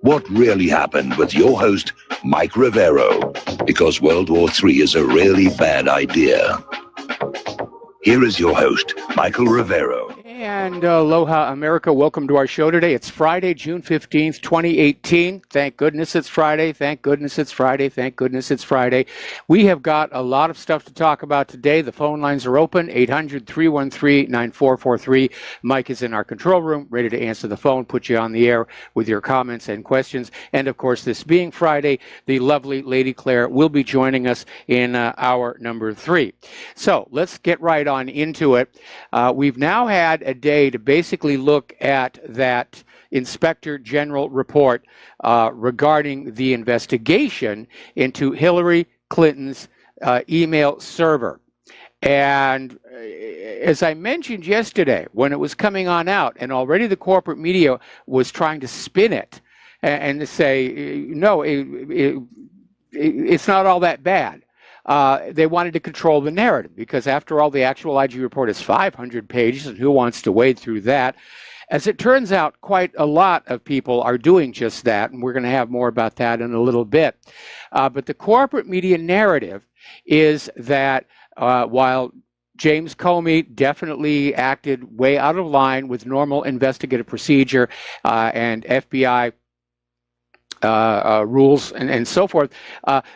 What really happened with your host, Mike Rivero, because World War III is a really bad idea. Here is your host, Michael Rivero. And aloha, America. Welcome to our show today. It's Friday, June 15th, 2018. Thank goodness it's Friday. Thank goodness it's Friday. Thank goodness it's Friday. We have got a lot of stuff to talk about today. The phone lines are open, 800-313-9443. Mike is in our control room, ready to answer the phone, put you on the air with your comments and questions. And, of course, this being Friday, the lovely Lady Claire will be joining us in hour number 3. So let's get right on into it. We've now had a day to basically look at that Inspector General report regarding the investigation into Hillary Clinton's email server. And as I mentioned yesterday, when it was coming on out, and already the corporate media was trying to spin it and to say, no, it's not all that bad. They wanted to control the narrative because, after all, the actual IG report is 500 pages, and who wants to wade through that? As it turns out, quite a lot of people are doing just that, and we're going to have more about that in a little bit. But the corporate media narrative is that while James Comey definitely acted way out of line with normal investigative procedure and FBI rules and so forth,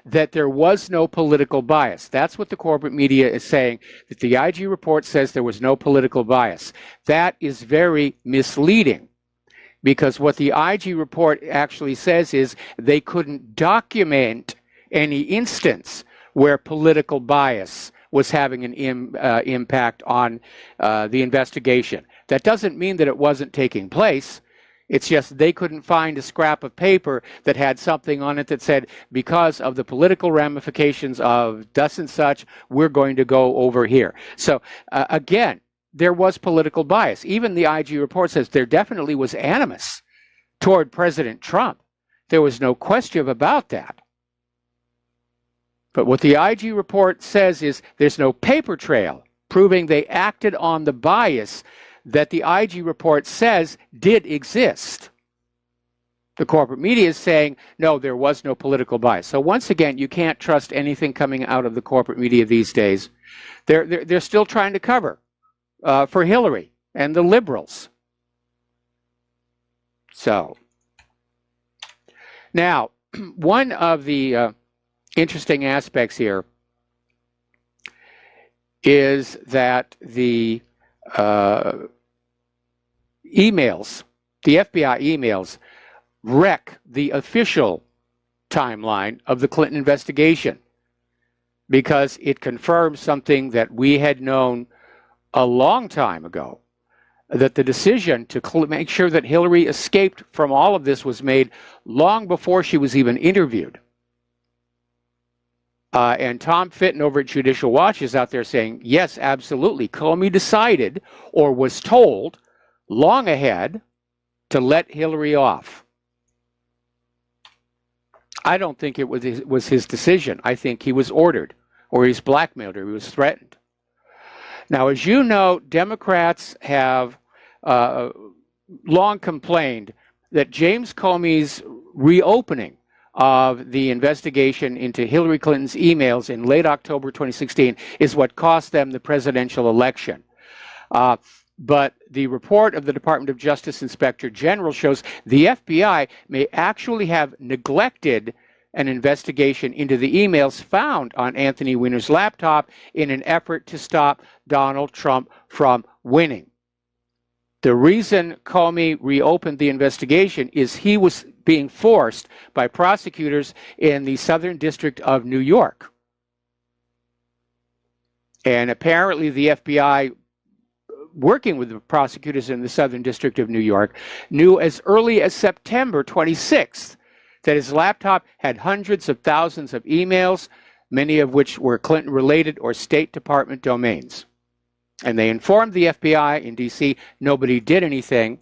that there was no political bias. That's what the corporate media is saying, that the IG report says there was no political bias. That is very misleading, because what the IG report actually says is they couldn't document any instance where political bias was having an impact on the investigation. That doesn't mean that it wasn't taking place. It's just they couldn't find a scrap of paper that had something on it that said, because of the political ramifications of thus and such, we're going to go over here. So again, there was political bias. Even the IG report says there definitely was animus toward President Trump. There was no question about that. But what the IG report says is there's no paper trail proving they acted on the bias that the IG report says did exist. The corporate media is saying, no, there was no political bias. So once again, you can't trust anything coming out of the corporate media these days. They're still trying to cover for Hillary and the liberals. So now, one of the interesting aspects here is that the emails, the FBI emails, wreck the official timeline of the Clinton investigation, because it confirms something that we had known a long time ago, that the decision to make sure that Hillary escaped from all of this was made long before she was even interviewed. And Tom Fitton over at Judicial Watch is out there saying, yes, absolutely, Comey decided or was told long ahead to let Hillary off. I don't think it was his decision. I think he was ordered, or he's blackmailed, or he was threatened. Now, as you know, Democrats have long complained that James Comey's reopening of the investigation into Hillary Clinton's emails in late October 2016 is what cost them the presidential election. But the report of the Department of Justice Inspector General shows the FBI may actually have neglected an investigation into the emails found on Anthony Weiner's laptop in an effort to stop Donald Trump from winning. The reason Comey reopened the investigation is he was being forced by prosecutors in the Southern District of New York. And apparently the FBI, working with the prosecutors in the Southern District of New York, knew as early as September 26th that his laptop had hundreds of thousands of emails, many of which were Clinton-related or State Department domains. And they informed the FBI in D.C. Nobody did anything.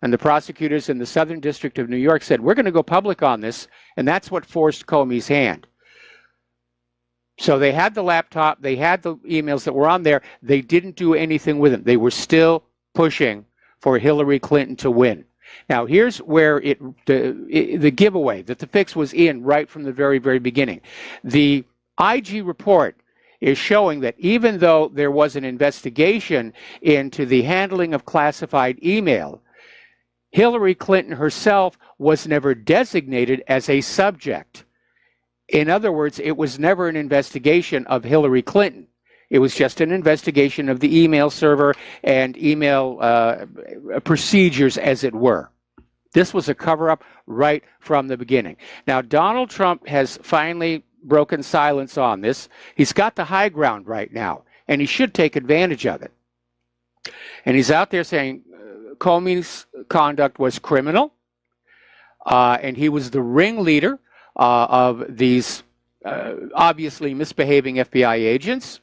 And the prosecutors in the Southern District of New York said, we're going to go public on this. And that's what forced Comey's hand. So they had the laptop. They had the emails that were on there. They didn't do anything with them. They were still pushing for Hillary Clinton to win. Now, here's where the giveaway that the fix was in right from the very, very beginning. The IG report is showing that even though there was an investigation into the handling of classified email, Hillary Clinton herself was never designated as a subject. In other words, it was never an investigation of Hillary Clinton. It was just an investigation of the email server and email procedures, as it were. This was a cover-up right from the beginning. Now, Donald Trump has finally broken silence on this. He's got the high ground right now, and he should take advantage of it. And he's out there saying Comey's conduct was criminal, and he was the ringleader of these obviously misbehaving FBI agents.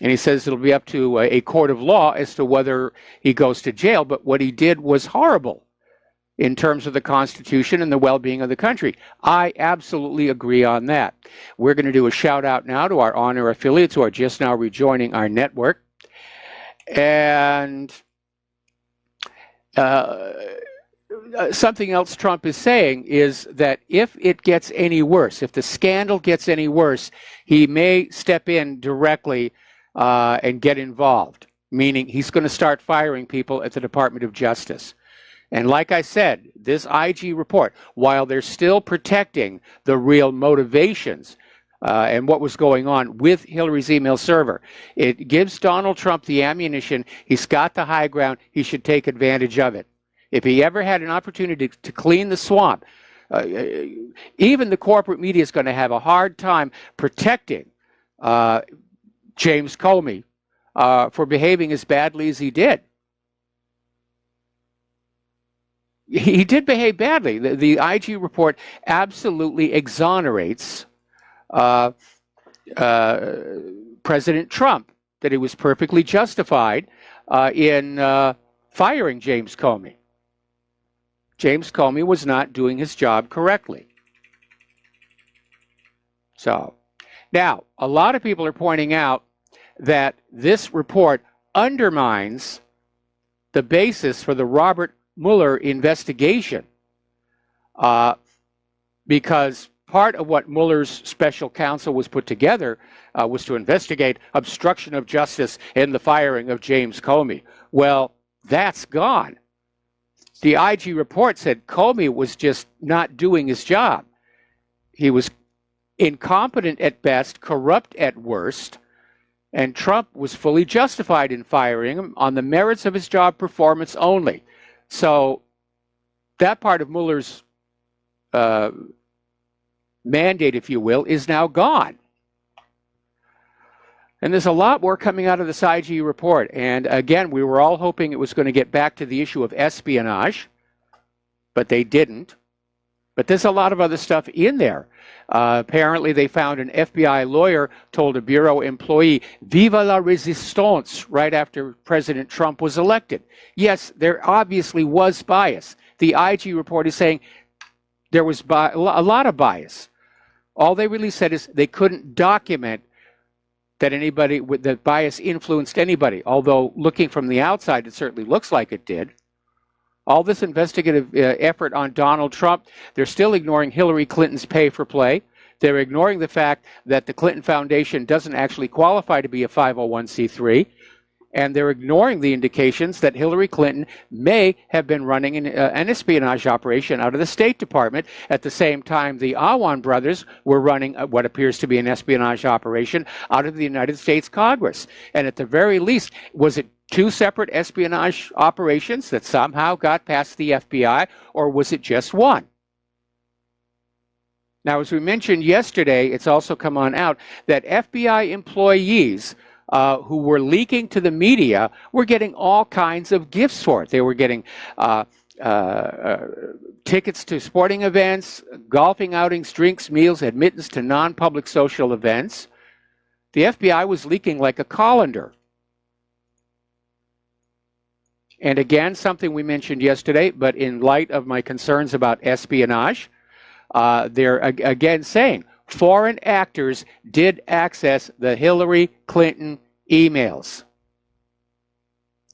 And he says it'll be up to a court of law as to whether he goes to jail. But what he did was horrible in terms of the Constitution and the well-being of the country. I absolutely agree on that. We're going to do a shout-out now to our on-air affiliates who are just now rejoining our network. And something else Trump is saying is that if it gets any worse, if the scandal gets any worse, he may step in directly and get involved, meaning he's going to start firing people at the Department of Justice. And like I said, this IG report, while they're still protecting the real motivations and what was going on with Hillary's email server, it gives Donald Trump the ammunition. He's got the high ground. He should take advantage of it. If he ever had an opportunity to clean the swamp, even the corporate media is going to have a hard time protecting James Comey for behaving as badly as he did. He did behave badly. The IG report absolutely exonerates President Trump, that he was perfectly justified in firing James Comey. James Comey was not doing his job correctly. So, now, a lot of people are pointing out that this report undermines the basis for the Robert Mueller investigation because part of what Mueller's special counsel was put together was to investigate obstruction of justice in the firing of James Comey. Well, that's gone. The IG report said Comey was just not doing his job. He was incompetent at best, corrupt at worst, and Trump was fully justified in firing him on the merits of his job performance only. So that part of Mueller's mandate, if you will, is now gone. And there's a lot more coming out of this IG report. And again, we were all hoping it was going to get back to the issue of espionage, but they didn't. But there's a lot of other stuff in there. Apparently, they found an FBI lawyer told a Bureau employee, "Viva la resistance," right after President Trump was elected. Yes, there obviously was bias. The IG report is saying there was a lot of bias. All they really said is they couldn't document that that bias influenced anybody, although looking from the outside, it certainly looks like it did. All this investigative effort on Donald Trump, they're still ignoring Hillary Clinton's pay for play. They're ignoring the fact that the Clinton Foundation doesn't actually qualify to be a 501c3. And they're ignoring the indications that Hillary Clinton may have been running an espionage operation out of the State Department at the same time the Awan brothers were running what appears to be an espionage operation out of the United States Congress. And at the very least, was it two separate espionage operations that somehow got past the FBI, or was it just one? Now, as we mentioned yesterday, it's also come on out that FBI employees who were leaking to the media were getting all kinds of gifts for it. They were getting tickets to sporting events, golfing outings, drinks, meals, admittance to non-public social events. The FBI was leaking like a colander. And again, something we mentioned yesterday, but in light of my concerns about espionage, they're again saying foreign actors did access the Hillary Clinton emails.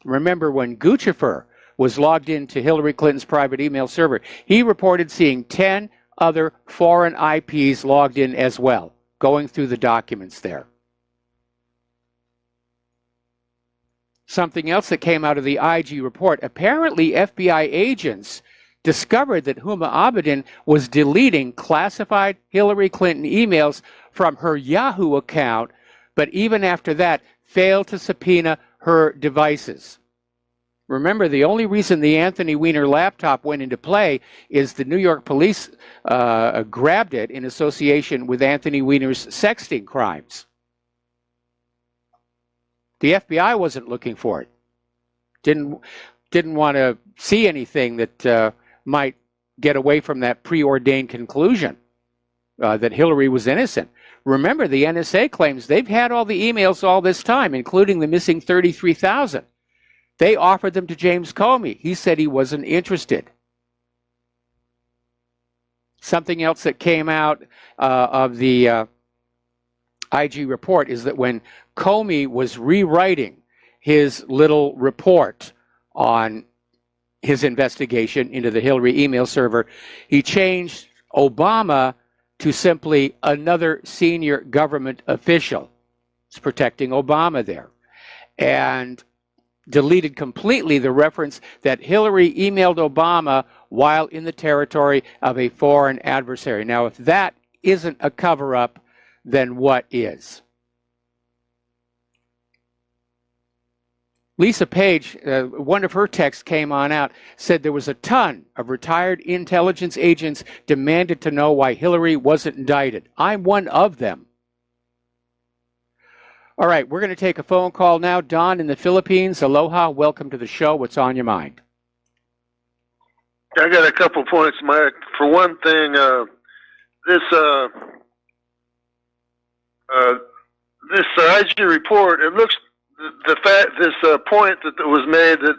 Remember when Guccifer was logged into Hillary Clinton's private email server. He reported seeing 10 other foreign IPs logged in as well, going through the documents there. Something else that came out of the IG report, apparently FBI agents discovered that Huma Abedin was deleting classified Hillary Clinton emails from her Yahoo account, but even after that, failed to subpoena her devices. Remember, the only reason the Anthony Weiner laptop went into play is the New York police grabbed it in association with Anthony Weiner's sexting crimes. The FBI wasn't looking for it. Didn't want to see anything that might get away from that preordained conclusion that Hillary was innocent. Remember, the NSA claims they've had all the emails all this time, including the missing 33,000. They offered them to James Comey. He said he wasn't interested. Something else that came out of the IG report is that when Comey was rewriting his little report on his investigation into the Hillary email server, he changed Obama to simply another senior government official. It's protecting Obama there. And deleted completely the reference that Hillary emailed Obama while in the territory of a foreign adversary. Now, if that isn't a cover-up, then what is? Lisa Page, one of her texts came on out, said there was a ton of retired intelligence agents demanded to know why Hillary wasn't indicted. I'm one of them. All right, we're going to take a phone call now. Don in the Philippines, aloha, welcome to the show. What's on your mind? I got a couple points, Mike. For one thing, this IG report, it looks, the fact, this point that was made that,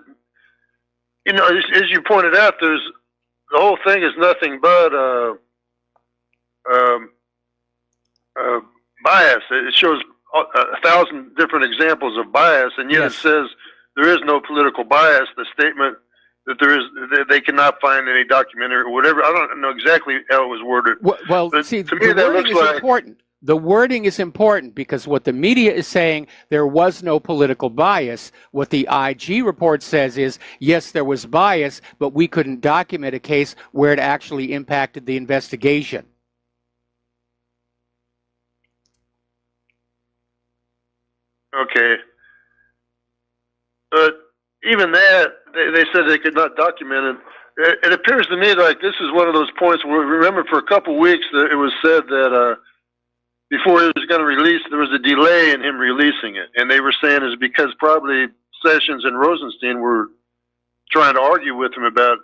you know, as you pointed out, the whole thing is nothing but bias. It shows 1,000 different examples of bias, and yet yes, it says there is no political bias. The statement that there is, they cannot find any documentary or whatever. I don't know exactly how it was worded. Well, see, to me, that looks like important. The wording is important because what the media is saying, there was no political bias. What the IG report says is, yes, there was bias, but we couldn't document a case where it actually impacted the investigation. Okay. But even that, they said they could not document it. It appears to me like this is one of those points where, remember, for a couple of weeks, it was said that before he was going to release, there was a delay in him releasing it. And they were saying it's because probably Sessions and Rosenstein were trying to argue with him about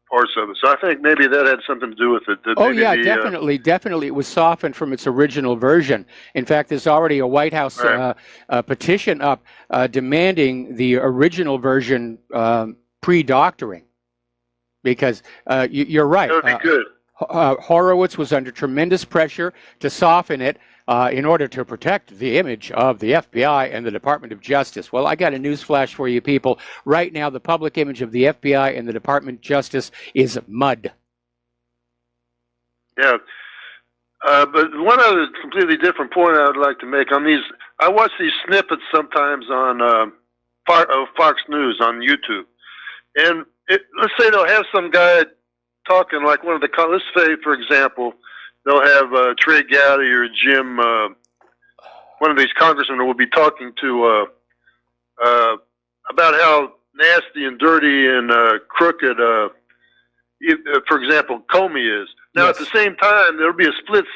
parts of it. So I think maybe that had something to do with it. Oh, yeah, definitely. It was softened from its original version. In fact, there's already a White House petition up demanding the original version pre-doctoring. Because you're right. That would be good. Horowitz was under tremendous pressure to soften it in order to protect the image of the FBI and the Department of Justice. Well, I got a news flash for you people. Right now, the public image of the FBI and the Department of Justice is mud. Yeah. But one other completely different point I would like to make on these, I watch these snippets sometimes on Fox News on YouTube. And let's say they'll have some guy talking like one of the, let's say, for example, they'll have Trey Gowdy or Jim, one of these congressmen will be talking to about how nasty and dirty and crooked, for example, Comey is. Now, yes, at the same time, there'll be a split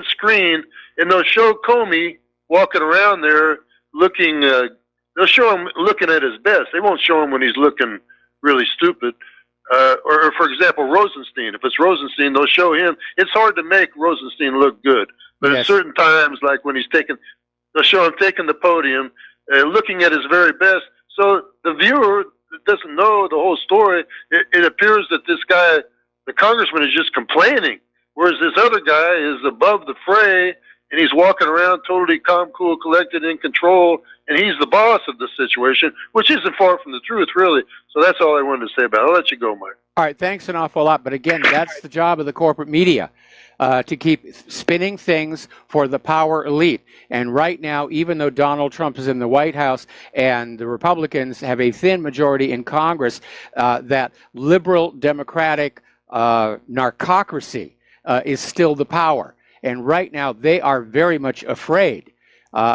screen, and they'll show Comey walking around there looking, they'll show him looking at his best. They won't show him when he's looking really stupid. Or for example, Rosenstein. If it's Rosenstein, they'll show him. It's hard to make Rosenstein look good, but yes, at certain times, like when they'll show him taking the podium, looking at his very best. So the viewer that doesn't know the whole story, it appears that this guy, the congressman, is just complaining, whereas this other guy is above the fray and he's walking around totally calm, cool, collected, in control, and he's the boss of the situation, which isn't far from the truth, really. So that's all I wanted to say about it. I'll let you go, Mike. All right, thanks an awful lot. But again, that's the job of the corporate media, to keep spinning things for the power elite. And right now, even though Donald Trump is in the White House and the Republicans have a thin majority in Congress, that liberal democratic narcocracy is still the power. And right now, they are very much afraid.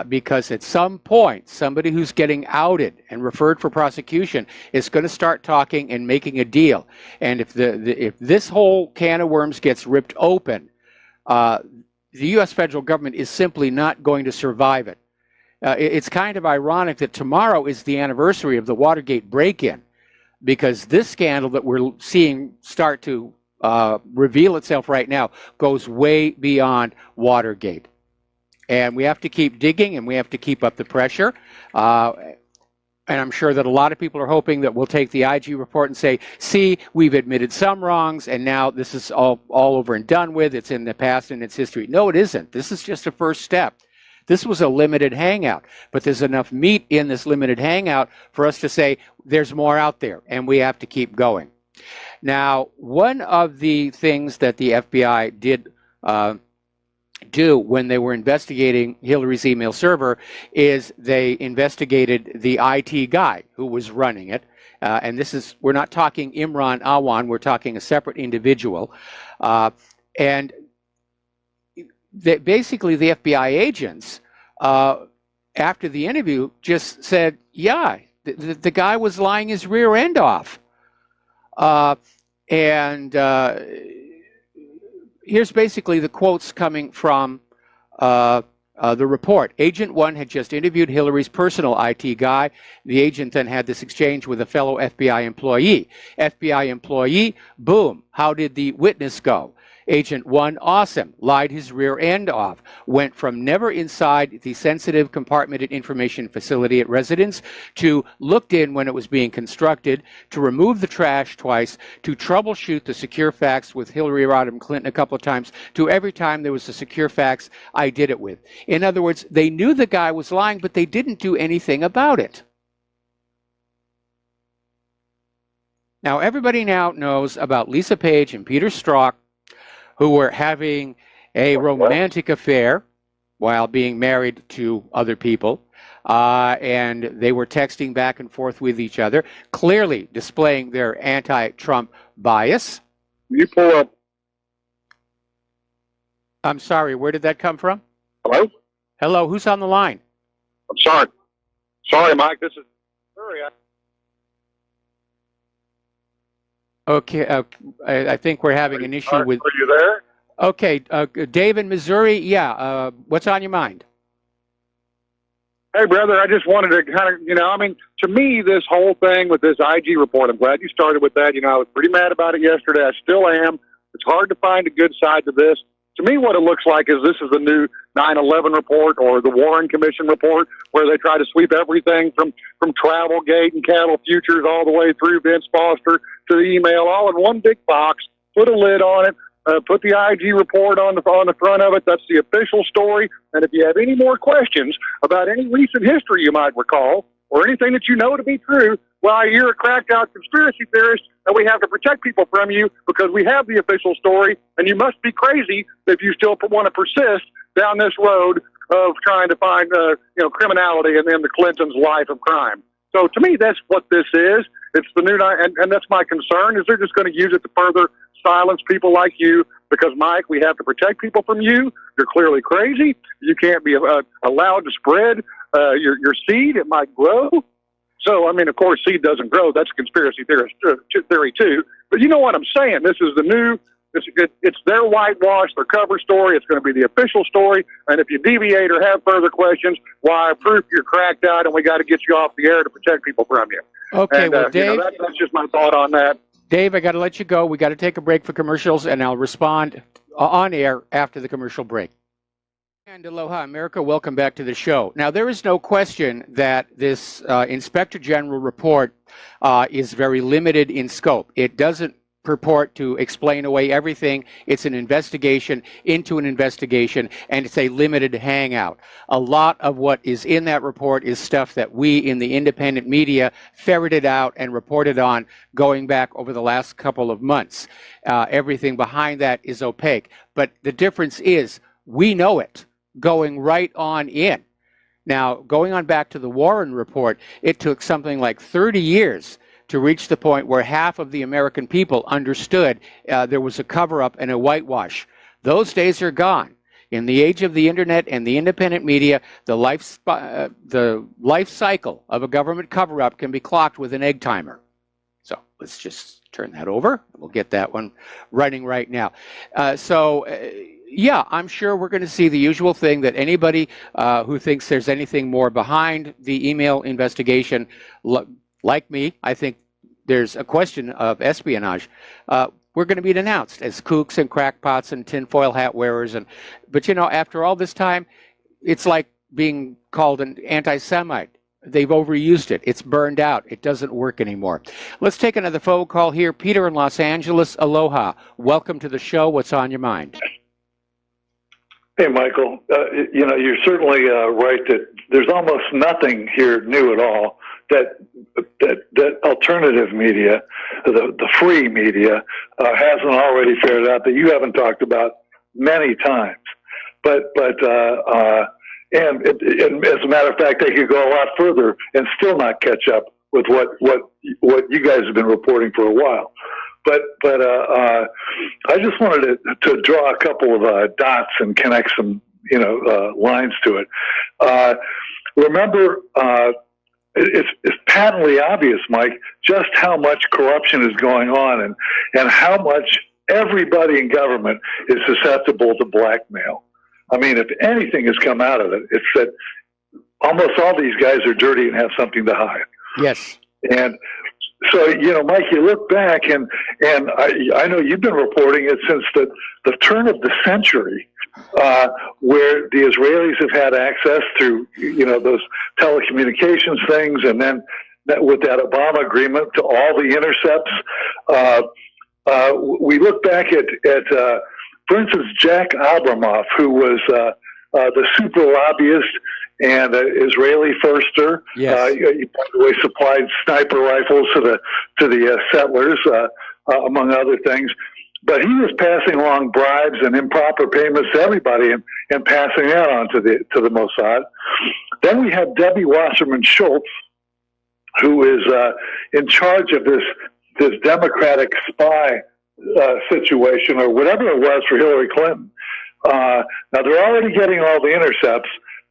Because at some point, somebody who's getting outed and referred for prosecution is going to start talking and making a deal. And if if this whole can of worms gets ripped open, the U.S. federal government is simply not going to survive it. It's kind of ironic that tomorrow is the anniversary of the Watergate break-in, because this scandal that we're seeing start to reveal itself right now goes way beyond Watergate. And we have to keep digging, and we have to keep up the pressure. And I'm sure that a lot of people are hoping that we'll take the IG report and say, see, we've admitted some wrongs, and now this is all over and done with. It's in the past and it's history. No, it isn't. This is just a first step. This was a limited hangout, but there's enough meat in this limited hangout for us to say there's more out there, and we have to keep going. Now, one of the things that the FBI did do when they were investigating Hillary's email server is they investigated the IT guy who was running it. And this is, we're not talking Imran Awan, we're talking a separate individual. And basically the FBI agents, after the interview, just said, yeah, the guy was lying his rear end off. Here's basically the quotes coming from the report. Agent 1 had just interviewed Hillary's personal IT guy. The agent then had this exchange with a fellow FBI employee. FBI employee, boom, how did the witness go? Agent 1, awesome, lied his rear end off, went from never inside the sensitive compartmented information facility at residence to looked in when it was being constructed, to remove the trash twice, to troubleshoot the secure fax with Hillary Rodham Clinton a couple of times, to every time there was a secure fax I did it with. In other words, they knew the guy was lying, but they didn't do anything about it. Now, everybody now knows about Lisa Page and Peter Strzok, who were having a romantic affair while being married to other people. And they were texting back and forth with each other, clearly displaying their anti-Trump bias. You pull up. I'm sorry, where did that come from? Hello? Hello, who's on the line? I'm sorry. Sorry, Mike, this is... Sorry, Okay, I think we're having an issue with... Are you there? Okay, Dave in Missouri, yeah, what's on your mind? Hey, brother, I just wanted to kind of, to me, this whole thing with this IG report, I'm glad you started with that. I was pretty mad about it yesterday. I still am. It's hard to find a good side to this. To me, what it looks like is this is the new 9/11 report or the Warren Commission report, where they try to sweep everything from Travelgate and cattle futures all the way through Vince Foster to the email, all in one big box, put a lid on it, put the IG report on the front of it. That's the official story. And if you have any more questions about any recent history you might recall, or anything that you know to be true, well, you're a cracked out conspiracy theorist, and we have to protect people from you because we have the official story, and you must be crazy if you still want to persist down this road of trying to find, criminality and then the Clintons' life of crime. So to me, that's what this is. It's the new, and that's my concern, is they're just going to use it to further silence people like you because, Mike, we have to protect people from you. You're clearly crazy. You can't be allowed to spread your seed. It might grow. So, of course, seed doesn't grow. That's a conspiracy theory, too. But you know what I'm saying. This is the new, it's their whitewash, their cover story. It's going to be the official story. And if you deviate or have further questions, why, proof you're cracked out, and we got to get you off the air to protect people from you. Okay, and, well, Dave, that's just my thought on that. Dave, I got to let you go. We got to take a break for commercials, and I'll respond on air after the commercial break. And aloha, America. Welcome back to the show. Now, there is no question that this Inspector General report is very limited in scope. It doesn't purport to explain away everything. It's an investigation into an investigation, and it's a limited hangout. A lot of what is in that report is stuff that we in the independent media ferreted out and reported on going back over the last couple of months. Everything behind that is opaque. But the difference is we know it going right on in. Now, going on back to the Warren report, it took something like 30 years to reach the point where half of the American people understood there was a cover-up and a whitewash. Those days are gone. In the age of the internet and the independent media, the life cycle of a government cover-up can be clocked with an egg timer. So let's just turn that over. We'll get that one running right now. Yeah, I'm sure we're going to see the usual thing that anybody who thinks there's anything more behind the email investigation, like me, I think there's a question of espionage. We're going to be denounced as kooks and crackpots and tinfoil hat wearers. But you know, after all this time, it's like being called an anti-Semite. They've overused it. It's burned out. It doesn't work anymore. Let's take another phone call here. Peter in Los Angeles, aloha. Welcome to the show. What's on your mind? Hey, Michael. You know, you're certainly right that there's almost nothing here new at all. That alternative media, the free media, hasn't already figured out that you haven't talked about many times. And as a matter of fact, they could go a lot further and still not catch up with what you guys have been reporting for a while. But I just wanted to draw a couple of dots and connect some lines to it. Remember. It's patently obvious, Mike, just how much corruption is going on and how much everybody in government is susceptible to blackmail. I mean, if anything has come out of it, it's that almost all these guys are dirty and have something to hide. Yes. And so, Mike, you look back and I know you've been reporting it since the turn of the century, where the Israelis have had access to, those telecommunications things, and then with that Obama agreement to all the intercepts. We look back at for instance, Jack Abramoff, who was the super lobbyist and Israeli firster. Yes. He, by the way, supplied sniper rifles to the settlers, among other things. But he was passing along bribes and improper payments to everybody and passing that on to the Mossad. Then we have Debbie Wasserman Schultz, who is in charge of this Democratic spy situation, or whatever it was for Hillary Clinton. Now they're already getting all the intercepts.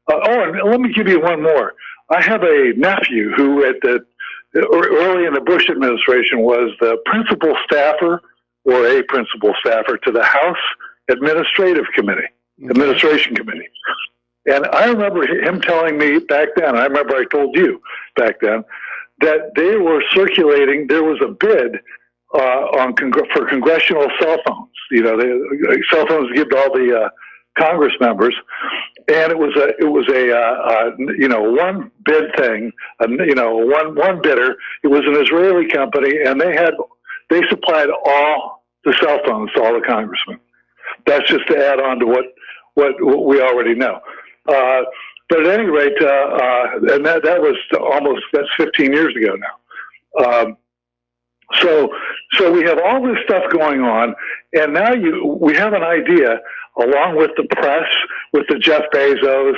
And let me give you one more. I have a nephew who early in the Bush administration was the principal staffer or a principal staffer to the House Administration Committee. And I remember him telling me back then, I remember I told you back then, that they were circulating, there was a bid for congressional cell phones. Cell phones given to all the Congress members, and it was a one bid thing, one bidder. It was an Israeli company, and they supplied all the cell phones to all the congressmen. That's just to add on to what we already know. But at any rate, and that's 15 years ago now. So we have all this stuff going on, and now we have an idea, along with the press, with the Jeff Bezos,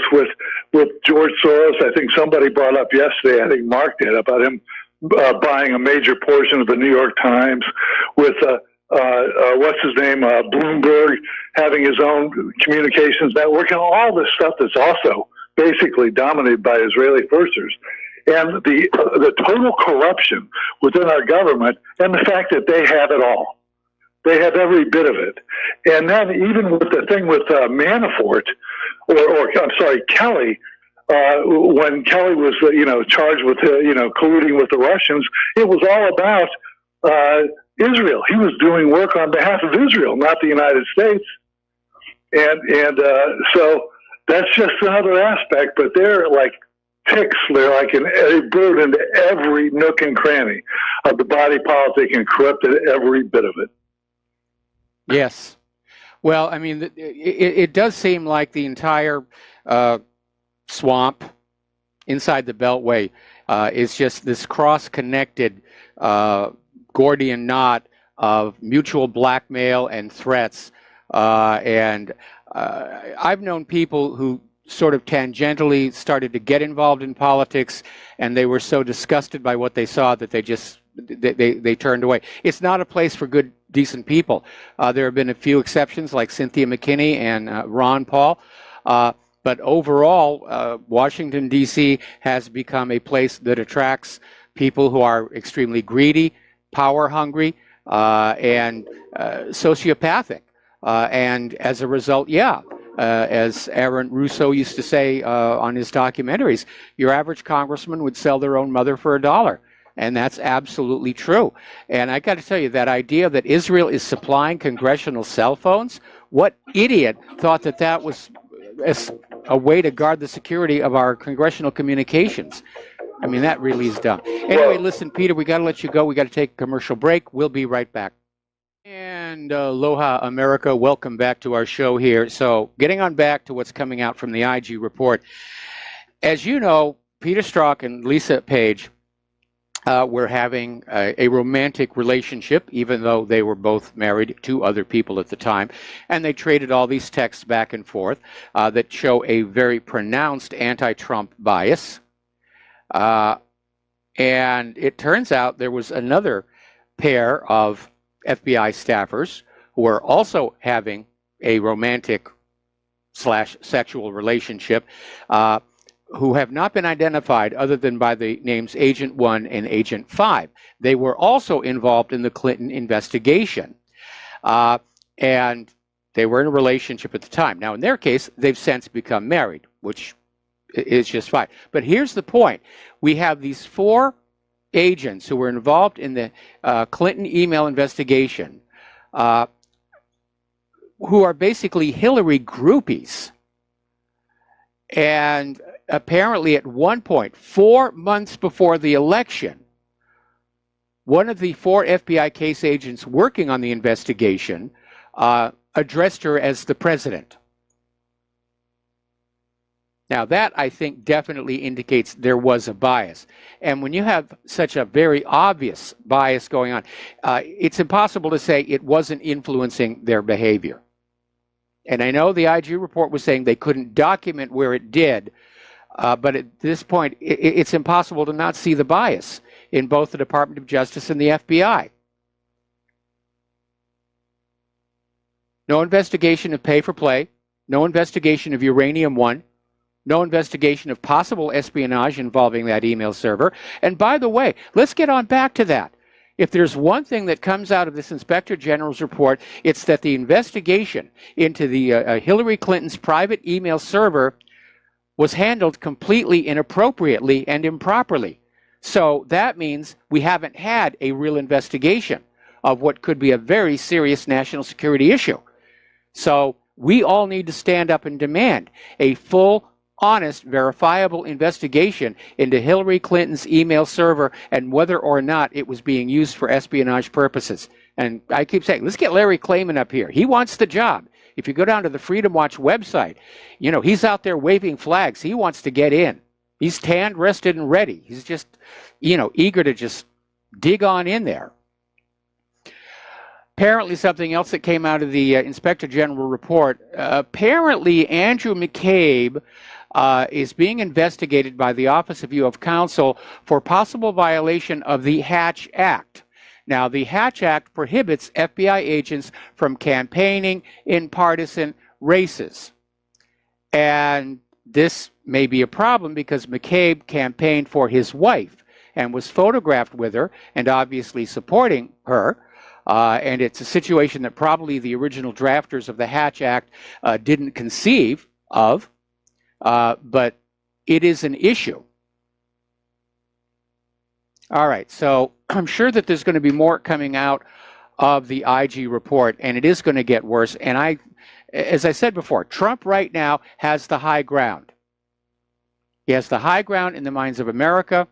with George Soros. I think somebody brought up yesterday, I think Mark did, about him buying a major portion of the New York Times, with what's his name, Bloomberg having his own communications network, and all this stuff that's also basically dominated by Israeli firsters. And the total corruption within our government, and the fact that they have it all. They have every bit of it. And then even with the thing with Manafort, Kelly, when Kelly was, charged with, colluding with the Russians, it was all about Israel. He was doing work on behalf of Israel, not the United States. And so that's just another aspect, but they're like ticks. They're like they brewed into every nook and cranny of the body politic and corrupted every bit of it. Yes. Well, I mean, it does seem like the entire swamp inside the Beltway is just this cross-connected Gordian knot of mutual blackmail and threats. And I've known people who sort of tangentially started to get involved in politics, and they were so disgusted by what they saw that they turned away. It's not a place for good, decent people. There have been a few exceptions like Cynthia McKinney and Ron Paul. But overall, Washington, D.C. has become a place that attracts people who are extremely greedy, power hungry, and sociopathic. And as a result, as Aaron Russo used to say on his documentaries, your average congressman would sell their own mother for $1. And that's absolutely true. And I got to tell you, that idea that Israel is supplying congressional cell phones, what idiot thought that that was a way to guard the security of our congressional communications? I mean, that really is dumb. Anyway, listen, Peter, we got to let you go. We got to take a commercial break. We'll be right back. And aloha, America. Welcome back to our show here. So getting on back to what's coming out from the IG report. As you know, Peter Strzok and Lisa Page were having a romantic relationship, even though they were both married to other people at the time. And they traded all these texts back and forth that show a very pronounced anti-Trump bias. And it turns out there was another pair of FBI staffers who were also having a romantic / sexual relationship who have not been identified other than by the names Agent 1 and Agent 5. They were also involved in the Clinton investigation. And they were in a relationship at the time. Now, in their case, they've since become married, which is just fine. But here's the point. We have these 4 agents who were involved in the Clinton email investigation who are basically Hillary groupies. And apparently at one point, 4 months before the election, one of the 4 FBI case agents working on the investigation addressed her as the president. Now that, I think, definitely indicates there was a bias. And when you have such a very obvious bias going on, it's impossible to say it wasn't influencing their behavior. And I know the IG report was saying they couldn't document where it did, but at this point, it's impossible to not see the bias in both the Department of Justice and the FBI. No investigation of pay for play, no investigation of Uranium One, no investigation of possible espionage involving that email server. And by the way, let's get on back to that. If there's one thing that comes out of this Inspector General's report, it's that the investigation into the Hillary Clinton's private email server was handled completely inappropriately and improperly. So that means we haven't had a real investigation of what could be a very serious national security issue. So we all need to stand up and demand a full, honest, verifiable investigation into Hillary Clinton's email server and whether or not it was being used for espionage purposes. And I keep saying, let's get Larry Klayman up here. He wants the job. If you go down to the Freedom Watch website, you know, he's out there waving flags. He wants to get in. He's tanned, rested, and ready. He's just, you know, eager to just dig on in there. Apparently, something else that came out of the Inspector General report, apparently Andrew McCabe is being investigated by the Office of U.S. Counsel for possible violation of the Hatch Act. Now, the Hatch Act prohibits FBI agents from campaigning in partisan races. And this may be a problem because McCabe campaigned for his wife and was photographed with her and obviously supporting her. And it's a situation that probably the original drafters of the Hatch Act didn't conceive of. But it is an issue. All right, so I'm sure that there's going to be more coming out of the IG report, and it is going to get worse. And as I said before, Trump right now has the high ground. He has the high ground in the minds of America.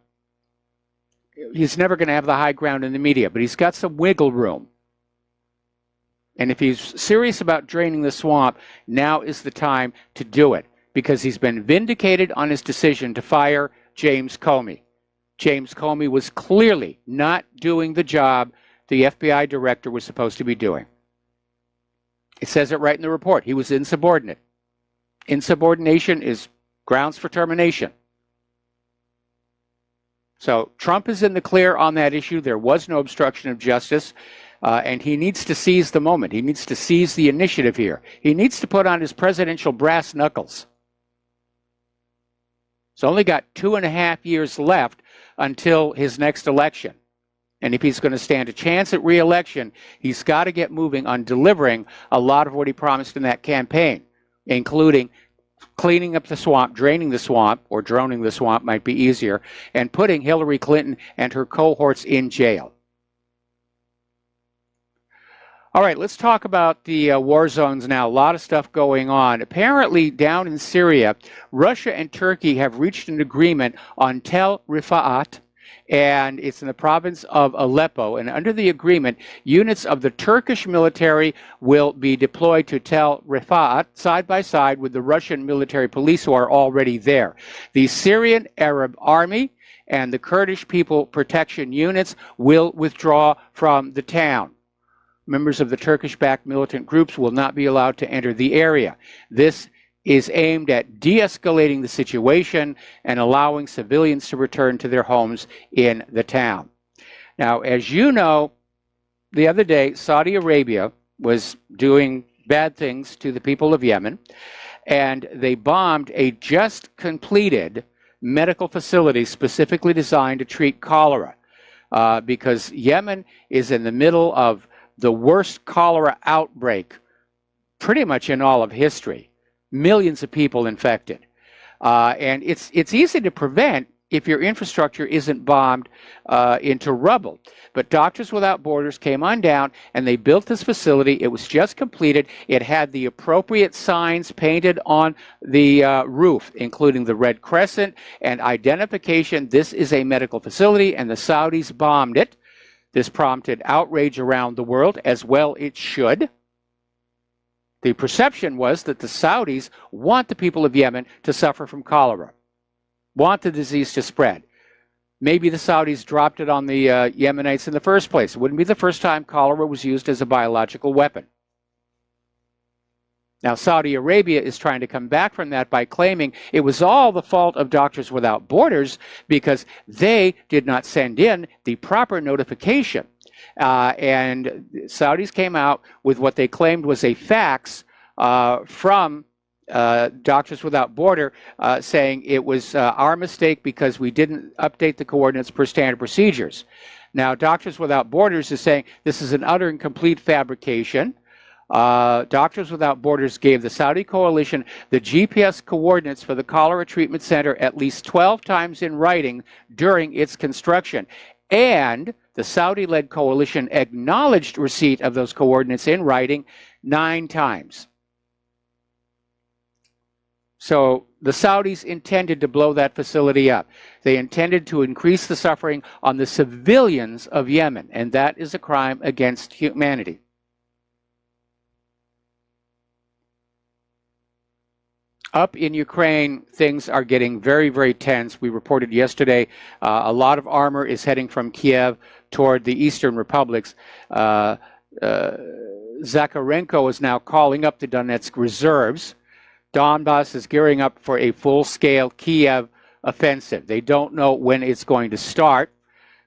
He's never going to have the high ground in the media, but he's got some wiggle room. And if he's serious about draining the swamp, now is the time to do it, because he's been vindicated on his decision to fire James Comey. James Comey was clearly not doing the job the FBI director was supposed to be doing. It says it right in the report. He was insubordinate. Insubordination is grounds for termination. So Trump is in the clear on that issue. There was no obstruction of justice, and he needs to seize the moment. He needs to seize the initiative here. He needs to put on his presidential brass knuckles. He's only got 2.5 years left until his next election. And if he's going to stand a chance at re-election, he's got to get moving on delivering a lot of what he promised in that campaign, including cleaning up the swamp, draining the swamp, or droning the swamp might be easier, and putting Hillary Clinton and her cohorts in jail. All right, let's talk about the war zones now. A lot of stuff going on. Apparently, down in Syria, Russia and Turkey have reached an agreement on Tel Rifat, and it's in the province of Aleppo. And under the agreement, units of the Turkish military will be deployed to Tel Rifat side by side with the Russian military police who are already there. The Syrian Arab Army and the Kurdish People Protection Units will withdraw from the town. Members of the Turkish-backed militant groups will not be allowed to enter the area. This is aimed at de-escalating the situation and allowing civilians to return to their homes in the town. Now, as you know, the other day, Saudi Arabia was doing bad things to the people of Yemen, and they bombed a just completed medical facility specifically designed to treat cholera, because Yemen is in the middle of the worst cholera outbreak pretty much in all of history. Millions of people infected. And it's easy to prevent if your infrastructure isn't bombed into rubble. But Doctors Without Borders came on down and they built this facility. It was just completed. It had the appropriate signs painted on the roof, including the Red Crescent and identification. This is a medical facility, and the Saudis bombed it. This prompted outrage around the world, as well it should. The perception was that the Saudis want the people of Yemen to suffer from cholera, want the disease to spread. Maybe the Saudis dropped it on the Yemenites in the first place. It wouldn't be the first time cholera was used as a biological weapon. Now, Saudi Arabia is trying to come back from that by claiming it was all the fault of Doctors Without Borders because they did not send in the proper notification. And Saudis came out with what they claimed was a fax from Doctors Without Border saying it was our mistake because we didn't update the coordinates per standard procedures. Now, Doctors Without Borders is saying this is an utter and complete fabrication. Doctors Without Borders gave the Saudi coalition the GPS coordinates for the cholera treatment center at least 12 times in writing during its construction. And the Saudi-led coalition acknowledged receipt of those coordinates in writing 9 times. So the Saudis intended to blow that facility up. They intended to increase the suffering on the civilians of Yemen, and that is a crime against humanity. Up in Ukraine, things are getting very, very tense. We reported yesterday a lot of armor is heading from Kiev toward the eastern republics. Zakharenko is now calling up the Donetsk reserves. Donbass is gearing up for a full-scale Kiev offensive. They don't know when it's going to start,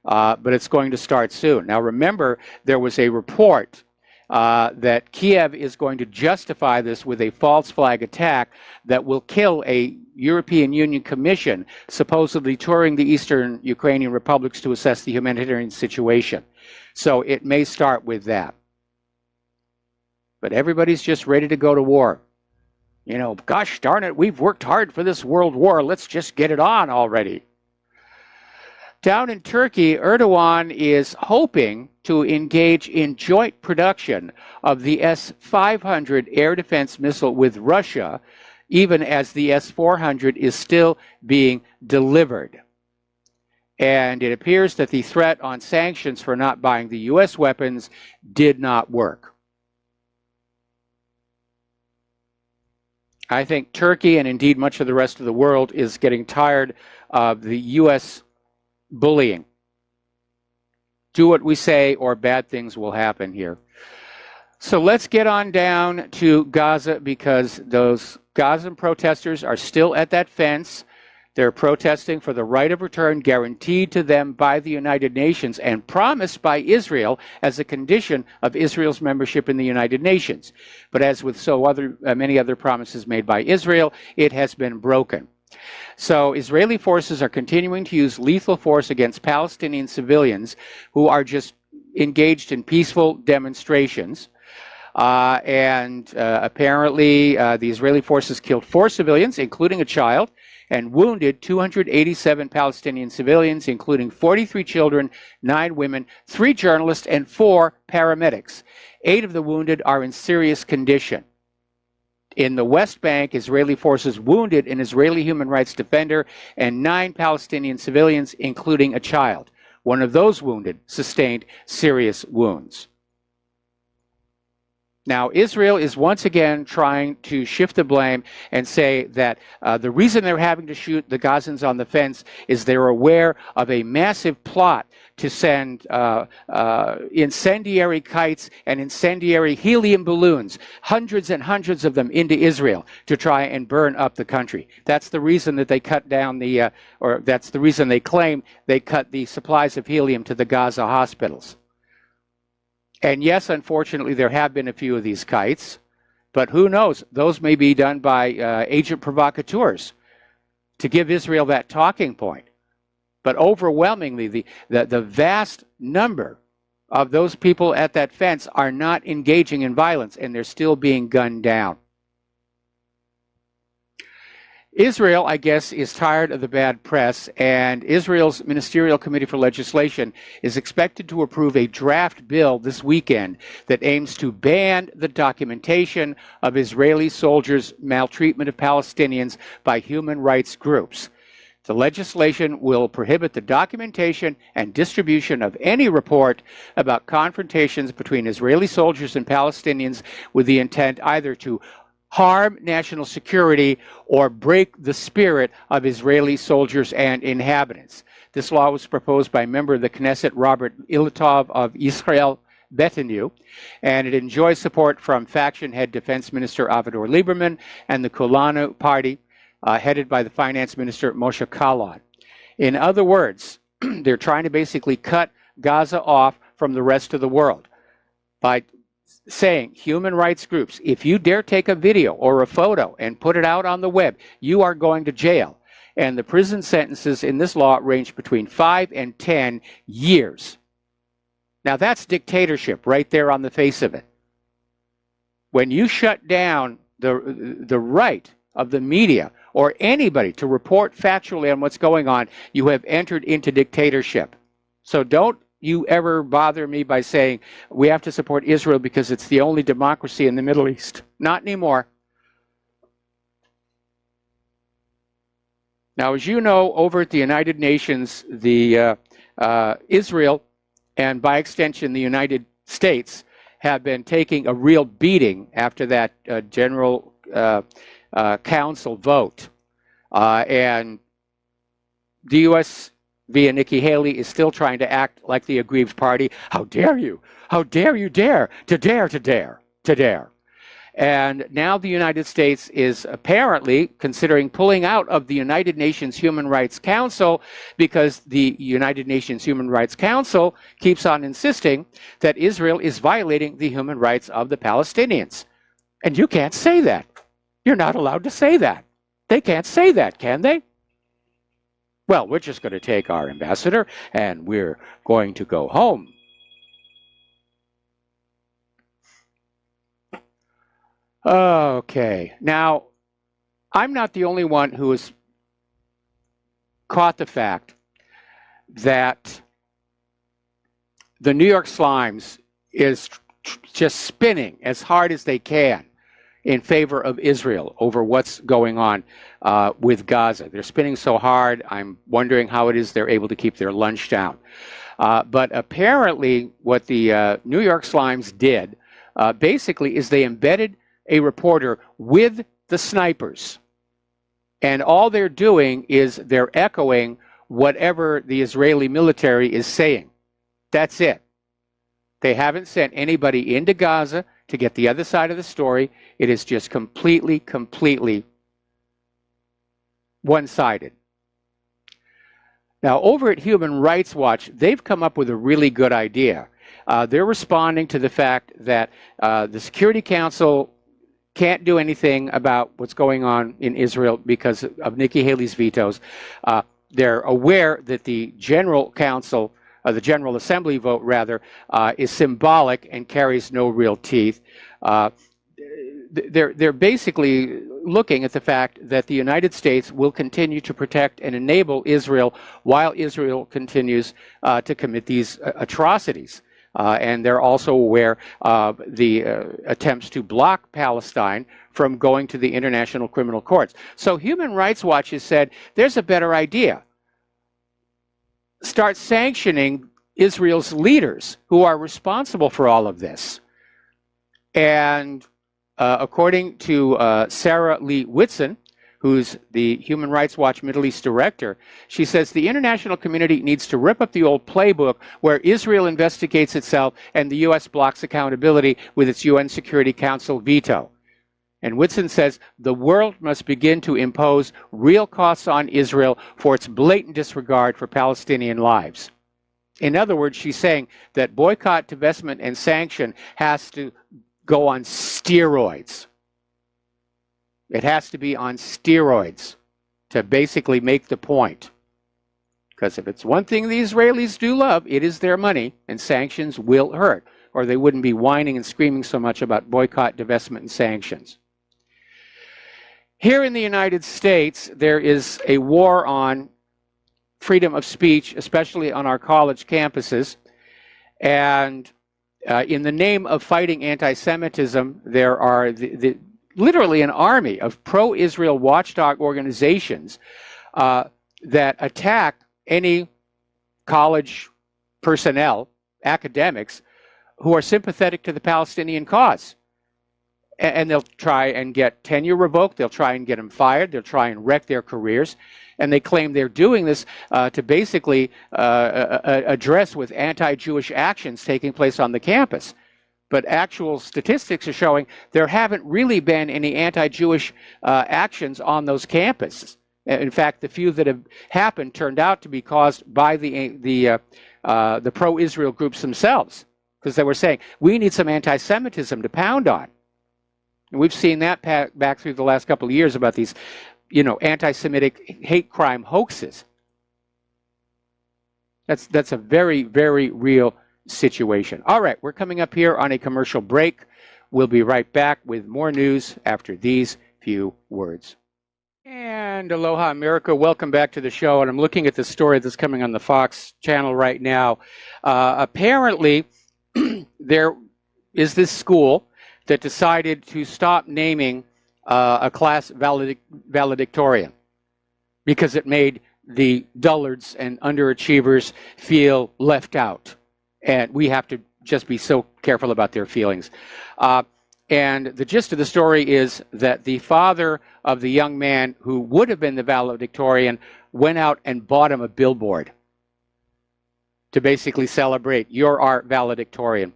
but it's going to start soon. Now, remember, there was a report that Kiev is going to justify this with a false flag attack that will kill a European Union commission supposedly touring the eastern Ukrainian republics to assess the humanitarian situation. So it may start with that. But everybody's just ready to go to war. You know, gosh darn it, we've worked hard for this world war. Let's just get it on already. Down in Turkey, Erdogan is hoping to engage in joint production of the S-500 air defense missile with Russia even as the S-400 is still being delivered. And it appears that the threat on sanctions for not buying the U.S. weapons did not work. I think Turkey, and indeed much of the rest of the world, is getting tired of the U.S. bullying. Do what we say or bad things will happen here. So let's get on down to Gaza, because those Gazan protesters are still at that fence. They're protesting for the right of return guaranteed to them by the United Nations and promised by Israel as a condition of Israel's membership in the United Nations. But as with many other promises made by Israel, it has been broken. So Israeli forces are continuing to use lethal force against Palestinian civilians who are just engaged in peaceful demonstrations. Apparently, the Israeli forces killed 4 civilians, including a child, and wounded 287 Palestinian civilians, including 43 children, 9 women, 3 journalists, and 4 paramedics. 8 of the wounded are in serious condition. In the West Bank, Israeli forces wounded an Israeli human rights defender and 9 Palestinian civilians, including a child. One of those wounded sustained serious wounds. Now, Israel is once again trying to shift the blame and say that the reason they're having to shoot the Gazans on the fence is they're aware of a massive plot to send incendiary kites and incendiary helium balloons, hundreds and hundreds of them, into Israel to try and burn up the country. That's the reason that they cut down that's the reason they claim they cut the supplies of helium to the Gaza hospitals. And yes, unfortunately, there have been a few of these kites, but who knows? Those may be done by agent provocateurs to give Israel that talking point. But overwhelmingly, the vast number of those people at that fence are not engaging in violence, and they're still being gunned down. Israel, I guess, is tired of the bad press, and Israel's Ministerial Committee for Legislation is expected to approve a draft bill this weekend that aims to ban the documentation of Israeli soldiers' maltreatment of Palestinians by human rights groups. The legislation will prohibit the documentation and distribution of any report about confrontations between Israeli soldiers and Palestinians with the intent either to harm national security or break the spirit of Israeli soldiers and inhabitants. This law was proposed by member of the Knesset Robert Ilitov of Israel Betenu, and it enjoys support from faction head Defense Minister Avigdor Lieberman and the Kulanu Party, headed by the Finance Minister Moshe Kalon. In other words, they're trying to basically cut Gaza off from the rest of the world by saying, human rights groups, if you dare take a video or a photo and put it out on the web, you are going to jail. And the prison sentences in this law range between 5 and 10 years. Now that's dictatorship right there on the face of it. When you shut down the right of the media or anybody to report factually on what's going on, you have entered into dictatorship. So don't you ever bother me by saying we have to support Israel because it's the only democracy in the Middle East. Not anymore. Now, as you know, over at the United Nations, Israel, and by extension the United States, have been taking a real beating after that General Council vote. And the U.S., via Nikki Haley, is still trying to act like the aggrieved party. How dare you? How dare you dare to dare to dare to dare? And now the United States is apparently considering pulling out of the United Nations Human Rights Council because the United Nations Human Rights Council keeps on insisting that Israel is violating the human rights of the Palestinians. And you can't say that. You're not allowed to say that. They can't say that, can they? Well, we're just going to take our ambassador and we're going to go home. Okay, now, I'm not the only one who has caught the fact that the New York Slimes is just spinning as hard as they can in favor of Israel over what's going on with Gaza. They're spinning so hard, I'm wondering how it is they're able to keep their lunch down. But apparently what the New York Slimes did basically is they embedded a reporter with the snipers. And all they're doing is they're echoing whatever the Israeli military is saying. That's it. They haven't sent anybody into Gaza to get the other side of the story. It is just completely one-sided. Now, over at Human Rights Watch, they've come up with a really good idea. They're responding to the fact that the Security Council can't do anything about what's going on in Israel because of Nikki Haley's vetoes. They're aware that the General Council, the General Assembly vote, rather, is symbolic and carries no real teeth. They're basically looking at the fact that the United States will continue to protect and enable Israel while Israel continues to commit these atrocities. And they're also aware of the attempts to block Palestine from going to the International Criminal Courts. So Human Rights Watch has said, there's a better idea. Start sanctioning Israel's leaders who are responsible for all of this. And according to Sarah Lee Whitson, who's the Human Rights Watch Middle East director, she says the international community needs to rip up the old playbook where Israel investigates itself and the U.S. blocks accountability with its UN Security Council veto. And Whitson says the world must begin to impose real costs on Israel for its blatant disregard for Palestinian lives. In other words, she's saying that boycott, divestment, and sanction has to go on steroids. It has to be on steroids to basically make the point. Because if it's one thing the Israelis do love, it is their money, and sanctions will hurt, or they wouldn't be whining and screaming so much about boycott, divestment, and sanctions. Here in the United States, there is a war on freedom of speech, especially on our college campuses. And in the name of fighting anti-Semitism, there are literally an army of pro-Israel watchdog organizations that attack any college personnel, academics, who are sympathetic to the Palestinian cause. And they'll try and get tenure revoked, they'll try and get them fired, they'll try and wreck their careers. And they claim they're doing this to basically address with anti-Jewish actions taking place on the campus. But actual statistics are showing there haven't really been any anti-Jewish actions on those campuses. In fact, the few that have happened turned out to be caused by the pro-Israel groups themselves, because they were saying, we need some anti-Semitism to pound on. And we've seen that back through the last couple of years about these, anti-Semitic hate crime hoaxes. That's a very, very real situation. All right, we're coming up here on a commercial break. We'll be right back with more news after these few words. And aloha America, welcome back to the show. And I'm looking at the story that's coming on the Fox channel right now. Apparently, there is this school that decided to stop naming a class valedictorian because it made the dullards and underachievers feel left out. And we have to just be so careful about their feelings. And the gist of the story is that the father of the young man who would have been the valedictorian went out and bought him a billboard to basically celebrate, you're our valedictorian.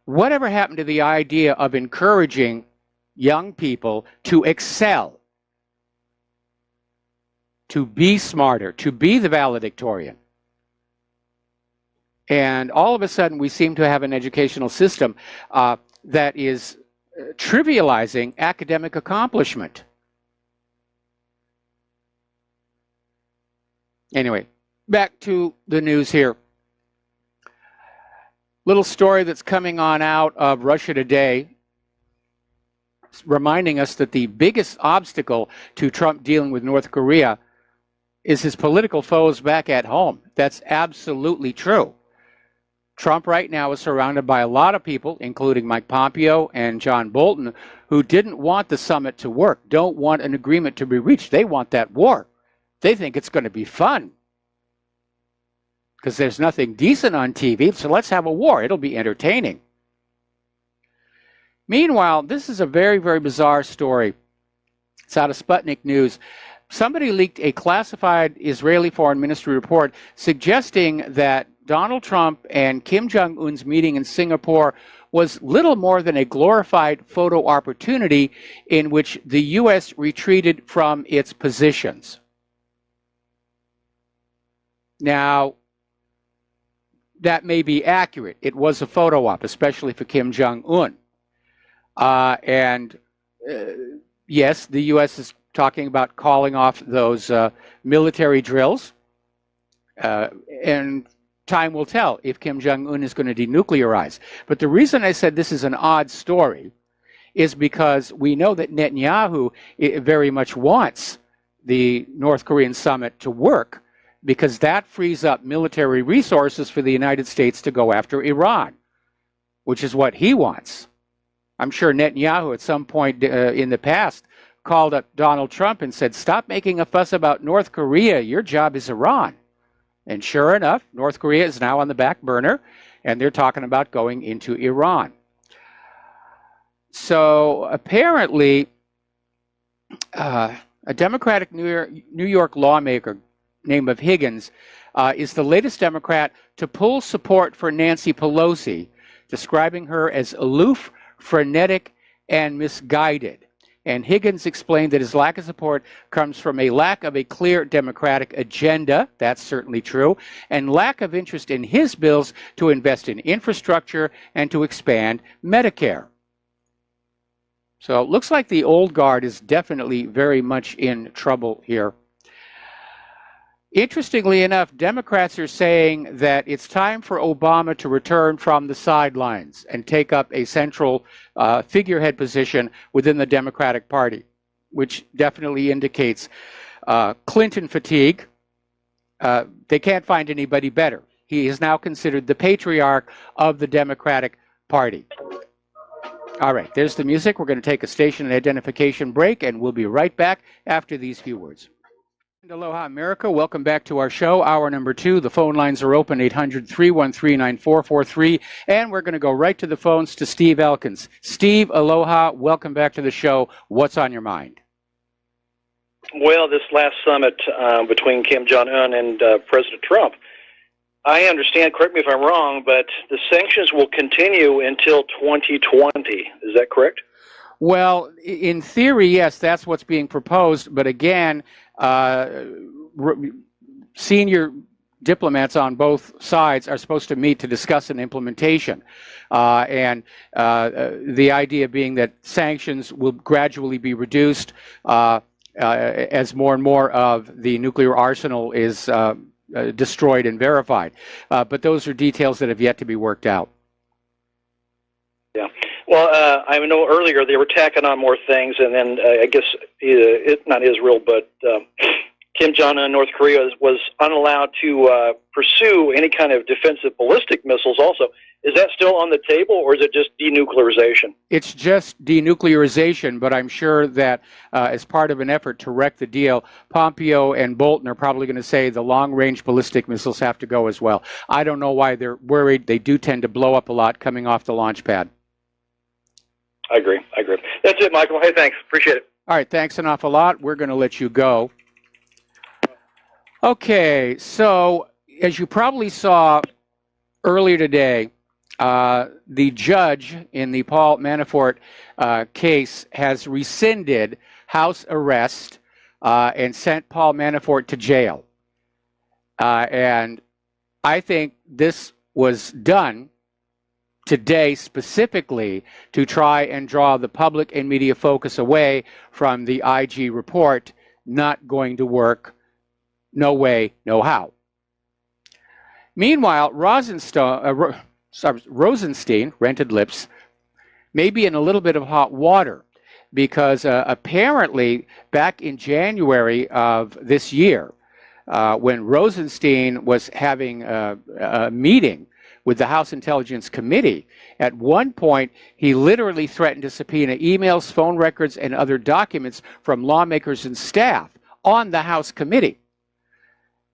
Whatever happened to the idea of encouraging young people to excel, to be smarter, to be the valedictorian? And all of a sudden, we seem to have an educational system that is trivializing academic accomplishment. Anyway, back to the news here. Little story that's coming on out of Russia Today, reminding us that the biggest obstacle to Trump dealing with North Korea is his political foes back at home. That's absolutely true. Trump right now is surrounded by a lot of people, including Mike Pompeo and John Bolton, who didn't want the summit to work, don't want an agreement to be reached. They want that war. They think it's going to be fun because there's nothing decent on TV, so let's have a war. It'll be entertaining. Meanwhile, this is a very, very bizarre story. It's out of Sputnik News. Somebody leaked a classified Israeli Foreign Ministry report suggesting that Donald Trump and Kim Jong-un's meeting in Singapore was little more than a glorified photo opportunity in which the U.S. retreated from its positions. Now, that may be accurate. It was a photo op, especially for Kim Jong-un. Yes, the U.S. is talking about calling off those military drills. And time will tell if Kim Jong-un is going to denuclearize. But the reason I said this is an odd story is because we know that Netanyahu very much wants the North Korean summit to work, because that frees up military resources for the United States to go after Iran, which is what he wants. I'm sure Netanyahu at some point in the past called up Donald Trump and said, stop making a fuss about North Korea. Your job is Iran. And sure enough, North Korea is now on the back burner, and they're talking about going into Iran. So apparently, a Democratic New York lawmaker named of Higgins is the latest Democrat to pull support for Nancy Pelosi, describing her as aloof, frenetic, and misguided. And Higgins explained that his lack of support comes from a lack of a clear Democratic agenda, that's certainly true, and lack of interest in his bills to invest in infrastructure and to expand Medicare. So it looks like the old guard is definitely very much in trouble here. Interestingly enough, Democrats are saying that it's time for Obama to return from the sidelines and take up a central figurehead position within the Democratic Party, which definitely indicates Clinton fatigue. They can't find anybody better. He is now considered the patriarch of the Democratic Party. All right, there's the music. We're going to take a station and identification break, and we'll be right back after these few words. Aloha, America. Welcome back to our show, hour number 2. The phone lines are open, 800-313-9443. And we're going to go right to the phones to Steve Elkins. Steve, aloha. Welcome back to the show. What's on your mind? Well, this last summit between Kim Jong-un and President Trump, I understand, correct me if I'm wrong, but the sanctions will continue until 2020. Is that correct? Well, in theory, yes, that's what's being proposed. But again, senior diplomats on both sides are supposed to meet to discuss an implementation. And the idea being that sanctions will gradually be reduced as more and more of the nuclear arsenal is destroyed and verified. But those are details that have yet to be worked out. Yeah. Well, I know earlier they were tacking on more things, and then I guess not Israel, but Kim Jong-un, North Korea, was unallowed to pursue any kind of defensive ballistic missiles also. Is that still on the table, or is it just denuclearization? It's just denuclearization, but I'm sure that as part of an effort to wreck the deal, Pompeo and Bolton are probably going to say the long-range ballistic missiles have to go as well. I don't know why they're worried. They do tend to blow up a lot coming off the launch pad. I agree. That's it, Michael. Hey, thanks. Appreciate it. All right, thanks an awful lot. We're going to let you go. Okay, so as you probably saw earlier today, the judge in the Paul Manafort case has rescinded house arrest and sent Paul Manafort to jail. And I think this was done today specifically to try and draw the public and media focus away from the IG report. Not going to work. No way, no how. Meanwhile, Rosenstein, rented lips, may be in a little bit of hot water because apparently back in January of this year, when Rosenstein was having a meeting with the House Intelligence Committee. At one point, he literally threatened to subpoena emails, phone records, and other documents from lawmakers and staff on the House committee.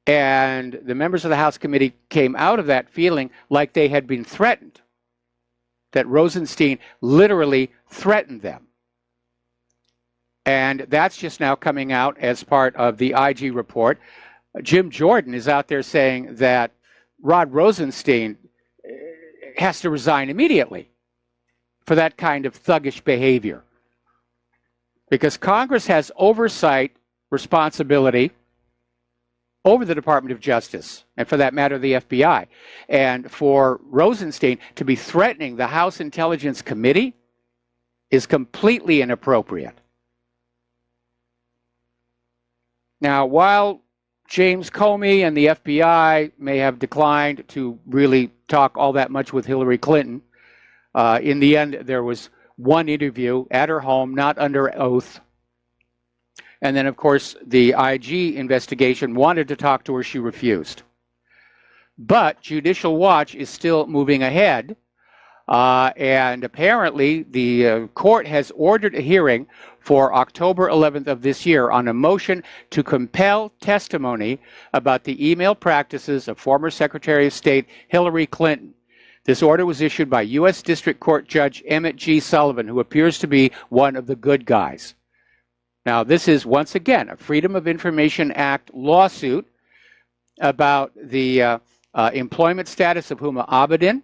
And the members of the House committee came out of that feeling like they had been threatened, that Rosenstein literally threatened them. And that's just now coming out as part of the IG report. Jim Jordan is out there saying that Rod Rosenstein has to resign immediately for that kind of thuggish behavior, because Congress has oversight responsibility over the Department of Justice, and for that matter, the FBI. And for Rosenstein to be threatening the House Intelligence Committee is completely inappropriate. Now, while James Comey and the FBI may have declined to really talk all that much with Hillary Clinton, in the end, there was one interview at her home, not under oath. And then, of course, the IG investigation wanted to talk to her. She refused. But Judicial Watch is still moving ahead. And apparently, the court has ordered a hearing for October 11th of this year on a motion to compel testimony about the email practices of former Secretary of State Hillary Clinton. This order was issued by U.S. District Court Judge Emmett G. Sullivan, who appears to be one of the good guys. Now, this is, once again, a Freedom of Information Act lawsuit about the employment status of Huma Abedin,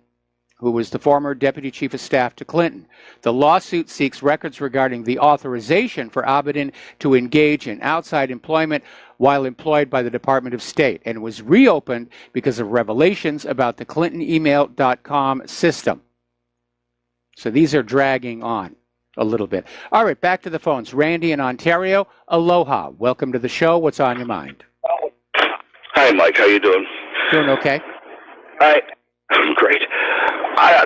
who was the former Deputy Chief of Staff to Clinton. The lawsuit seeks records regarding the authorization for Abedin to engage in outside employment while employed by the Department of State, and was reopened because of revelations about the ClintonEmail.com system. So these are dragging on a little bit. All right, back to the phones. Randy in Ontario, aloha. Welcome to the show. What's on your mind? Hi, Mike. How you doing? Doing okay. Great.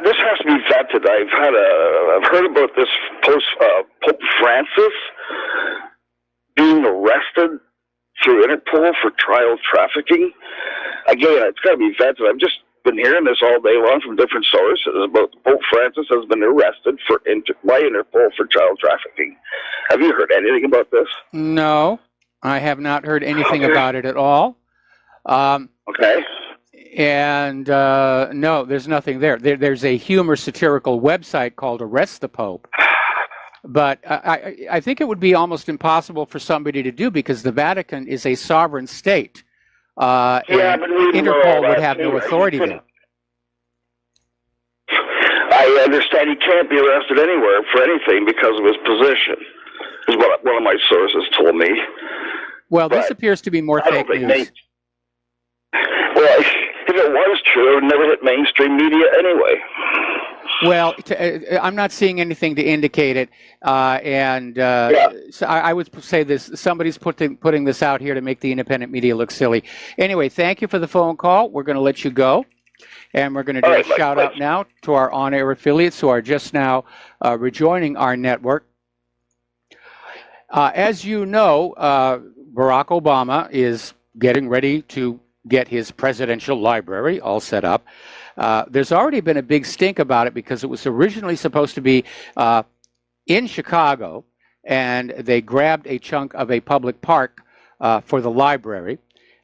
This has to be vetted. I've heard about this Pope Francis being arrested through Interpol for child trafficking. Again, it's got to be vetted. I've just been hearing this all day long from different sources about Pope Francis has been arrested by Interpol for child trafficking. Have you heard anything about this? No, I have not heard anything about it at all. Okay. And no, there's nothing there. There's a humor satirical website called Arrest the Pope. But I think it would be almost impossible for somebody to do, because the Vatican is a sovereign state. And Interpol would have no authority there. I understand he can't be arrested anywhere for anything because of his position, is what one of my sources told me. Well, this appears to be more fake news. Well, if it was true, it would never hit mainstream media anyway. Well, I'm not seeing anything to indicate it, so I would say this: somebody's putting this out here to make the independent media look silly. Anyway, thank you for the phone call. We're going to let you go, and we're going to do a shout out now to our on-air affiliates who are just now rejoining our network. As you know, Barack Obama is getting ready to get his presidential library all set up. There's already been a big stink about it because it was originally supposed to be in Chicago, and they grabbed a chunk of a public park for the library.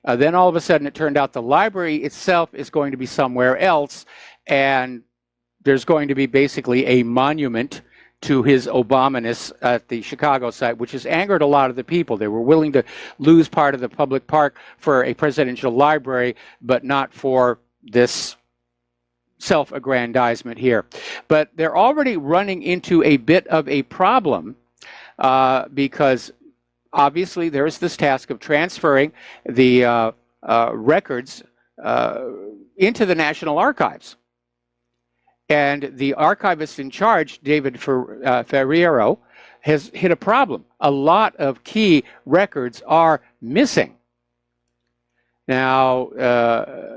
Then all of a sudden it turned out the library itself is going to be somewhere else, and there's going to be basically a monument to his Obama-ness at the Chicago site, which has angered a lot of the people. They were willing to lose part of the public park for a presidential library, but not for this self-aggrandizement here. But they're already running into a bit of a problem because obviously there is this task of transferring the records into the National Archives. And the archivist in charge, David Ferriero, has hit a problem. A lot of key records are missing. Now,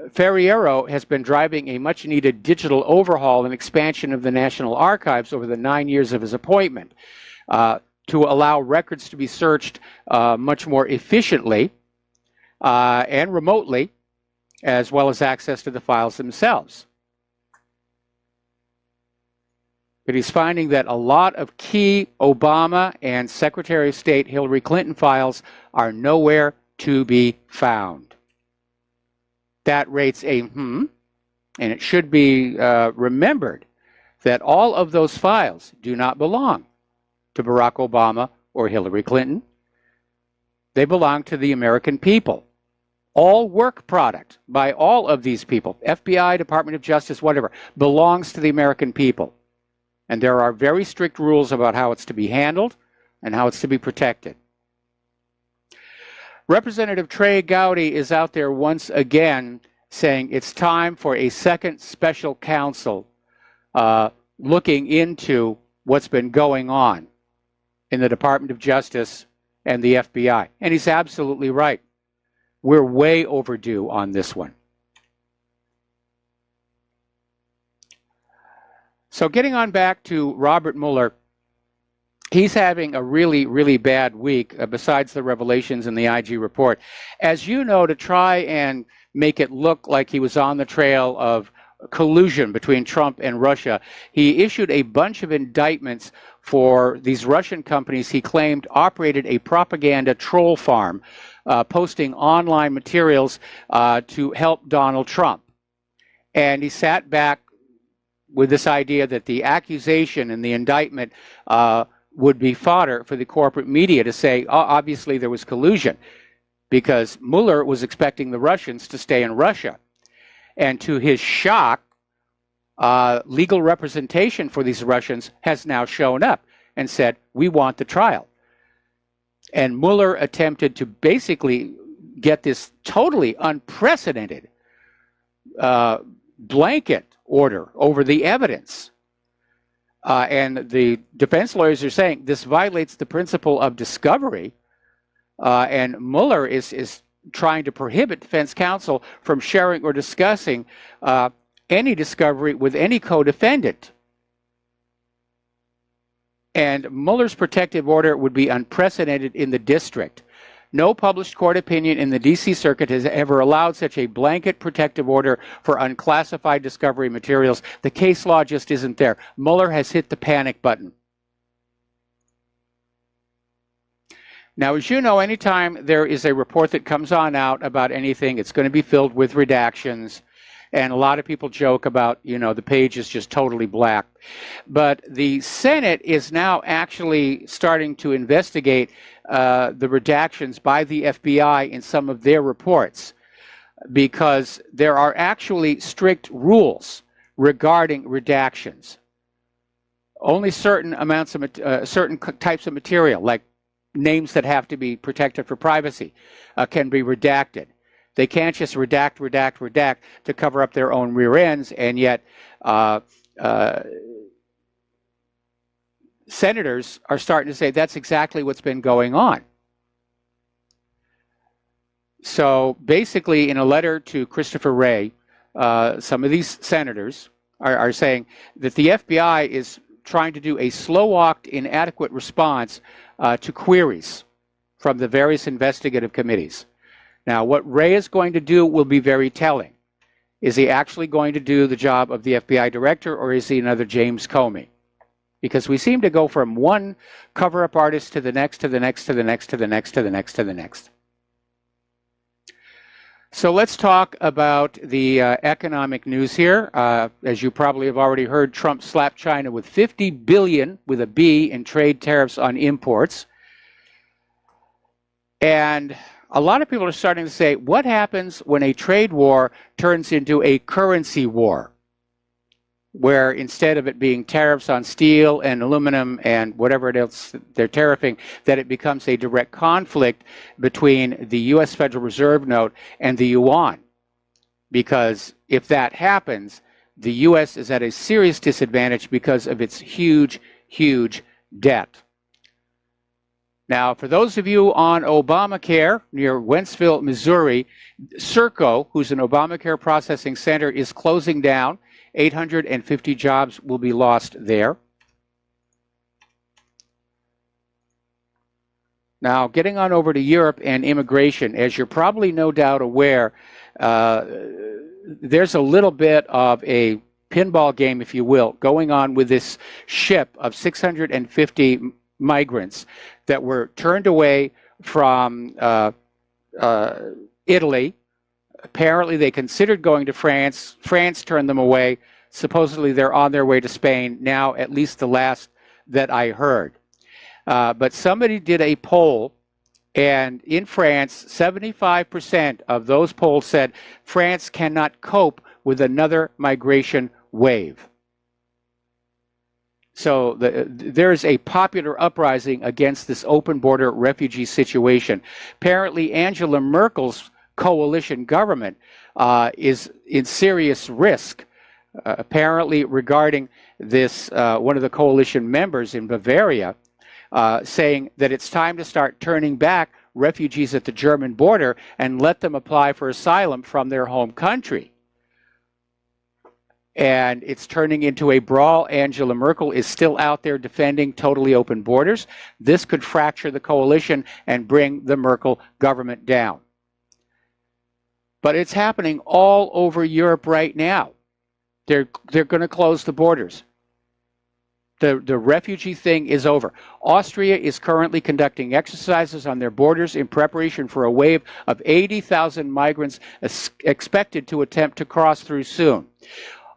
Ferriero has been driving a much-needed digital overhaul and expansion of the National Archives over the 9 years of his appointment to allow records to be searched much more efficiently and remotely, as well as access to the files themselves. But he's finding that a lot of key Obama and Secretary of State Hillary Clinton files are nowhere to be found. That rates a and it should be remembered that all of those files do not belong to Barack Obama or Hillary Clinton. They belong to the American people. All work product by all of these people, FBI, Department of Justice, whatever, belongs to the American people. And there are very strict rules about how it's to be handled and how it's to be protected. Representative Trey Gowdy is out there once again saying it's time for a second special counsel looking into what's been going on in the Department of Justice and the FBI. And he's absolutely right. We're way overdue on this one. So getting on back to Robert Mueller, he's having a really, really bad week, besides the revelations in the IG report. As you know, to try and make it look like he was on the trail of collusion between Trump and Russia, he issued a bunch of indictments for these Russian companies he claimed operated a propaganda troll farm, posting online materials to help Donald Trump. And he sat back with this idea that the accusation and the indictment would be fodder for the corporate media to say, oh, obviously there was collusion, because Mueller was expecting the Russians to stay in Russia. And to his shock, legal representation for these Russians has now shown up and said, we want the trial. And Mueller attempted to basically get this totally unprecedented blanket order over the evidence. And the defense lawyers are saying this violates the principle of discovery. And Mueller is trying to prohibit defense counsel from sharing or discussing any discovery with any co-defendant. And Mueller's protective order would be unprecedented in the district. No published court opinion in the D.C. Circuit has ever allowed such a blanket protective order for unclassified discovery materials. The case law just isn't there. Mueller has hit the panic button. Now, as you know, anytime there is a report that comes on out about anything, it's going to be filled with redactions. And a lot of people joke about, you know, the page is just totally black. But the Senate is now actually starting to investigate the redactions by the FBI in some of their reports, because there are actually strict rules regarding redactions. Only certain amounts of certain types of material, like names that have to be protected for privacy, can be redacted. They can't just redact to cover up their own rear ends, and yet senators are starting to say that's exactly what's been going on. So basically, in a letter to Christopher Wray, some of these senators are saying that the FBI is trying to do a slow-walked, inadequate response to queries from the various investigative committees. Now, what Wray is going to do will be very telling. Is he actually going to do the job of the FBI director, or is he another James Comey? Because we seem to go from one cover-up artist to the next, to the next, to the next, to the next, to the next, to the next. So let's talk about the economic news here. As you probably have already heard, Trump slapped China with $50 billion, with a B, in trade tariffs on imports. And a lot of people are starting to say, what happens when a trade war turns into a currency war, where instead of it being tariffs on steel and aluminum and whatever else they're tariffing, that it becomes a direct conflict between the U.S. Federal Reserve note and the yuan? Because if that happens, the U.S. is at a serious disadvantage because of its huge, huge debt. Now, for those of you on Obamacare near Wentzville, Missouri, Serco, who's an Obamacare processing center, is closing down. 850 jobs will be lost there. Now, getting on over to Europe and immigration, as you're probably no doubt aware, there's a little bit of a pinball game, if you will, going on with this ship of 650 migrants that were turned away from Italy. Apparently, they considered going to France. France turned them away. Supposedly, they're on their way to Spain now, at least the last that I heard. But somebody did a poll, and in France, 75% of those polls said France cannot cope with another migration wave. So there's a popular uprising against this open border refugee situation. Apparently, Angela Merkel's coalition government is in serious risk, apparently regarding this, one of the coalition members in Bavaria, saying that it's time to start turning back refugees at the German border and let them apply for asylum from their home country. And it's turning into a brawl. Angela Merkel is still out there defending totally open borders. This could fracture the coalition and bring the Merkel government down. But it's happening all over Europe right now. They're going to close the borders. The refugee thing is over. Austria is currently conducting exercises on their borders in preparation for a wave of 80,000 migrants expected to attempt to cross through soon.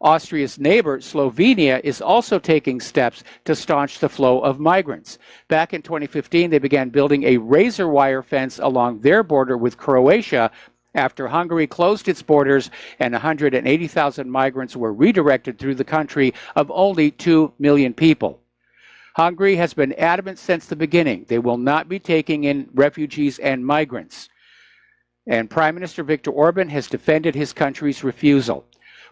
Austria's neighbor, Slovenia, is also taking steps to staunch the flow of migrants. Back in 2015, they began building a razor wire fence along their border with Croatia after Hungary closed its borders and 180,000 migrants were redirected through the country of only 2 million people. Hungary has been adamant since the beginning. They will not be taking in refugees and migrants. And Prime Minister Viktor Orban has defended his country's refusal.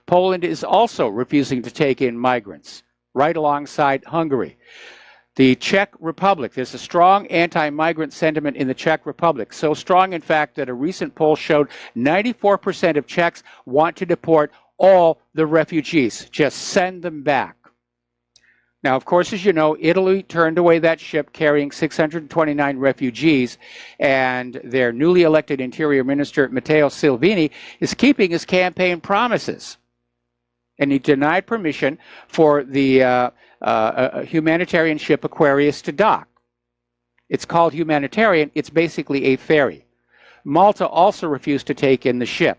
Poland is also refusing to take in migrants, right alongside Hungary. The Czech Republic, there's a strong anti-migrant sentiment in the Czech Republic, so strong, in fact, that a recent poll showed 94% of Czechs want to deport all the refugees, just send them back. Now, of course, as you know, Italy turned away that ship carrying 629 refugees, and their newly elected Interior Minister, Matteo Salvini, is keeping his campaign promises. And he denied permission for the humanitarian ship Aquarius to dock. It's called humanitarian. It's basically a ferry. Malta also refused to take in the ship.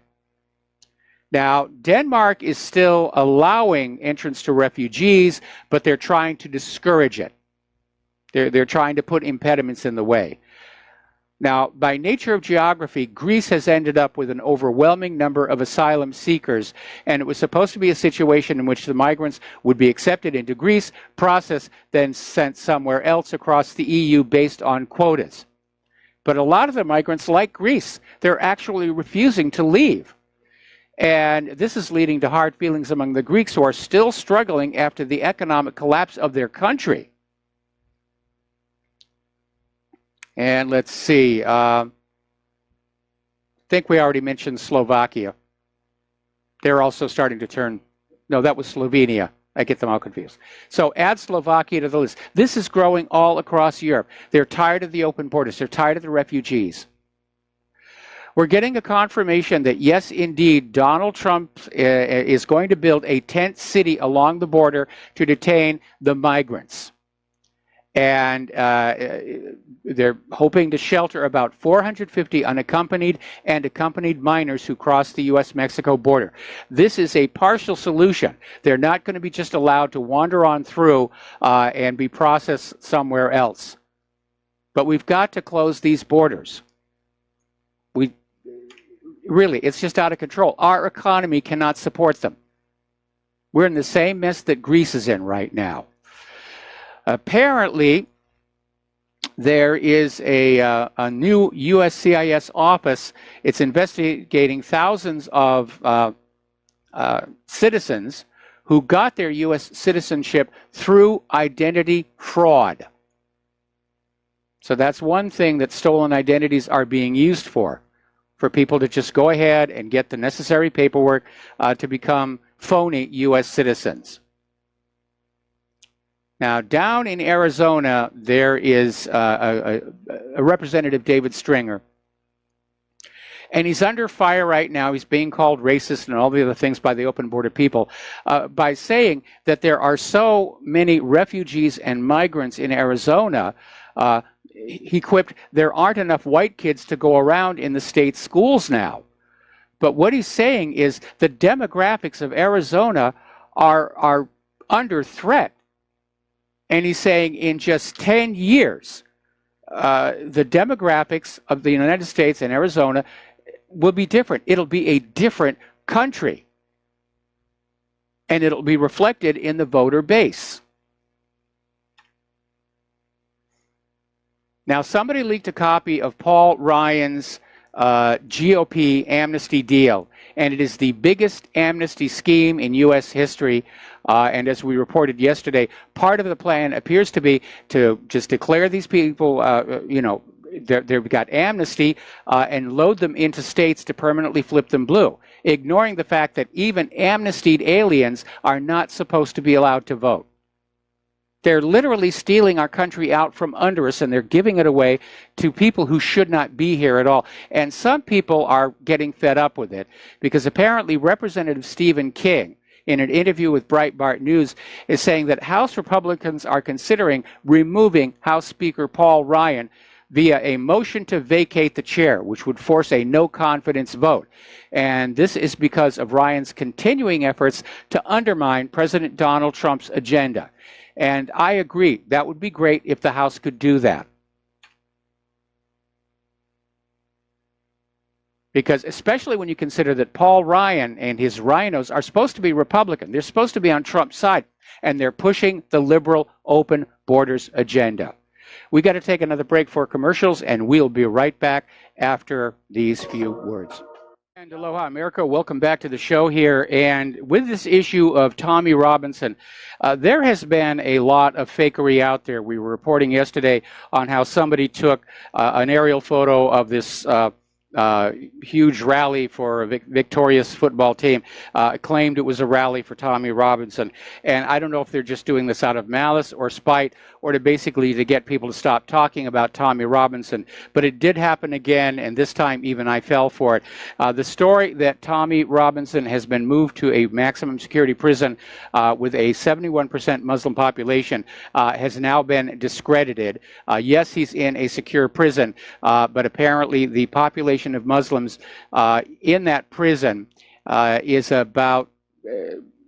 Now, Denmark is still allowing entrance to refugees, but they're trying to discourage it. They're trying to put impediments in the way. Now, by nature of geography, Greece has ended up with an overwhelming number of asylum seekers, and it was supposed to be a situation in which the migrants would be accepted into Greece, processed, then sent somewhere else across the EU based on quotas. But a lot of the migrants, like Greece, they're actually refusing to leave. And this is leading to hard feelings among the Greeks, who are still struggling after the economic collapse of their country. And let's see, I think we already mentioned Slovakia. They're also starting to turn, no, that was Slovenia. I get them all confused. So add Slovakia to the list. This is growing all across Europe. They're tired of the open borders. They're tired of the refugees. We're getting a confirmation that, yes, indeed, Donald Trump is going to build a tent city along the border to detain the migrants. And they're hoping to shelter about 450 unaccompanied and accompanied minors who cross the U.S.-Mexico border. This is a partial solution. They're not going to be just allowed to wander on through and be processed somewhere else. But we've got to close these borders. Really, it's just out of control. Our economy cannot support them. We're in the same mess that Greece is in right now. Apparently, there is a new USCIS office. It's investigating thousands of citizens who got their U.S. citizenship through identity fraud. So that's one thing that stolen identities are being used for people to just go ahead and get the necessary paperwork to become phony U.S. citizens. Now, down in Arizona, there is a Representative David Stringer. And he's under fire right now. He's being called racist and all the other things by the open border people by saying that there are so many refugees and migrants in Arizona. He quipped, there aren't enough white kids to go around in the state schools now. But what he's saying is the demographics of Arizona are under threat. And he's saying in just 10 years, the demographics of the United States and Arizona will be different. It'll be a different country. And it'll be reflected in the voter base. Now, somebody leaked a copy of Paul Ryan's GOP amnesty deal, and it is the biggest amnesty scheme in U.S. history. And as we reported yesterday, part of the plan appears to be to just declare these people, they've got amnesty and load them into states to permanently flip them blue, ignoring the fact that even amnestied aliens are not supposed to be allowed to vote. They're literally stealing our country out from under us, and they're giving it away to people who should not be here at all. And some people are getting fed up with it because apparently Representative Stephen King, in an interview with Breitbart News, is saying that House Republicans are considering removing House Speaker Paul Ryan via a motion to vacate the chair, which would force a no-confidence vote. And this is because of Ryan's continuing efforts to undermine President Donald Trump's agenda. And I agree, that would be great if the House could do that. Because especially when you consider that Paul Ryan and his rhinos are supposed to be Republican. They're supposed to be on Trump's side, and they're pushing the liberal open borders agenda. We got to take another break for commercials, and we'll be right back after these few words. And aloha, America. Welcome back to the show here. And with this issue of Tommy Robinson, there has been a lot of fakery out there. We were reporting yesterday on how somebody took an aerial photo of this huge rally for a victorious football team, claimed it was a rally for Tommy Robinson. And I don't know if they're just doing this out of malice or spite or to basically to get people to stop talking about Tommy Robinson. But it did happen again, and this time even I fell for it. The story that Tommy Robinson has been moved to a maximum security prison with a 71% Muslim population has now been discredited. Yes, he's in a secure prison, but apparently the population of Muslims in that prison is about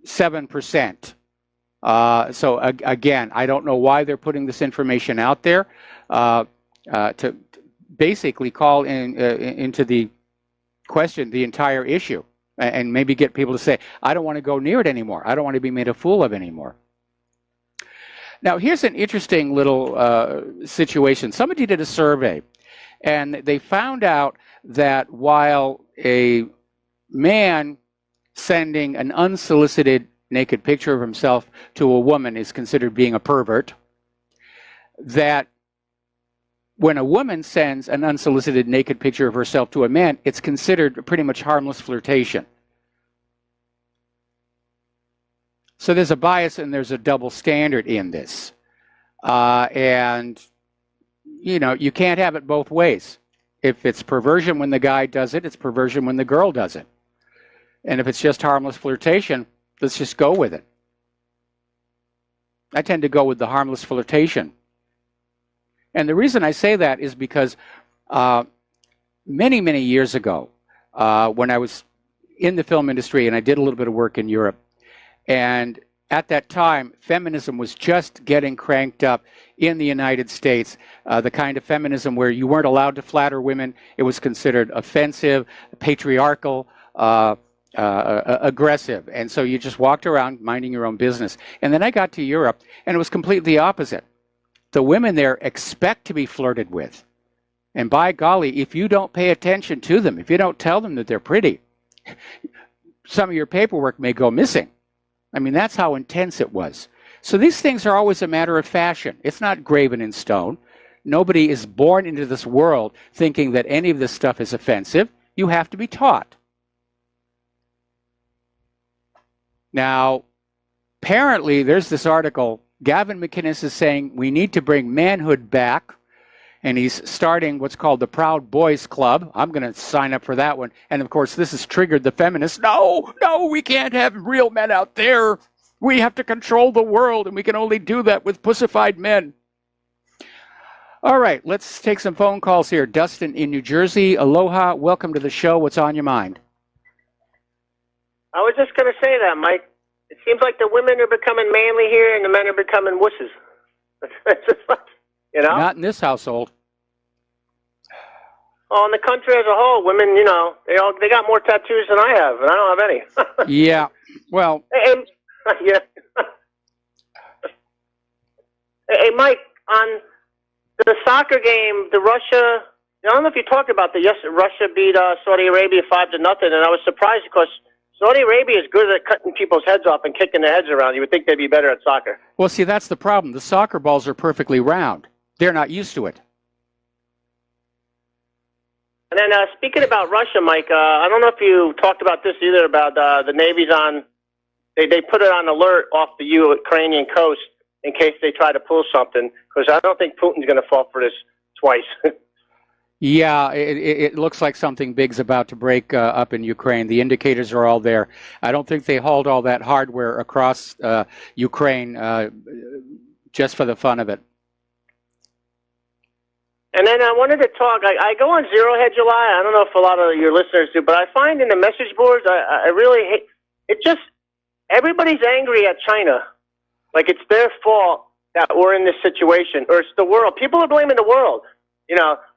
7%. So again, I don't know why they're putting this information out there to basically call into the question the entire issue and maybe get people to say, I don't want to go near it anymore. I don't want to be made a fool of anymore. Now, here's an interesting little situation. Somebody did a survey, and they found out that while a man sending an unsolicited naked picture of himself to a woman is considered being a pervert, that when a woman sends an unsolicited naked picture of herself to a man, it's considered pretty much harmless flirtation. So there's a bias and there's a double standard in this. And, you know, you can't have it both ways. If it's perversion when the guy does it, it's perversion when the girl does it. And if it's just harmless flirtation, let's just go with it. I tend to go with the harmless flirtation. And the reason I say that is because many, many years ago, when I was in the film industry and I did a little bit of work in Europe, and at that time, feminism was just getting cranked up in the United States, the kind of feminism where you weren't allowed to flatter women. It was considered offensive, patriarchal, aggressive. And so you just walked around minding your own business. And then I got to Europe, and it was completely opposite. The women there expect to be flirted with. And by golly, if you don't pay attention to them, if you don't tell them that they're pretty, some of your paperwork may go missing. I mean, that's how intense it was. So these things are always a matter of fashion. It's not graven in stone. Nobody is born into this world thinking that any of this stuff is offensive. You have to be taught. Now, apparently, there's this article, Gavin McInnes is saying we need to bring manhood back, and he's starting what's called the Proud Boys Club. I'm going to sign up for that one. And, of course, this has triggered the feminists. No, we can't have real men out there. We have to control the world, and we can only do that with pussified men. All right, let's take some phone calls here. Dustin in New Jersey. Aloha. Welcome to the show. What's on your mind? I was just going to say that, Mike. It seems like the women are becoming manly here and the men are becoming wusses. You know? Not in this household. Oh, in the country as a whole, women, they got more tattoos than I have, and I don't have any. Yeah, well. Yeah. Hey, Mike, on the soccer game, the Russia, I don't know if you talked about that. Yes, Russia beat Saudi Arabia 5-0, and I was surprised because Saudi Arabia is good at cutting people's heads off and kicking their heads around. You would think they'd be better at soccer. Well, see, that's the problem. The soccer balls are perfectly round. They're not used to it. And then speaking about Russia, Mike, I don't know if you talked about this either, about the Navy's on, they put it on alert off the Ukrainian coast in case they try to pull something, because I don't think Putin's going to fall for this twice. Yeah, it looks like something big's about to break up in Ukraine. The indicators are all there. I don't think they hauled all that hardware across Ukraine just for the fun of it. And then I wanted to talk, I go on Zero Head July. I don't know if a lot of your listeners do, but I find in the message boards, I really hate, it just, everybody's angry at China. Like it's their fault that we're in this situation, or it's the world. People are blaming the world,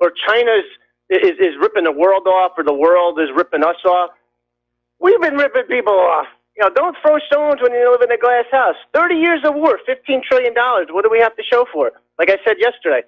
or China is ripping the world off, or the world is ripping us off. We've been ripping people off. Don't throw stones when you live in a glass house. 30 years of war, $15 trillion. What do we have to show for it? Like I said yesterday,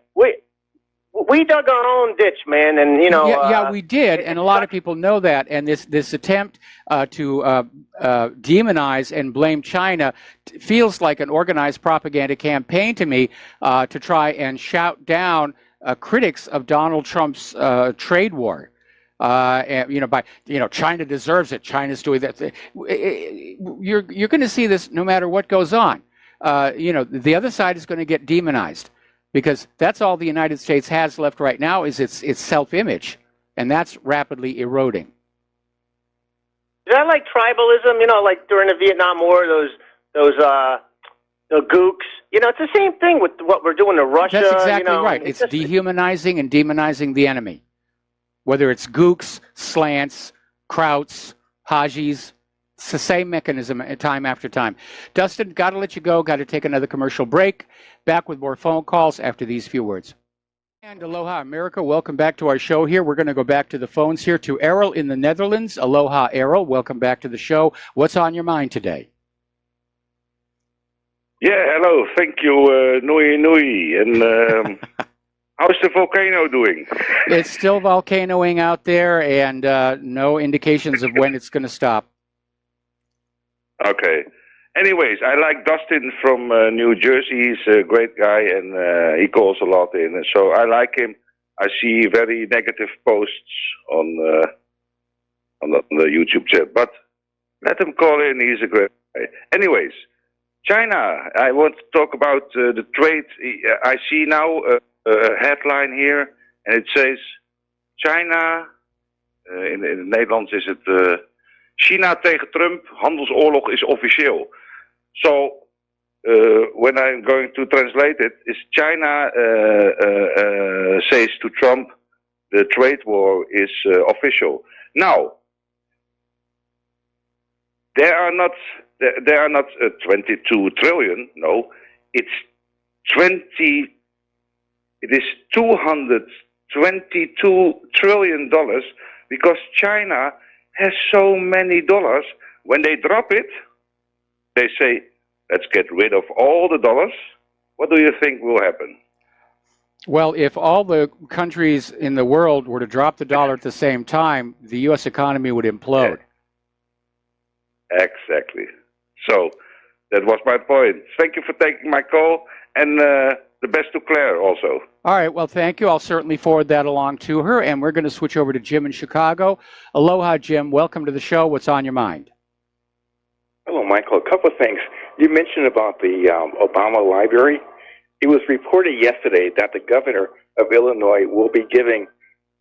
we dug our own ditch, man, and Yeah, we did, and a lot of people know that. And this attempt to demonize and blame China feels like an organized propaganda campaign to me to try and shout down critics of Donald Trump's trade war. By China deserves it. China's doing that. You're going to see this no matter what goes on. The other side is going to get demonized. Because that's all the United States has left right now is its self-image, and that's rapidly eroding. Is that like tribalism? Like during the Vietnam War, those gooks. It's the same thing with what we're doing to Russia. That's exactly right. It's dehumanizing and demonizing the enemy. Whether it's gooks, slants, krauts, hajis, it's the same mechanism time after time. Dustin, got to let you go. Got to take another commercial break. Back with more phone calls after these few words. And aloha, America. Welcome back to our show here. We're going to go back to the phones here to Errol in the Netherlands. Aloha, Errol. Welcome back to the show. What's on your mind today? Yeah, hello. Thank you, Nui Nui. And how's the volcano doing? It's still volcanoing out there, and no indications of when it's going to stop. Okay. Anyways, I like Dustin from New Jersey. He's a great guy, and he calls a lot in. So I like him. I see very negative posts on the YouTube chat, but let him call in. He's a great guy. Anyways, China. I want to talk about the trade. I see now a headline here, and it says China. In het Nederlands is het China tegen Trump. Handelsoorlog is officieel. So, when I'm going to translate it, is China says to Trump, the trade war is official. Now, there are not 22 trillion. No, it's 222 trillion dollars because China has so many dollars. When they drop it, they say, let's get rid of all the dollars. What do you think will happen? Well, if all the countries in the world were to drop the dollar at the same time, the U.S. economy would implode. Yeah. Exactly. So that was my point. Thank you for taking my call, and the best to Claire also. All right. Well, thank you. I'll certainly forward that along to her, and we're going to switch over to Jim in Chicago. Aloha, Jim. Welcome to the show. What's on your mind? Hello, Michael. A couple of things. You mentioned about the Obama Library, It was reported yesterday that the governor of Illinois will be giving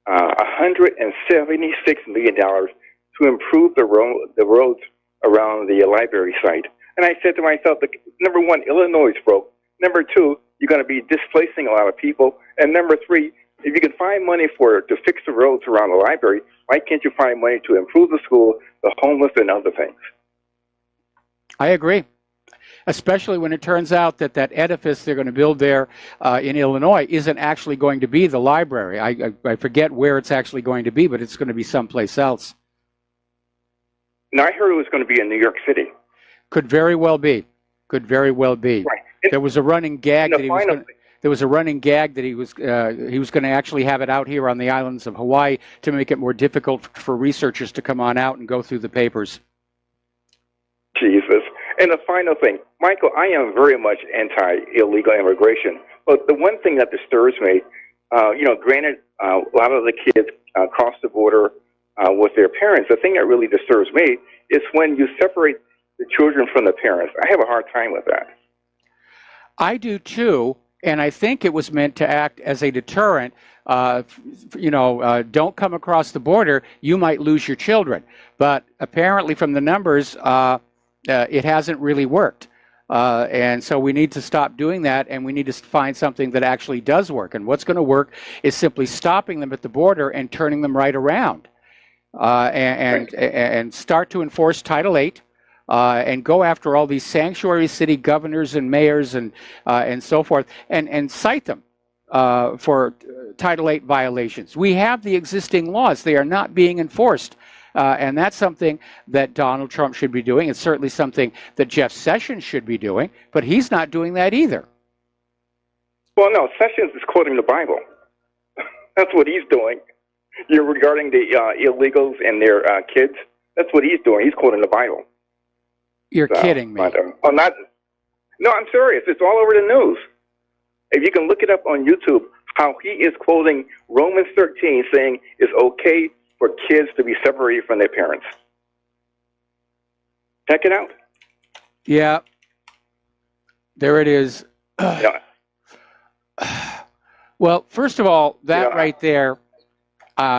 $176 million to improve the roads around the library site. And I said to myself, number one, Illinois is broke. Number two, you're going to be displacing a lot of people. And number three, if you can find money to fix the roads around the library, why can't you find money to improve the school, the homeless, and other things? I agree, especially when it turns out that that edifice they're going to build there in Illinois isn't actually going to be the library. I forget where it's actually going to be, but it's going to be someplace else. Now, I heard it was going to be in New York City. Could very well be. Could very well be. Right. There was a running gag that he was going to... There was a running gag that he was going to actually have it out here on the islands of Hawaii to make it more difficult for researchers to come on out and go through the papers. Jesus. And the final thing, Michael, I am very much anti-illegal immigration. But the one thing that disturbs me, granted, a lot of the kids cross the border with their parents. The thing that really disturbs me is when you separate the children from the parents. I have a hard time with that. I do too. And I think it was meant to act as a deterrent. Don't come across the border, you might lose your children. But apparently from the numbers, it hasn't really worked. And so we need to stop doing that, and we need to find something that actually does work. And what's going to work is simply stopping them at the border and turning them right around. And start to enforce Title VIII. And go after all these sanctuary city governors and mayors and so forth, and cite them for Title VIII violations. We have the existing laws; they are not being enforced, and that's something that Donald Trump should be doing. It's certainly something that Jeff Sessions should be doing, but he's not doing that either. Well, no, Sessions is quoting the Bible. That's what he's doing. Regarding the illegals and their kids, that's what he's doing. He's quoting the Bible. You're kidding me. No, I'm serious. It's all over the news. If you can look it up on YouTube, how he is quoting Romans 13, saying it's okay for kids to be separated from their parents. Check it out. Yeah. There it is. Yeah. Well, first of all, that right there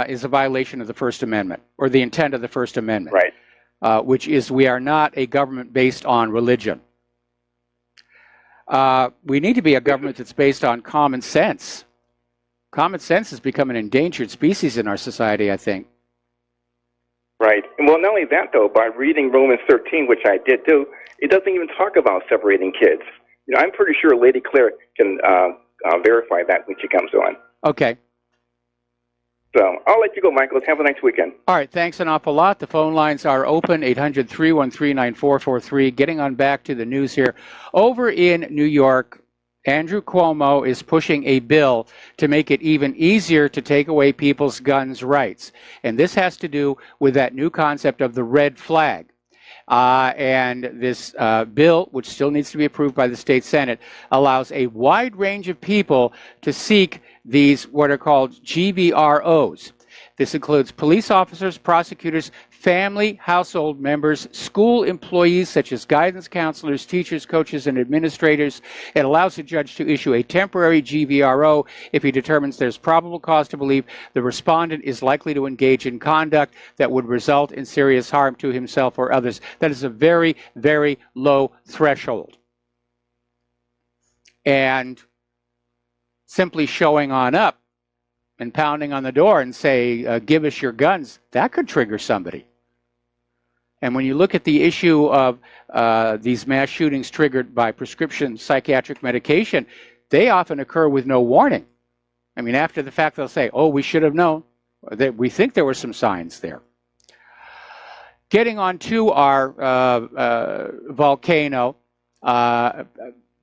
is a violation of the First Amendment, or the intent of the First Amendment. Right. Which is we are not a government based on religion. We need to be a government that's based on common sense. Common sense has become an endangered species in our society, I think. Right. And well, not only that, though, by reading Romans 13, which I did do, it doesn't even talk about separating kids. I'm pretty sure Lady Claire can verify that when she comes on. Okay. So I'll let you go, Michael. Have a nice weekend. All right. Thanks an awful lot. The phone lines are open, 800-313-9443. Getting on back to the news here. Over in New York, Andrew Cuomo is pushing a bill to make it even easier to take away people's guns rights. And this has to do with that new concept of the red flag. And this bill, which still needs to be approved by the state Senate, allows a wide range of people to seek these what are called GVROs. This includes police officers, prosecutors, family, household members, school employees such as guidance counselors, teachers, coaches, and administrators. It allows the judge to issue a temporary GVRO if he determines there's probable cause to believe the respondent is likely to engage in conduct that would result in serious harm to himself or others. That is a very, very low threshold. And simply showing on up and pounding on the door and say, give us your guns, that could trigger somebody. And when you look at the issue of these mass shootings triggered by prescription psychiatric medication, they often occur with no warning. I mean, after the fact, they'll say, oh, we should have known. We think there were some signs there. Getting on to our volcano,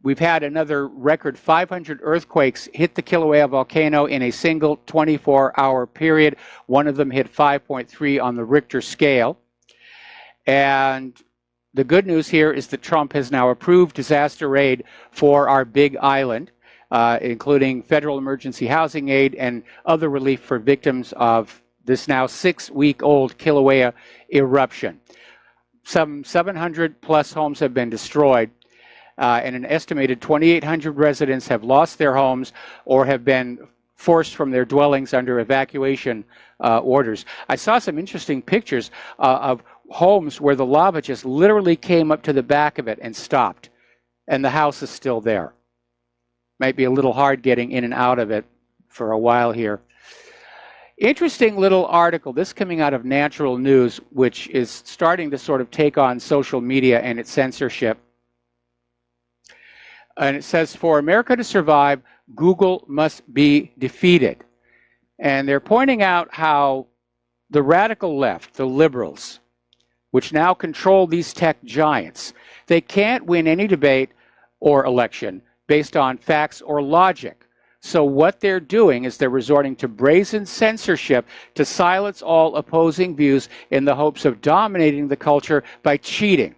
we've had another record 500 earthquakes hit the Kilauea volcano in a single 24-hour period. One of them hit 5.3 on the Richter scale. And the good news here is that Trump has now approved disaster aid for our big island, including federal emergency housing aid and other relief for victims of this now 6-week-old Kilauea eruption. Some 700 plus homes have been destroyed. and an estimated 2,800 residents have lost their homes or have been forced from their dwellings under evacuation orders. I saw some interesting pictures of homes where the lava just literally came up to the back of it and stopped, and the house is still there. Might be a little hard getting in and out of it for a while here. Interesting little article, this coming out of Natural News, which is starting to sort of take on social media and its censorship. And it says, for America to survive, Google must be defeated. And they're pointing out how the radical left, the liberals, which now control these tech giants, they can't win any debate or election based on facts or logic. So what they're doing is they're resorting to brazen censorship to silence all opposing views in the hopes of dominating the culture by cheating.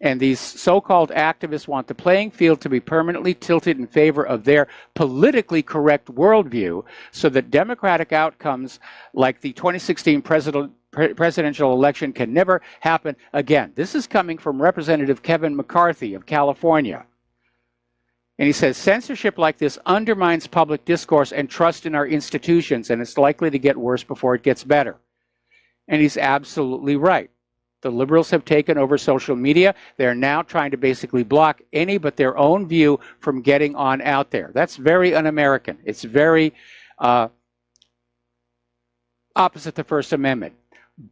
And these so-called activists want the playing field to be permanently tilted in favor of their politically correct worldview so that democratic outcomes like the 2016 presidential election can never happen again. This is coming from Representative Kevin McCarthy of California. And he says, censorship like this undermines public discourse and trust in our institutions, and it's likely to get worse before it gets better. And he's absolutely right. The liberals have taken over social media. They're now trying to basically block any but their own view from getting on out there. That's very un-American. It's very opposite the First Amendment.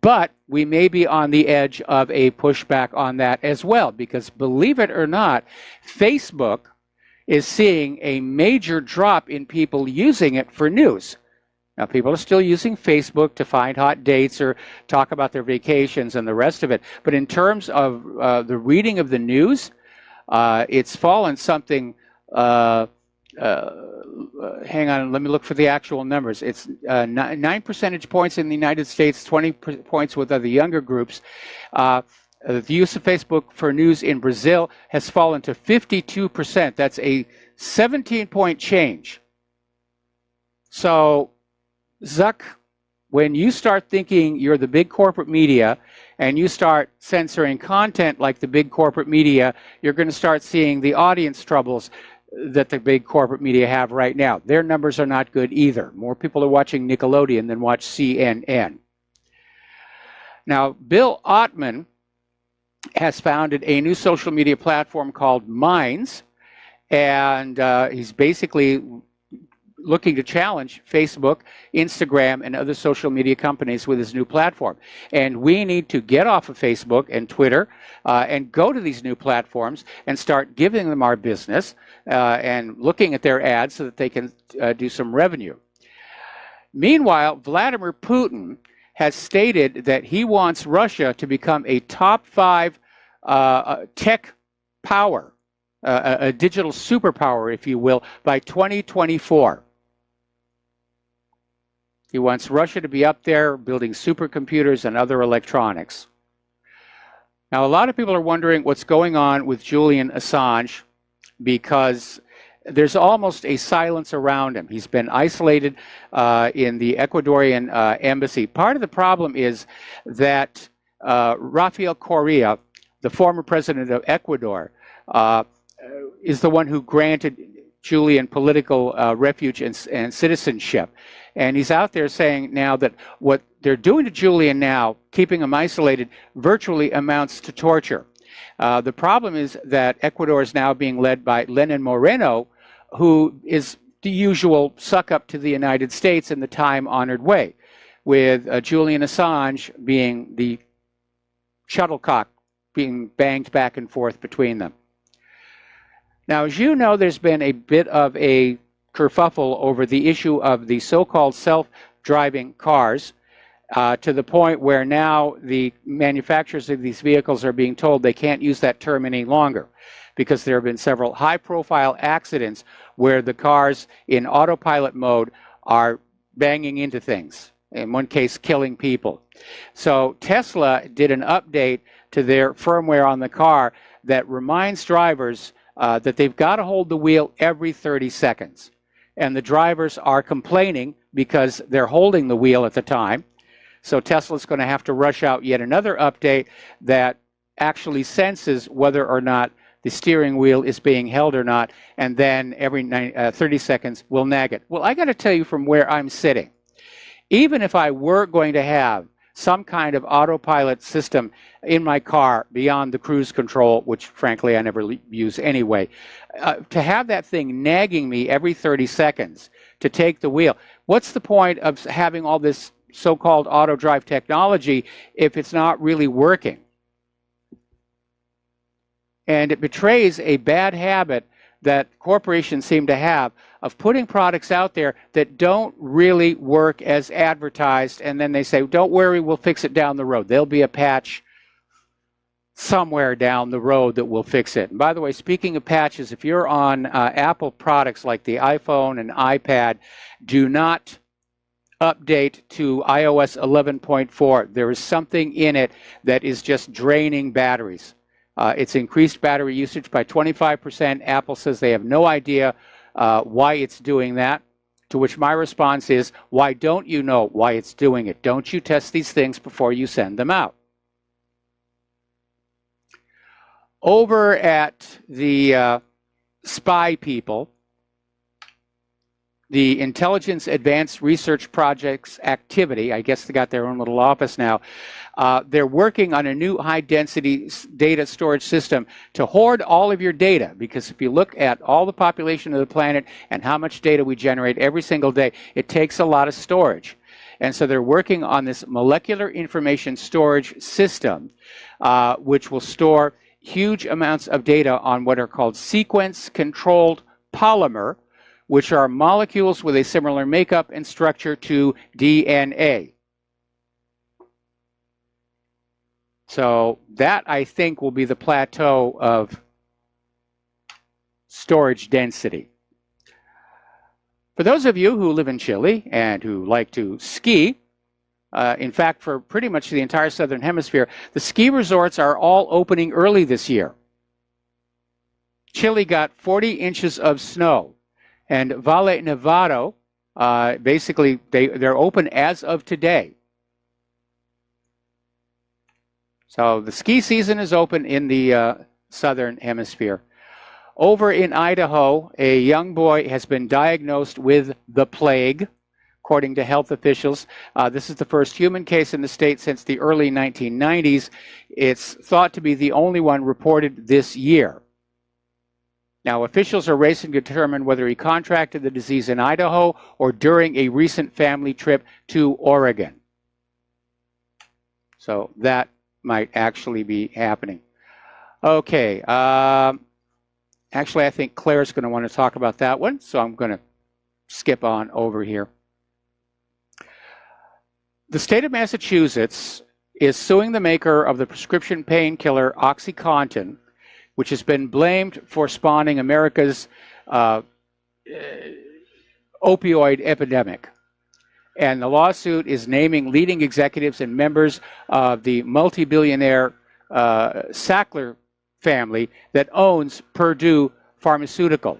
But we may be on the edge of a pushback on that as well, because believe it or not, Facebook is seeing a major drop in people using it for news. Now, people are still using Facebook to find hot dates or talk about their vacations and the rest of it. But in terms of the reading of the news, it's fallen something, hang on, let me look for the actual numbers. It's 9 percentage points in the United States, 20 points with other younger groups. The use of Facebook for news in Brazil has fallen to 52%. That's a 17-point change. So, Zuck, when you start thinking you're the big corporate media and you start censoring content like the big corporate media, you're going to start seeing the audience troubles that the big corporate media have right now. Their numbers are not good either. More people are watching Nickelodeon than watch CNN. Now, Bill Ottman has founded a new social media platform called Minds, and he's basically looking to challenge Facebook, Instagram, and other social media companies with his new platform. And we need to get off of Facebook and Twitter and go to these new platforms and start giving them our business and looking at their ads so that they can do some revenue. Meanwhile, Vladimir Putin has stated that he wants Russia to become a top 5 tech power, a digital superpower, if you will, by 2024. He wants Russia to be up there building supercomputers and other electronics. Now, a lot of people are wondering what's going on with Julian Assange, because there's almost a silence around him. He's been isolated in the Ecuadorian embassy. Part of the problem is that Rafael Correa, the former president of Ecuador, is the one who granted Julian political refuge and citizenship. And he's out there saying now that what they're doing to Julian now, keeping him isolated, virtually amounts to torture. The problem is that Ecuador is now being led by Lenin Moreno, who is the usual suck-up to the United States in the time-honored way, with Julian Assange being the shuttlecock being banged back and forth between them. Now, as you know, there's been a bit of a kerfuffle over the issue of the so-called self-driving cars, to the point where now the manufacturers of these vehicles are being told they can't use that term any longer, because there have been several high-profile accidents where the cars in autopilot mode are banging into things, in one case killing people. So Tesla did an update to their firmware on the car that reminds drivers that they've got to hold the wheel every 30 seconds. And the drivers are complaining because they're holding the wheel at the time. So Tesla's going to have to rush out yet another update that actually senses whether or not the steering wheel is being held or not, and then every 30 seconds we'll nag it. Well, I got to tell you from where I'm sitting, even if I were going to have some kind of autopilot system in my car beyond the cruise control, which frankly I never use anyway, to have that thing nagging me every 30 seconds to take the wheel, what's the point of having all this so-called auto drive technology if it's not really working? And it betrays a bad habit that corporations seem to have of putting products out there that don't really work as advertised, and then they say, don't worry, we'll fix it down the road. There'll be a patch somewhere down the road that will fix it. And by the way, speaking of patches, if you're on Apple products like the iPhone and iPad, do not update to iOS 11.4. There is something in it that is just draining batteries. It's increased battery usage by 25%. Apple says they have no idea why it's doing that, to which my response is, why don't you know why it's doing it? Don't you test these things before you send them out? Over at the SPY people, the Intelligence Advanced Research Projects Activity, I guess they got their own little office now, they're working on a new high-density data storage system to hoard all of your data, because if you look at all the population of the planet and how much data we generate every single day, it takes a lot of storage. And so they're working on this molecular information storage system, which will store huge amounts of data on what are called sequence-controlled polymer, which are molecules with a similar makeup and structure to DNA. So that, I think, will be the plateau of storage density. For those of you who live in Chile and who like to ski, in fact, for pretty much the entire southern hemisphere, the ski resorts are all opening early this year. Chile got 40 inches of snow. And Valle Nevado, basically, they're open as of today. So the ski season is open in the southern hemisphere. Over in Idaho, a young boy has been diagnosed with the plague, according to health officials. This is the first human case in the state since the early 1990s. It's thought to be the only one reported this year. Now, officials are racing to determine whether he contracted the disease in Idaho or during a recent family trip to Oregon. So that might actually be happening. Okay. Actually, I think Claire's going to want to talk about that one, so I'm going to skip on over here. The state of Massachusetts is suing the maker of the prescription painkiller OxyContin, which has been blamed for spawning America's opioid epidemic. And the lawsuit is naming leading executives and members of the multi-billionaire Sackler family that owns Purdue Pharmaceutical.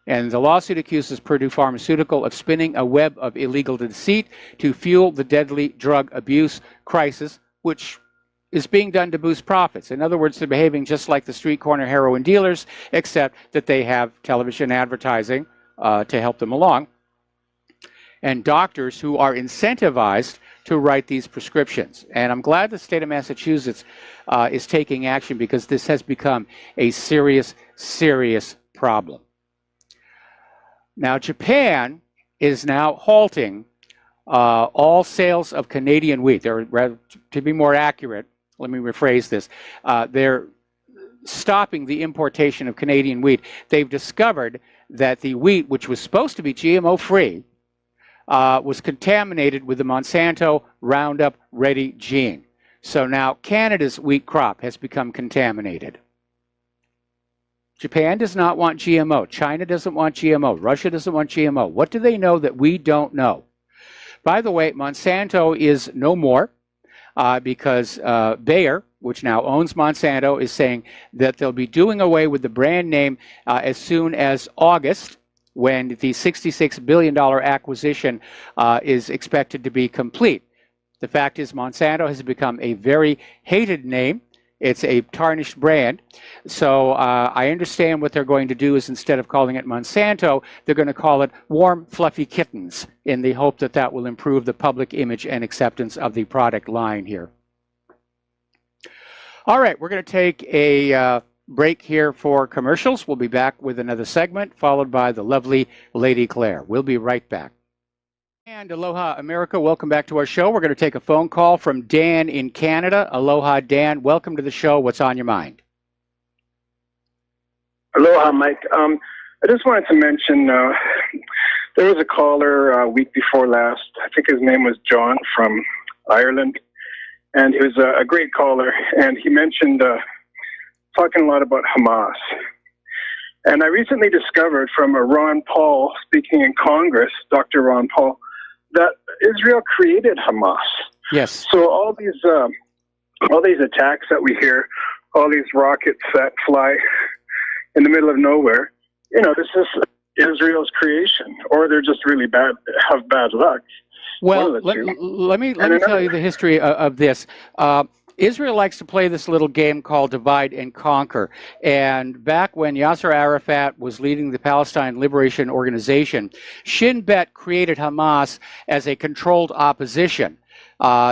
And the lawsuit accuses Purdue Pharmaceutical of spinning a web of illegal deceit to fuel the deadly drug abuse crisis, which is being done to boost profits. In other words, they're behaving just like the street corner heroin dealers, except that they have television advertising to help them along, and doctors who are incentivized to write these prescriptions. And I'm glad the state of Massachusetts is taking action, because this has become a serious, serious problem. Now, Japan is now halting all sales of Canadian wheat. To be more accurate, let me rephrase this. They're stopping the importation of Canadian wheat. They've discovered that the wheat, which was supposed to be GMO-free, was contaminated with the Monsanto Roundup Ready gene. So now Canada's wheat crop has become contaminated. Japan does not want GMO. China doesn't want GMO. Russia doesn't want GMO. What do they know that we don't know? By the way, Monsanto is no more because Bayer, which now owns Monsanto, is saying that they'll be doing away with the brand name as soon as August, when the $66 billion acquisition is expected to be complete. The fact is, Monsanto has become a very hated name It's a tarnished brand. So I understand what they're going to do is instead of calling it Monsanto, they're going to call it Warm Fluffy Kittens in the hope that that will improve the public image and acceptance of the product line here. All right, we're going to take a break here for commercials. We'll be back with another segment followed by the lovely Lady Claire. We'll be right back. And aloha, America. Welcome back to our show. We're going to take a phone call from Dan in Canada. Aloha, Dan. Welcome to the show. What's on your mind? Aloha, Mike. I just wanted to mention there was a caller a week before last. I think his name was John from Ireland. And he was a great caller. And he mentioned talking a lot about Hamas. And I recently discovered from a Ron Paul speaking in Congress, Dr. Ron Paul, that Israel created Hamas. Yes. So all these attacks that we hear, all these rockets that fly in the middle of nowhere, you know, this is Israel's creation, or they're just really bad, have bad luck. Well, let me tell you the history of this. Israel likes to play this little game called divide and conquer. And back when Yasser Arafat was leading the Palestine Liberation Organization, Shin Bet created Hamas as a controlled opposition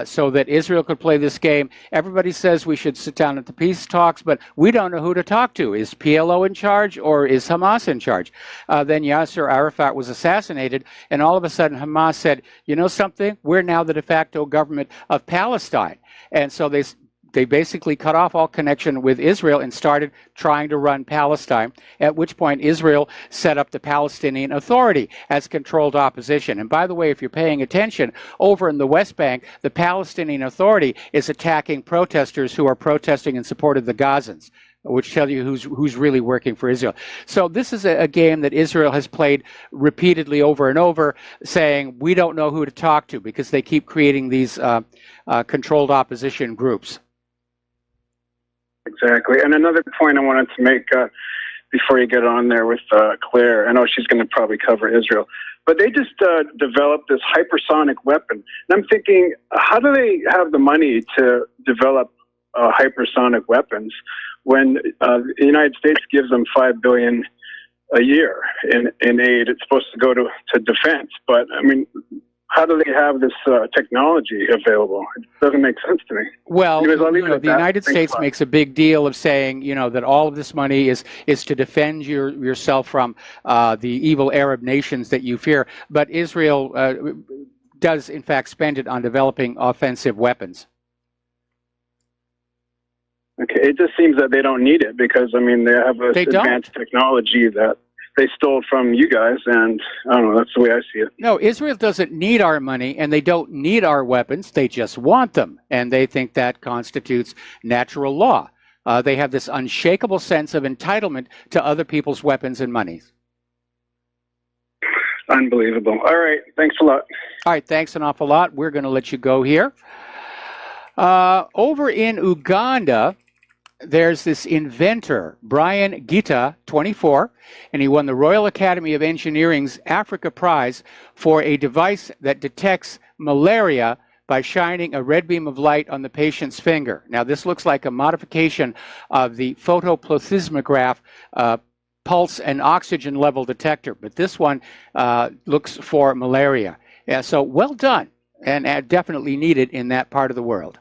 so that Israel could play this game. Everybody says we should sit down at the peace talks, but we don't know who to talk to. Is PLO in charge or is Hamas in charge? Then Yasser Arafat was assassinated, and all of a sudden Hamas said, you know something? We're now the de facto government of Palestine. And so they basically cut off all connection with Israel and started trying to run Palestine, at which point Israel set up the Palestinian Authority as controlled opposition. And by the way, if you're paying attention, over in the West Bank, the Palestinian Authority is attacking protesters who are protesting in support of the Gazans, which tell you who's really working for Israel. So this is a game that Israel has played repeatedly over and over, saying we don't know who to talk to because they keep creating these controlled opposition groups. Exactly. And another point I wanted to make before you get on there with Claire, I know she's going to probably cover Israel, but they just developed this hypersonic weapon. And I'm thinking, how do they have the money to develop hypersonic weapons when the United States gives them $5 billion a year in aid? It's supposed to go to defense, but I mean, how do they have this technology available? It doesn't make sense to me. Well, anyways, the United States makes a big deal of saying, you know, that all of this money is to defend yourself from the evil Arab nations that you fear. But Israel does, in fact, spend it on developing offensive weapons. Okay, it just seems that they don't need it because, I mean, they have this advanced technology that they stole from you guys, and I don't know, that's the way I see it. No, Israel doesn't need our money, and they don't need our weapons. They just want them, and they think that constitutes natural law. They have this unshakable sense of entitlement to other people's weapons and monies. Unbelievable. All right, thanks a lot. All right, thanks an awful lot. We're going to let you go here. Over in Uganda, there's this inventor, Brian Gita, 24, and he won the Royal Academy of Engineering's Africa Prize for a device that detects malaria by shining a red beam of light on the patient's finger. Now, this looks like a modification of the photoplethysmograph pulse and oxygen level detector, but this one looks for malaria. Yeah, so well done, and definitely needed in that part of the world.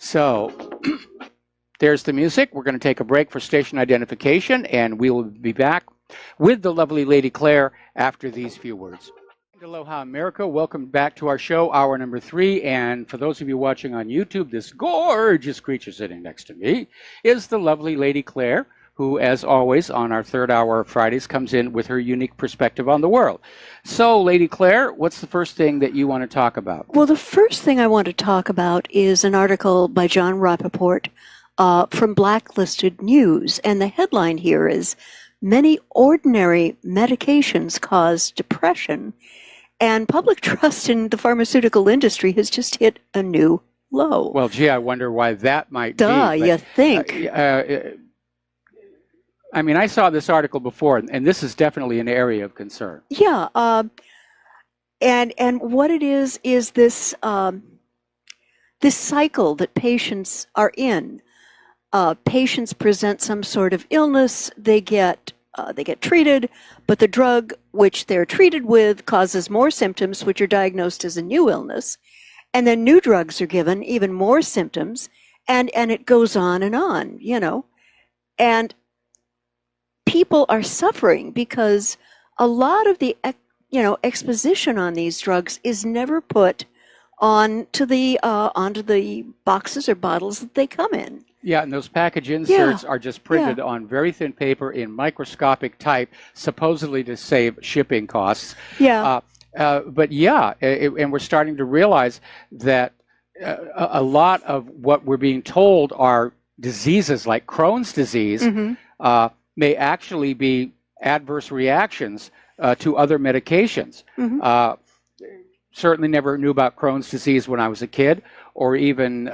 So there's the music. We're going to take a break for station identification, and we will be back with the lovely Lady Claire after these few words. Aloha, America. Welcome back to our show, hour number 3. And for those of you watching on YouTube, this gorgeous creature sitting next to me is the lovely Lady Claire, who, as always, on our third hour of Fridays, comes in with her unique perspective on the world. So, Lady Claire, what's the first thing that you want to talk about? Well, the first thing I want to talk about is an article by John Rappaport from Blacklisted News. And the headline here is, "Many ordinary medications cause depression, and public trust in the pharmaceutical industry has just hit a new low." Well, gee, I wonder why that might be. You think. I mean, I saw this article before, and this is definitely an area of concern. Yeah, and what it is this this cycle that patients are in. Patients present some sort of illness, they get treated, but the drug which they're treated with causes more symptoms, which are diagnosed as a new illness, and then new drugs are given, even more symptoms, and it goes on, you know. And people are suffering because a lot of the, exposition on these drugs is never put onto the boxes or bottles that they come in. Yeah, and those package inserts are just printed on very thin paper in microscopic type, supposedly to save shipping costs. Yeah. But and we're starting to realize that a lot of what we're being told are diseases like Crohn's disease may actually be adverse reactions to other medications. Certainly never knew about Crohn's disease when I was a kid, or even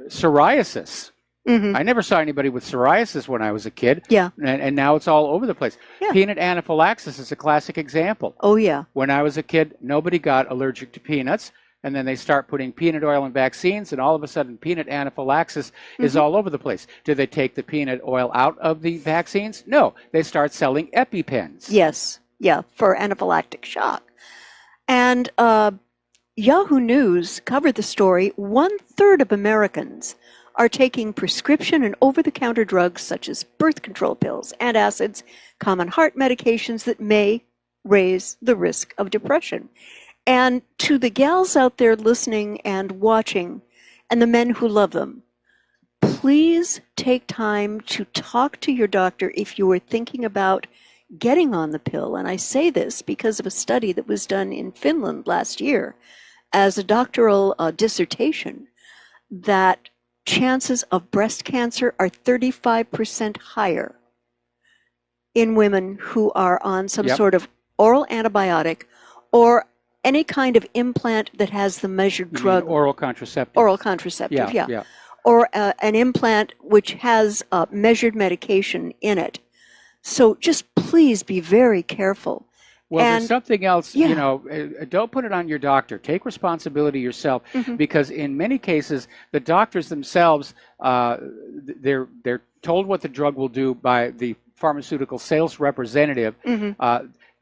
psoriasis. I never saw anybody with psoriasis when I was a kid. Yeah. And now it's all over the place. Yeah. Peanut anaphylaxis is a classic example. Oh, yeah. When I was a kid, nobody got allergic to peanuts. And then they start putting peanut oil in vaccines, and all of a sudden peanut anaphylaxis is all over the place. Do they take the peanut oil out of the vaccines? No. They start selling EpiPens. Yes. Yeah, for anaphylactic shock. And Yahoo News covered the story. 1/3 of Americans are taking prescription and over-the-counter drugs such as birth control pills, antacids, common heart medications that may raise the risk of depression. And to the gals out there listening and watching, and the men who love them, please take time to talk to your doctor if you are thinking about getting on the pill. And I say this because of a study that was done in Finland last year as a doctoral dissertation, that chances of breast cancer are 35% higher in women who are on some sort of oral antibiotic or any kind of implant that has the measured drug. Oral contraceptive. Oral contraceptive, yeah. Or an implant which has measured medication in it. So just please be very careful. Well, there's something else, don't put it on your doctor. Take responsibility yourself, because in many cases, the doctors themselves, they're told what the drug will do by the pharmaceutical sales representative.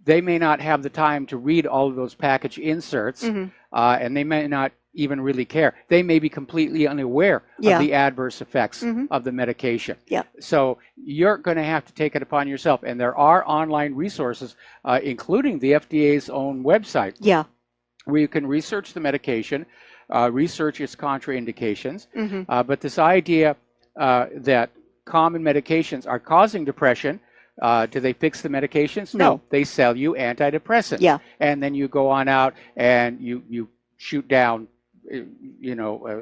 They may not have the time to read all of those package inserts, and they may not even really care. They may be completely unaware of the adverse effects of the medication. So you're going to have to take it upon yourself. And there are online resources, including the FDA's own website, where you can research the medication, research its contraindications. But this idea that common medications are causing depression, do they fix the medications? No. They sell you antidepressants. And then you go on out and you shoot down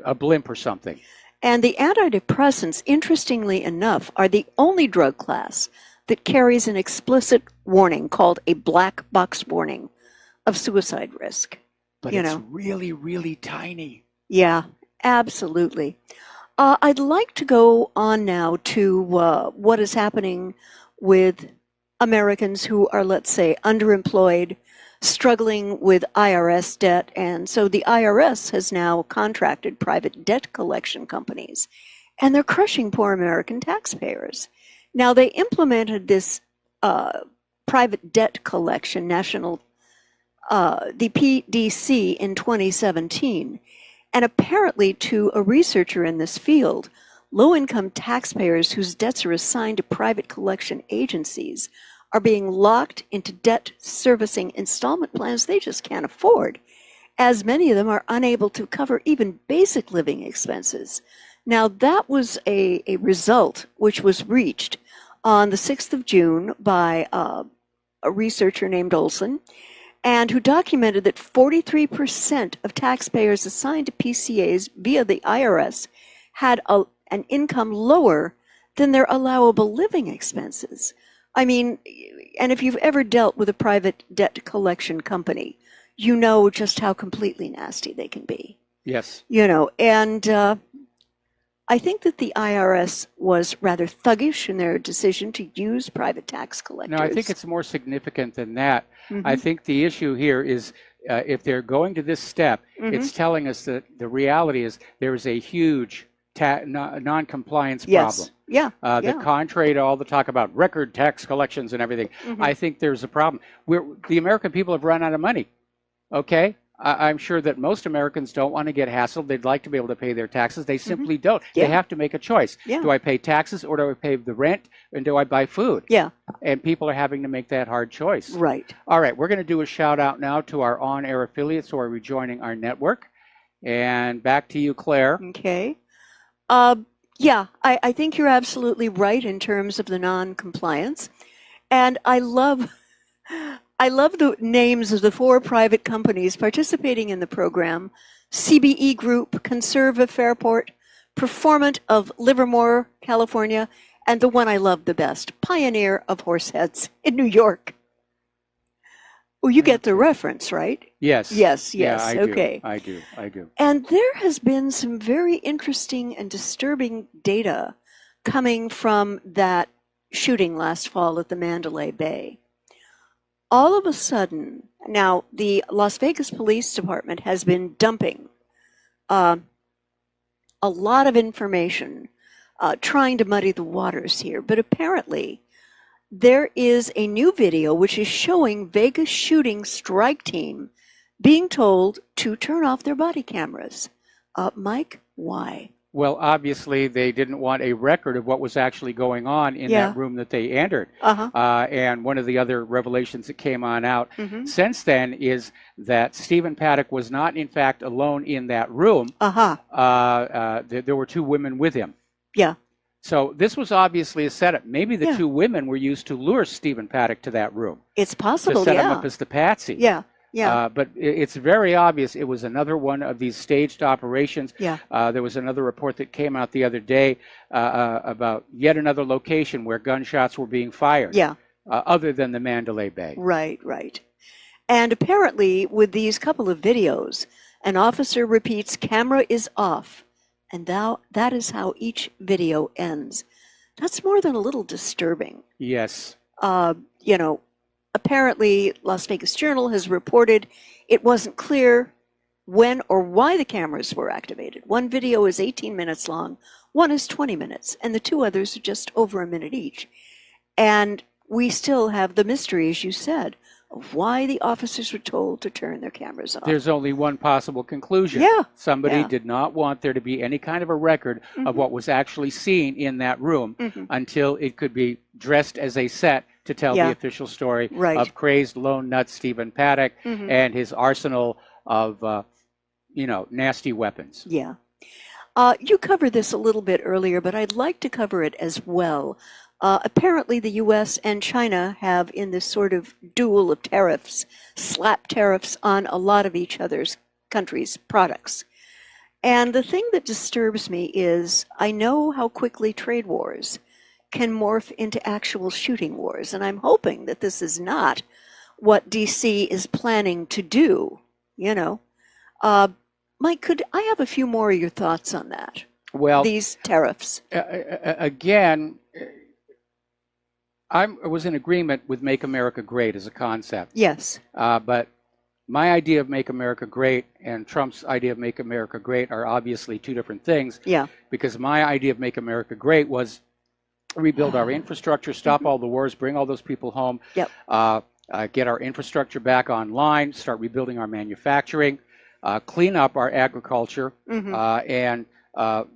a blimp or something. And the antidepressants, interestingly enough, are the only drug class that carries an explicit warning called a black box warning of suicide risk. But it's really, really tiny. Yeah, absolutely. I'd like to go on now to what is happening with Americans who are, let's say, underemployed, struggling with IRS debt. And so the IRS has now contracted private debt collection companies, and they're crushing poor American taxpayers. Now, they implemented this private debt collection, the PDC, in 2017. And apparently, to a researcher in this field, low-income taxpayers whose debts are assigned to private collection agencies are being locked into debt servicing installment plans they just can't afford, as many of them are unable to cover even basic living expenses. Now, that was a result which was reached on the 6th of June by a researcher named Olson, and who documented that 43% of taxpayers assigned to PCAs via the IRS had an income lower than their allowable living expenses. I mean, and if you've ever dealt with a private debt collection company, you know just how completely nasty they can be. Yes. And I think that the IRS was rather thuggish in their decision to use private tax collectors. No, I think it's more significant than that. I think the issue here is if they're going to this step, it's telling us that the reality is there is a huge non-compliance problem. Yeah. That contrary to all the talk about record tax collections and everything, I think there's a problem. The American people have run out of money. Okay? I'm sure that most Americans don't want to get hassled. They'd like to be able to pay their taxes. They simply don't. Yeah. They have to make a choice. Yeah. Do I pay taxes or do I pay the rent and do I buy food? Yeah. And people are having to make that hard choice. Right. All right, we're going to do a shout out now to our on-air affiliates who are rejoining our network. And back to you, Claire. Okay. Yeah, I think you're absolutely right in terms of the non-compliance. And I love the names of the 4 private companies participating in the program: CBE Group, Conserve of Fairport, Performant of Livermore, California, and the one I love the best, Pioneer of Horseheads in New York. Well, you get the reference, right? Yes. Yes, Yeah, I okay. do. I do. And there has been some very interesting and disturbing data coming from that shooting last fall at the Mandalay Bay. All of a sudden, now the Las Vegas Police Department has been dumping a lot of information, trying to muddy the waters here, but apparently there is a new video which is showing Vegas shooting strike team being told to turn off their body cameras. Mike, why? Well, obviously, they didn't want a record of what was actually going on in that room that they entered. And one of the other revelations that came on out since then is that Stephen Paddock was not, in fact, alone in that room. There were 2 women with him. Yeah. So this was obviously a setup. Maybe the 2 women were used to lure Stephen Paddock to that room. It's possible, to set him up as the patsy. Yeah. Yeah. But it's very obvious it was another one of these staged operations. Yeah. There was another report that came out the other day about yet another location where gunshots were being fired. Yeah. Other than the Mandalay Bay. Right, right. And apparently, with these couple of videos, an officer repeats, "Camera is off." And that is how each video ends. That's more than a little disturbing. Yes. You know, apparently Las Vegas Journal has reported it wasn't clear when or why the cameras were activated. One video is 18 minutes long, one is 20 minutes, and the 2 others are just over a minute each. And we still have the mystery, as you said, of why the officers were told to turn their cameras off. There's only one possible conclusion. Yeah. Somebody did not want there to be any kind of a record of what was actually seen in that room until it could be dressed as a set to tell the official story of crazed lone nut Stephen Paddock and his arsenal of, nasty weapons. Yeah. You covered this a little bit earlier, but I'd like to cover it as well. Apparently, the U.S. and China have, in this sort of duel of tariffs, slapped tariffs on a lot of each other's countries' products. And the thing that disturbs me is I know how quickly trade wars can morph into actual shooting wars, and I'm hoping that this is not what D.C. is planning to do, Mike, could I have a few more of your thoughts on that? Well, these tariffs. Again, I was in agreement with Make America Great as a concept. Yes. But my idea of Make America Great and Trump's idea of Make America Great are obviously 2 different things. Yeah. Because my idea of Make America Great was rebuild our infrastructure, stop all the wars, bring all those people home, get our infrastructure back online, start rebuilding our manufacturing, clean up our agriculture, and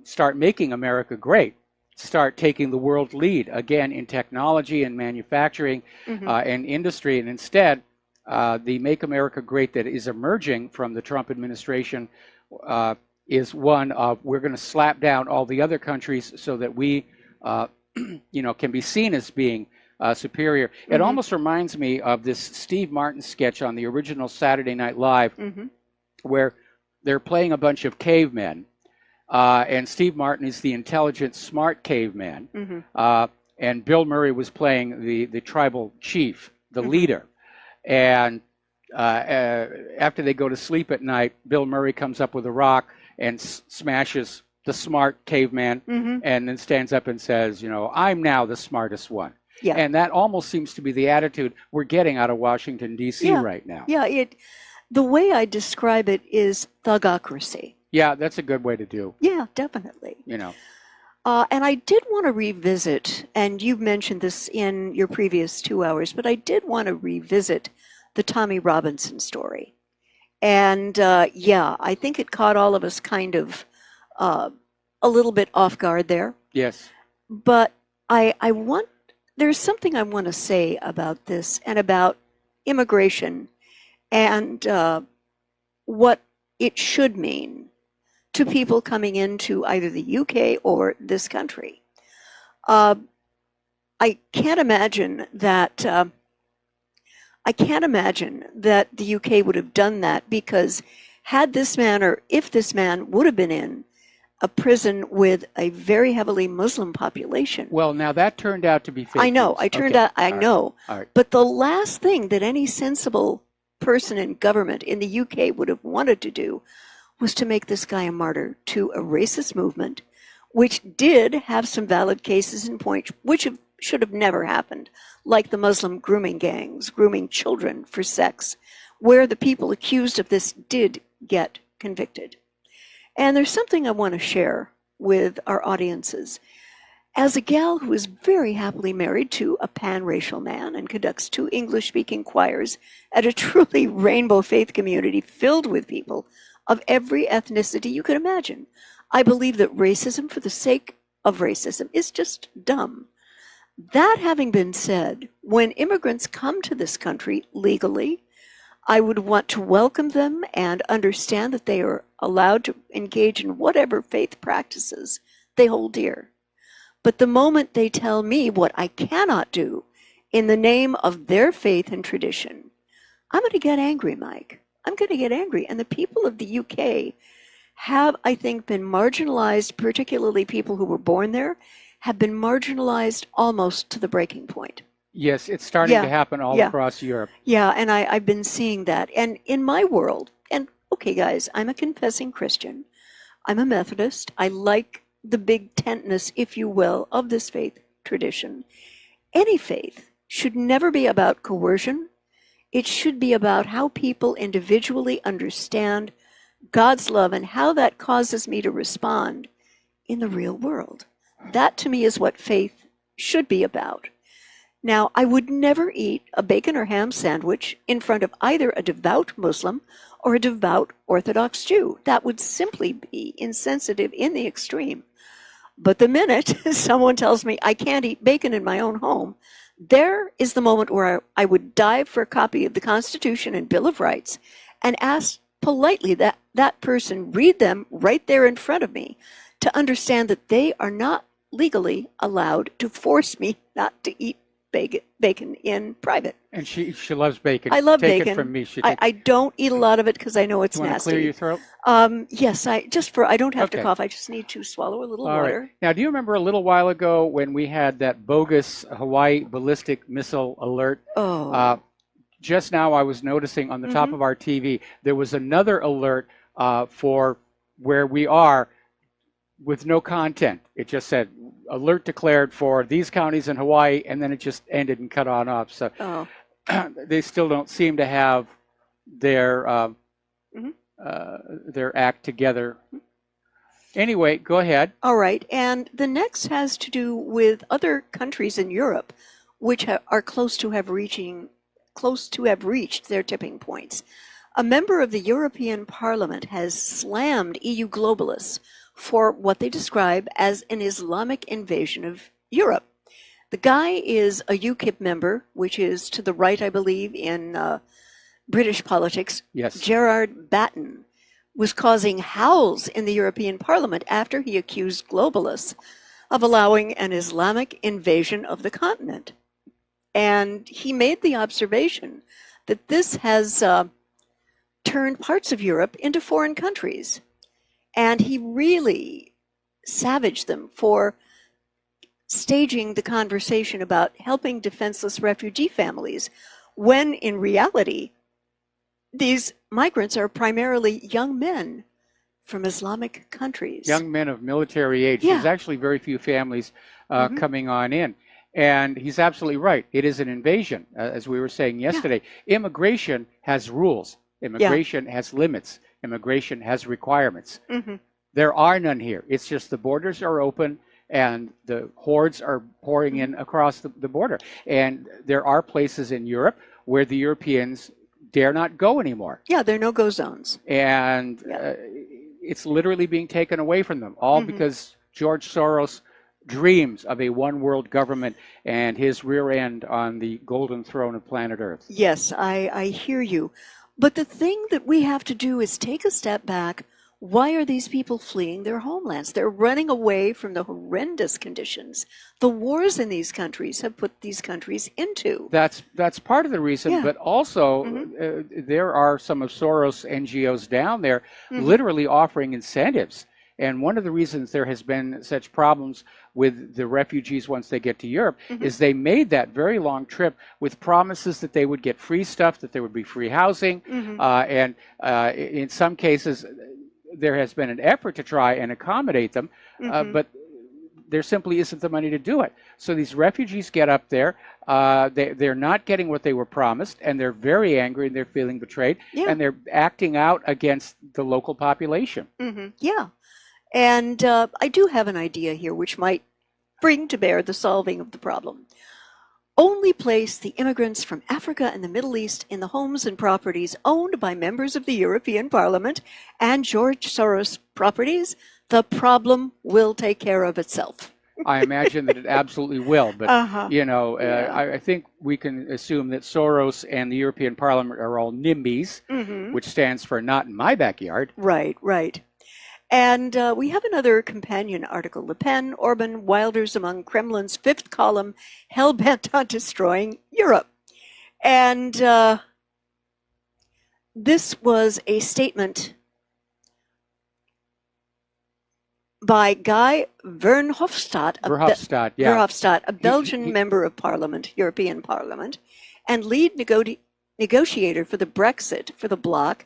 start making America great. Start taking the world lead again in technology and manufacturing and industry. And instead, the Make America Great that is emerging from the Trump administration is one of we're going to slap down all the other countries so that we, can be seen as being superior. It almost reminds me of this Steve Martin sketch on the original Saturday Night Live where they're playing a bunch of cavemen. And Steve Martin is the intelligent, smart caveman. And Bill Murray was playing the tribal chief, the leader. And after they go to sleep at night, Bill Murray comes up with a rock and smashes the smart caveman and then stands up and says, I'm now the smartest one. Yeah. And that almost seems to be the attitude we're getting out of Washington, D.C. right now. Yeah, The way I describe it is thugocracy. Yeah, that's a good way to do. Yeah, definitely. You know. And I did want to revisit, and you've mentioned this in your previous 2 hours, but I did want to revisit the Tommy Robinson story. And yeah, I think it caught all of us kind of a little bit off guard there. Yes. But there's something I want to say about this and about immigration and what it should mean to people coming into either the UK or this country. I can't imagine that the UK would have done that, because had this man, or if this man would have been in a prison with a very heavily Muslim population. Well, now that turned out to be fake I know. news. I know. All right. But the last thing that any sensible person in government in the UK would have wanted to do was to make this guy a martyr to a racist movement, which did have some valid cases in point, which should have never happened, like the Muslim grooming gangs, grooming children for sex, where the people accused of this did get convicted. And there's something I want to share with our audiences. As a gal who is very happily married to a pan-racial man and conducts 2 English-speaking choirs at a truly rainbow faith community filled with people of every ethnicity you could imagine, I believe that racism for the sake of racism is just dumb. That having been said, when immigrants come to this country legally, I would want to welcome them and understand that they are allowed to engage in whatever faith practices they hold dear. But the moment they tell me what I cannot do in the name of their faith and tradition, I'm going to get angry, Mike. I'm going to get angry. And the people of the UK have, I think, been marginalized, particularly people who were born there, have been marginalized almost to the breaking point. Yes, it's starting to happen all across Europe. Yeah, and I've been seeing that. And in my world, and okay, guys, I'm a confessing Christian. I'm a Methodist. I like the big tentness, if you will, of this faith tradition. Any faith should never be about coercion. It should be about how people individually understand God's love and how that causes me to respond in the real world. That, to me, is what faith should be about. Now, I would never eat a bacon or ham sandwich in front of either a devout Muslim or a devout Orthodox Jew. That would simply be insensitive in the extreme. But the minute someone tells me I can't eat bacon in my own home, there is the moment where I would dive for a copy of the Constitution and Bill of Rights and ask politely that that person read them right there in front of me to understand that they are not legally allowed to force me not to eat bacon in private. And she loves bacon. I love Take bacon. It from me. I don't eat a lot of it because I know it's you want nasty. To clear your throat? Yes, I don't have to cough. I just need to swallow a little water. Right. Now, do you remember a little while ago when we had that bogus Hawaii ballistic missile alert? Oh. Just now I was noticing on the top of our TV, there was another alert for where we are with no content. It just said, alert declared for these counties in Hawaii, and then it just ended and cut on off. So they still don't seem to have their act together. Anyway, go ahead. All right. And the next has to do with other countries in Europe which are close to have reached their tipping points. A member of the European Parliament has slammed EU globalists for what they describe as an Islamic invasion of Europe. The guy is a UKIP member, which is to the right, I believe, in British politics. Yes. Gerard Batten was causing howls in the European Parliament after he accused globalists of allowing an Islamic invasion of the continent. And he made the observation that this has turned parts of Europe into foreign countries. And he really savaged them for staging the conversation about helping defenseless refugee families, when in reality, these migrants are primarily young men from Islamic countries. Young men of military age. Yeah. There's actually very few families coming on in. And he's absolutely right. It is an invasion, as we were saying yesterday. Yeah. Immigration has rules. Immigration has limits. Immigration has requirements. Mm-hmm. There are none here. It's just the borders are open and the hordes are pouring in across the border. And there are places in Europe where the Europeans dare not go anymore. Yeah, they're no-go zones. And it's literally being taken away from them, all because George Soros dreams of a one-world government and his rear end on the golden throne of planet Earth. Yes, I hear you. But the thing that we have to do is take a step back. Why are these people fleeing their homelands? They're running away from the horrendous conditions the wars in these countries have put these countries into. That's part of the reason, but also there are some of Soros' NGOs down there literally offering incentives. And one of the reasons there has been such problems with the refugees once they get to Europe is they made that very long trip with promises that they would get free stuff, that there would be free housing, and in some cases there has been an effort to try and accommodate them, but there simply isn't the money to do it. So these refugees get up there, they're not getting what they were promised, and they're very angry and they're feeling betrayed, and they're acting out against the local population. Yeah. And I do have an idea here which might bring to bear the solving of the problem. Only place the immigrants from Africa and the Middle East in the homes and properties owned by members of the European Parliament and George Soros properties, the problem will take care of itself. I imagine that it absolutely will, but you know, I think we can assume that Soros and the European Parliament are all NIMBYs, which stands for not in my backyard. Right, right. And we have another companion article, Le Pen, Orban, Wilders among Kremlin's fifth column, hell-bent on destroying Europe. And this was a statement by Guy Verhofstadt, a Belgian member of Parliament, European Parliament, and lead negotiator for the Brexit for the bloc.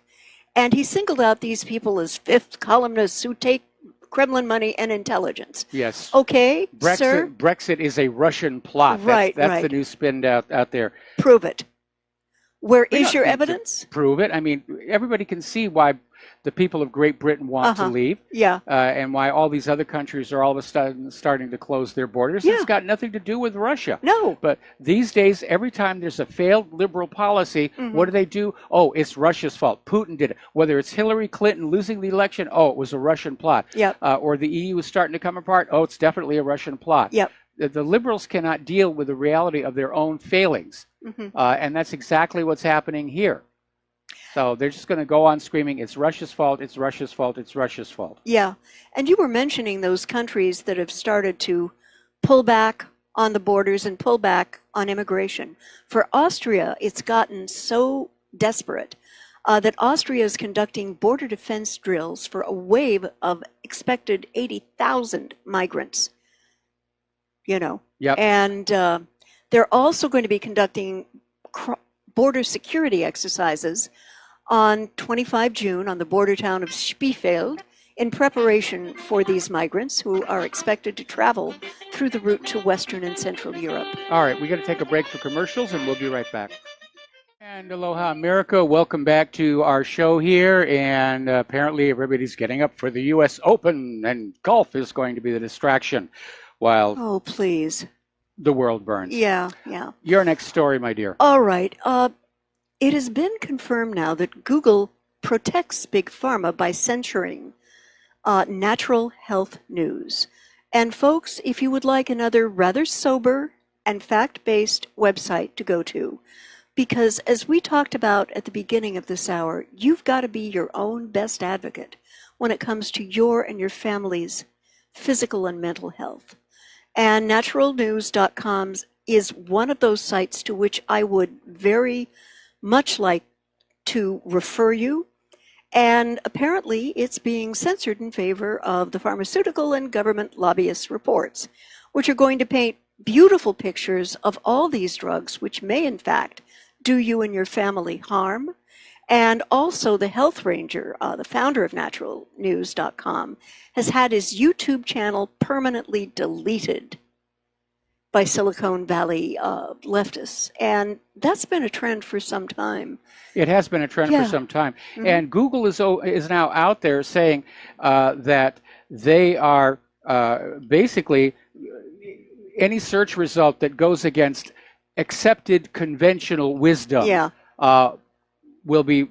And he singled out these people as fifth columnists who take Kremlin money and intelligence. Yes. Okay, sir? Brexit is a Russian plot. Right, that's the new spin out there. Prove it. Where is your evidence? Prove it. I mean, everybody can see why the people of Great Britain want to leave. Yeah. And why all these other countries are all of a sudden starting to close their borders. It's got nothing to do with Russia. No. But these days, every time there's a failed liberal policy, what do? Oh, it's Russia's fault. Putin did it. Whether it's Hillary Clinton losing the election, oh, it was a Russian plot. Yep. Or the EU is starting to come apart, oh, it's definitely a Russian plot. Yep. The liberals cannot deal with the reality of their own failings. And that's exactly what's happening here. So they're just going to go on screaming, it's Russia's fault, it's Russia's fault, it's Russia's fault. Yeah. And you were mentioning those countries that have started to pull back on the borders and pull back on immigration. For Austria, it's gotten so desperate that Austria is conducting border defense drills for a wave of expected 80,000 migrants. You know. Yep. And they're also going to be conducting border security exercises on 25 June on the border town of Spielfeld in preparation for these migrants who are expected to travel through the route to Western and Central Europe. All right, we got to take a break for commercials and we'll be right back. And aloha America, welcome back to our show here, and apparently everybody's getting up for the U.S. Open and golf is going to be the distraction while the world burns. Yeah, yeah. Your next story, my dear. All right. It has been confirmed now that Google protects Big Pharma by censoring natural health news. And folks, if you would like another rather sober and fact-based website to go to, because as we talked about at the beginning of this hour, you've got to be your own best advocate when it comes to your and your family's physical and mental health. And naturalnews.com is one of those sites to which I would very much like to refer you. And apparently it's being censored in favor of the pharmaceutical and government lobbyist reports, which are going to paint beautiful pictures of all these drugs, which may in fact do you and your family harm. And also the Health Ranger, the founder of naturalnews.com, has had his YouTube channel permanently deleted by Silicon Valley leftists. And that's been a trend for some time. It has been a trend for some time. Mm-hmm. And Google is now out there saying that they are basically any search result that goes against accepted conventional wisdom will be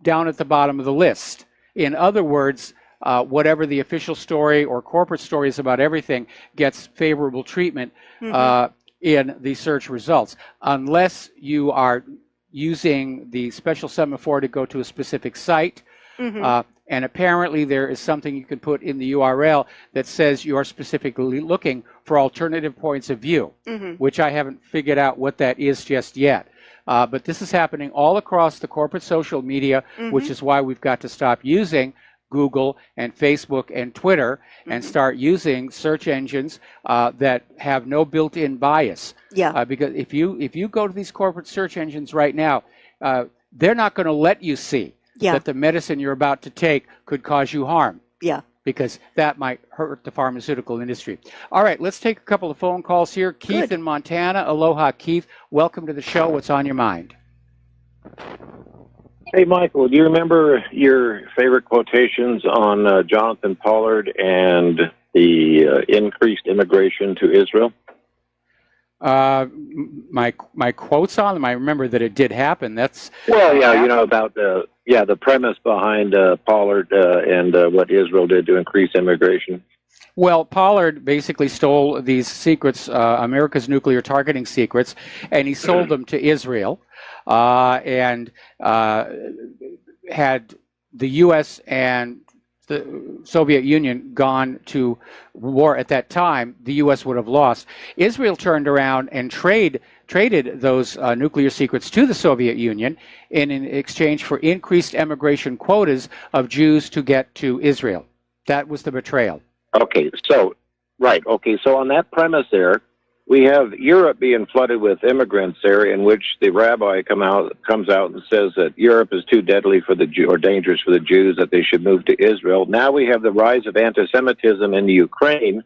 down at the bottom of the list. In other words, whatever the official story or corporate stories about everything gets favorable treatment in the search results, unless you are using the special semaphore to go to a specific site. And apparently there is something you can put in the URL that says you are specifically looking for alternative points of view, which I haven't figured out what that is just yet. But this is happening all across the corporate social media, which is why we've got to stop using Google and Facebook and Twitter and start using search engines that have no built-in bias. Because if you go to these corporate search engines right now, they're not going to let you see that the medicine you're about to take could cause you harm. Because that might hurt the pharmaceutical industry. All right, let's take a couple of phone calls here. Keith in Montana. Aloha, Keith. Welcome to the show. What's on your mind? Hey, Michael, do you remember your favorite quotations on Jonathan Pollard and the increased immigration to Israel? My quotes on them. I remember that it did happen. That's about the premise behind Pollard and what Israel did to increase immigration. Well, Pollard basically stole these secrets, America's nuclear targeting secrets, and he sold them to Israel, and had the U.S. and the Soviet Union gone to war at that time, the U.S. would have lost. Israel turned around and traded those nuclear secrets to the Soviet Union in exchange for increased immigration quotas of Jews to get to Israel. That was the betrayal. So on that premise there, we have Europe being flooded with immigrants there, in which the rabbi comes out and says that Europe is too deadly for the or dangerous for the Jews, that they should move to Israel. Now we have the rise of anti-Semitism in the Ukraine,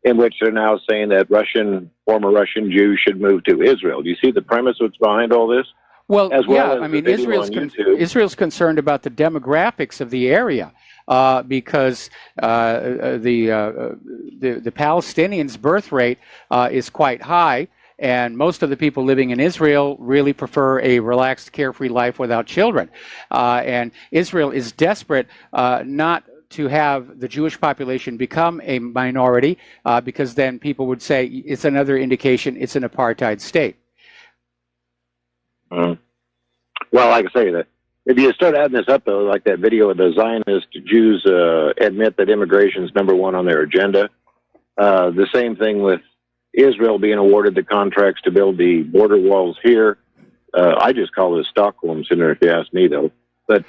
in which they're now saying that former Russian Jews should move to Israel. Do you see the premise that's behind all this? Well, Israel's concerned about the demographics of the area. Because the Palestinians' birth rate is quite high, and most of the people living in Israel really prefer a relaxed, carefree life without children. And Israel is desperate not to have the Jewish population become a minority, because then people would say it's another indication it's an apartheid state. Well, like I say, that if you start adding this up, though, like that video of the Zionist Jews admit that immigration is number one on their agenda. The same thing with Israel being awarded the contracts to build the border walls here. I just call this Stockholm Syndrome, if you ask me, though. But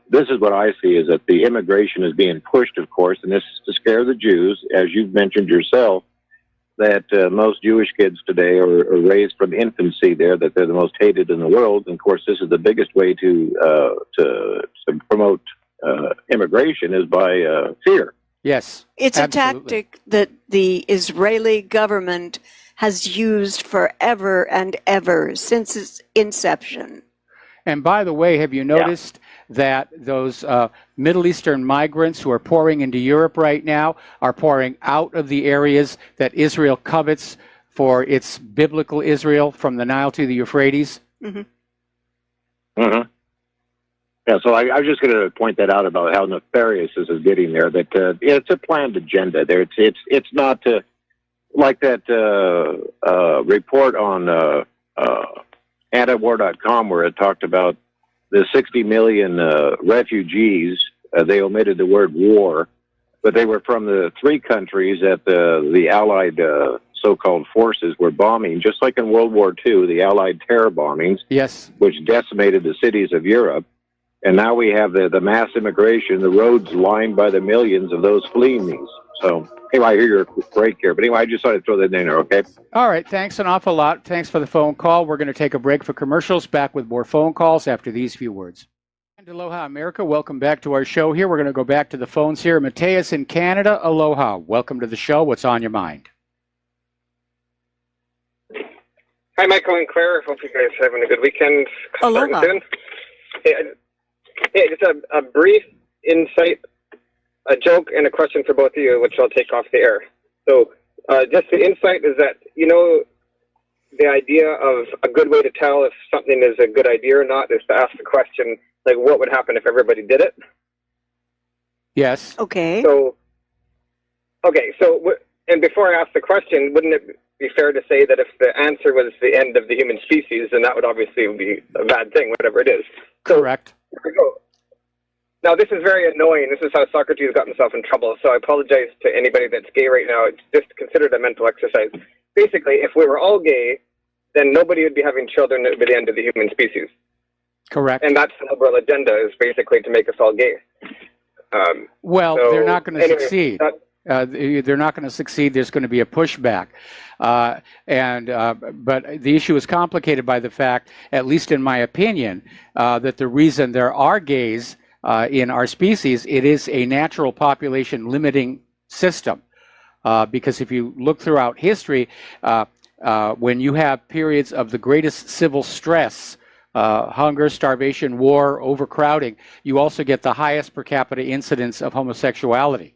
this is what I see, is that the immigration is being pushed, of course, and this is to scare the Jews, as you've mentioned yourself, that most Jewish kids today are raised from infancy there, that they're the most hated in the world. And of course, this is the biggest way to promote immigration, is by fear. Yes, it's absolutely a tactic that the Israeli government has used forever and ever since its inception. And by the way, have you noticed that those Middle Eastern migrants who are pouring into Europe right now are pouring out of the areas that Israel covets for its biblical Israel, from the Nile to the Euphrates? Yeah, so I was just going to point that out about how nefarious this is getting there. That it's a planned agenda there. It's not like that report on antiwar.com where it talked about the 60 million refugees. They omitted the word war, but they were from the three countries that the Allied so-called forces were bombing, just like in World War II, the Allied terror bombings, which decimated the cities of Europe. And now we have the mass immigration, the roads lined by the millions of those fleeing these. So, anyway, I hear your break here. But anyway, I just thought I'd throw that in there, okay? All right, thanks an awful lot. Thanks for the phone call. We're going to take a break for commercials. Back with more phone calls after these few words. And aloha, America. Welcome back to our show here. We're going to go back to the phones here. Mateus in Canada, aloha. Welcome to the show. What's on your mind? Hi, Michael and Claire. Hope you guys are having a good weekend. Aloha. Soon. Hey, just a brief insight, a joke, and a question for both of you, which I'll take off the air. So, just the insight is that, you know, the idea of a good way to tell if something is a good idea or not is to ask the question, like, what would happen if everybody did it? Yes. Okay. So, and before I ask the question, wouldn't it be fair to say that if the answer was the end of the human species, then that would obviously be a bad thing, whatever it is? So, correct. Now, this is very annoying. This is how Socrates got himself in trouble. So I apologize to anybody that's gay right now. It's just considered a mental exercise. Basically, if we were all gay, then nobody would be having children. It would be the end of the human species. Correct. And that's the liberal agenda, is basically to make us all gay. Well, so, they're not going to anyway, succeed. They're not going to succeed. There's going to be a pushback. But the issue is complicated by the fact, at least in my opinion, that the reason there are gays in our species, it is a natural population limiting system. Because if you look throughout history, when you have periods of the greatest civil stress, hunger, starvation, war, overcrowding, you also get the highest per capita incidence of homosexuality.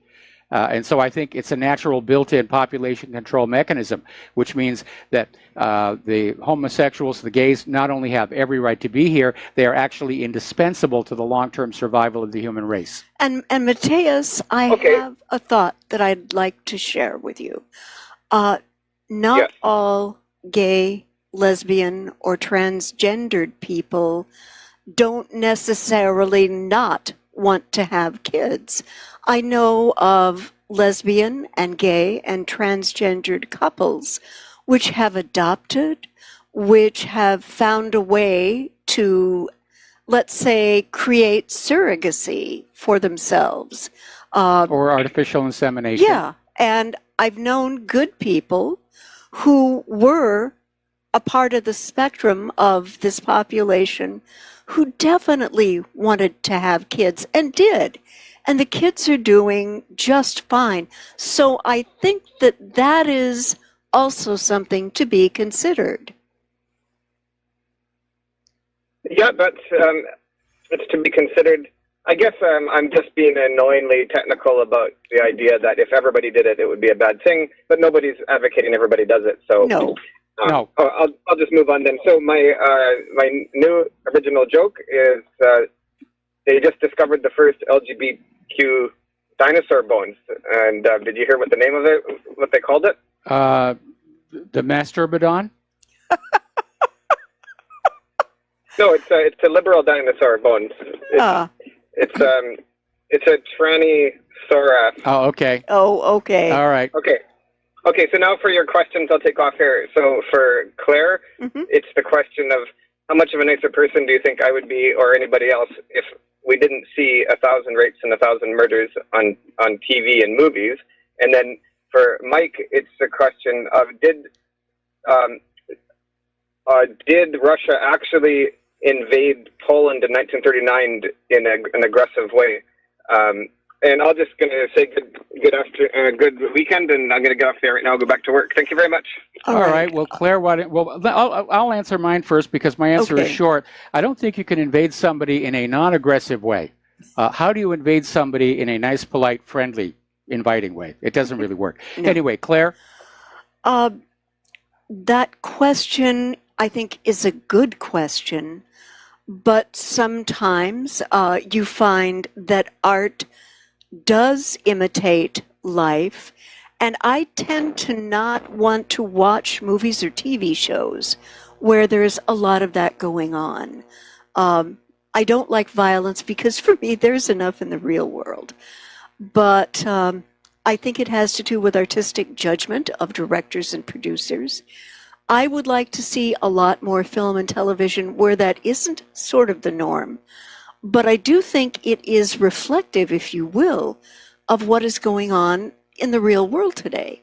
And so I think it's a natural built-in population control mechanism, which means that the homosexuals, the gays, not only have every right to be here, they are actually indispensable to the long-term survival of the human race. And Mateus, I have a thought that I'd like to share with you. Not all gay, lesbian, or transgendered people don't necessarily not want to have kids. I know of lesbian and gay and transgendered couples which have adopted, which have found a way to, let's say, create surrogacy for themselves. Or artificial insemination. Yeah, and I've known good people who were a part of the spectrum of this population who definitely wanted to have kids and did. And the kids are doing just fine. So I think that that is also something to be considered. Yeah, that's it's to be considered. I guess I'm just being annoyingly technical about the idea that if everybody did it, it would be a bad thing. But nobody's advocating everybody does it. So no. No. I'll just move on then. So my new original joke is they just discovered the first LGBTQ dinosaur bones. And did you hear what the name of it, what they called it? The Masturbodon? No, it's a liberal dinosaur bones. It's a tranny-saurus. Oh, okay. Oh, okay. All right. Okay, so now for your questions, I'll take off here. So for Claire, it's the question of how much of a nicer person do you think I would be or anybody else if we didn't see 1,000 rapes and 1,000 murders on TV and movies? And then for Mike, it's the question of did Russia actually invade Poland in 1939 in an aggressive way? And I'm just going to say good weekend, and I'm going to get off there right now and go back to work. Thank you very much. All right. Well, Claire, I'll answer mine first because my answer is short. I don't think you can invade somebody in a non-aggressive way. How do you invade somebody in a nice, polite, friendly, inviting way? It doesn't really work. No. Anyway, Claire? That question, I think, is a good question. But sometimes you find that art does imitate life, and I tend to not want to watch movies or TV shows where there's a lot of that going on. I don't like violence because for me there's enough in the real world. But I think it has to do with artistic judgment of directors and producers. I would like to see a lot more film and television where that isn't sort of the norm. But I do think it is reflective, if you will, of what is going on in the real world today.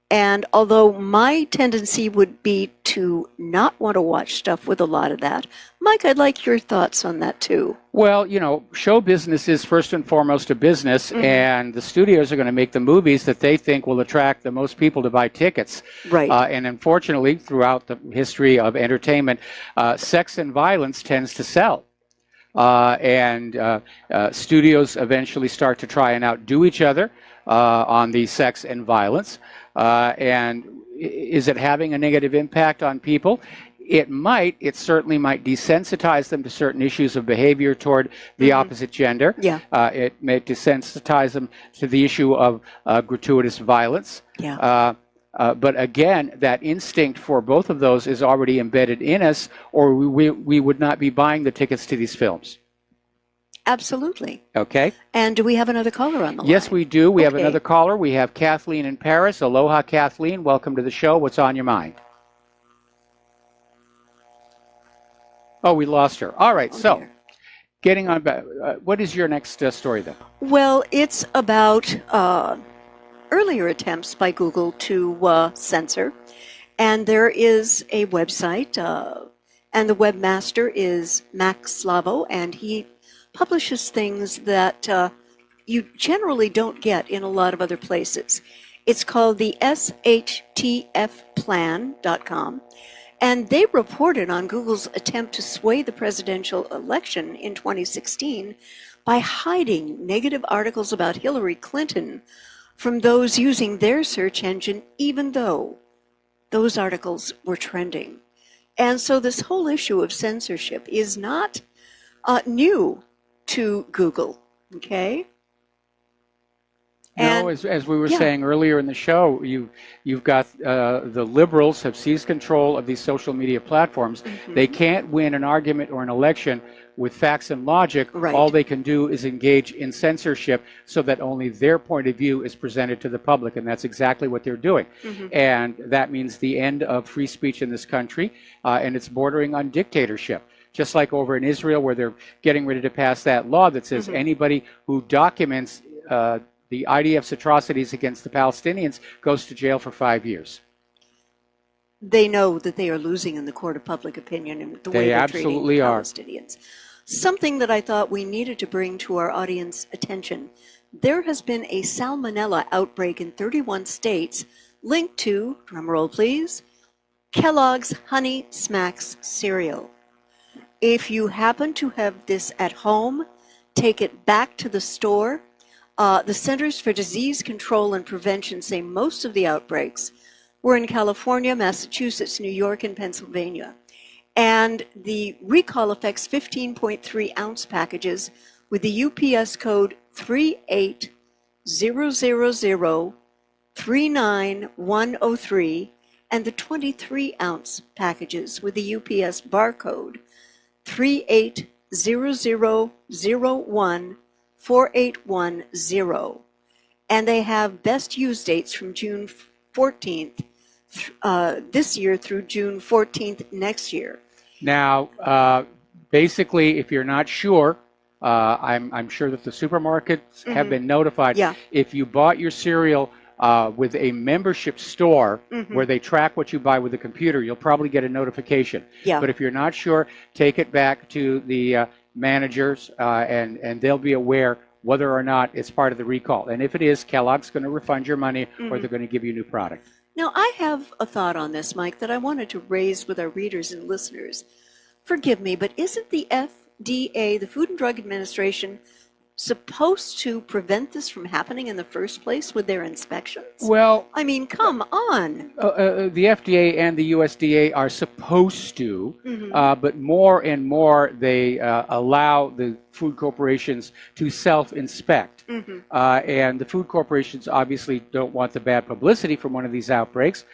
And although my tendency would be to not want to watch stuff with a lot of that, Mike, I'd like your thoughts on that too. Well, show business is first and foremost a business, and the studios are going to make the movies that they think will attract the most people to buy tickets. Right. And unfortunately, throughout the history of entertainment, sex and violence tends to sell. And studios eventually start to try and outdo each other on the sex and violence. And is it having a negative impact on people? It certainly might desensitize them to certain issues of behavior toward the opposite gender. Yeah. It may desensitize them to the issue of gratuitous violence. Yeah. But again, that instinct for both of those is already embedded in us, or we would not be buying the tickets to these films. Absolutely. Okay. And do we have another caller on the line? Yes, we do. We have another caller. We have Kathleen in Paris. Aloha, Kathleen. Welcome to the show. What's on your mind? Oh, we lost her. All right. So, getting on back, what is your next story then? Well, it's about earlier attempts by Google to censor. And there is a website, and the webmaster is Max Slavo, and he publishes things that you generally don't get in a lot of other places. It's called the shtfplan.com, and they reported on Google's attempt to sway the presidential election in 2016 by hiding negative articles about Hillary Clinton from those using their search engine, even though those articles were trending. And so this whole issue of censorship is not new to Google, okay? No, as we were saying earlier in the show, you've got the liberals have seized control of these social media platforms. They can't win an argument or an election with facts and logic. Right. All they can do is engage in censorship so that only their point of view is presented to the public, and that's exactly what they're doing. And that means the end of free speech in this country, and it's bordering on dictatorship. Just like over in Israel, where they're getting ready to pass that law that says anybody who documents the IDF's atrocities against the Palestinians goes to jail for 5 years. They know that they are losing in the court of public opinion in the way they're treating the Palestinians. Something that I thought we needed to bring to our audience attention. There has been a salmonella outbreak in 31 states linked to, drumroll please, Kellogg's Honey Smacks cereal. If you happen to have this at home, take it back to the store. The Centers for Disease Control and Prevention say most of the outbreaks were in California, Massachusetts, New York, and Pennsylvania. And the recall affects 15.3-ounce packages with the UPS code 38000399103 and the 23-ounce packages with the UPS barcode 3800014810. And they have best use dates from June 14th this year through June 14th next year. Now, basically, if you're not sure, I'm sure that the supermarkets have been notified. Yeah. If you bought your cereal with a membership store where they track what you buy with a computer, you'll probably get a notification. Yeah. But if you're not sure, take it back to the managers, and they'll be aware whether or not it's part of the recall. And if it is, Kellogg's going to refund your money, or they're going to give you a new product. Now, I have a thought on this, Mike, that I wanted to raise with our readers and listeners. Forgive me, but isn't the FDA, the Food and Drug Administration, supposed to prevent this from happening in the first place with their inspections? Well, I mean, come on. The FDA and the USDA are supposed to, but more and more they allow the food corporations to self-inspect. And the food corporations obviously don't want the bad publicity from one of these outbreaks,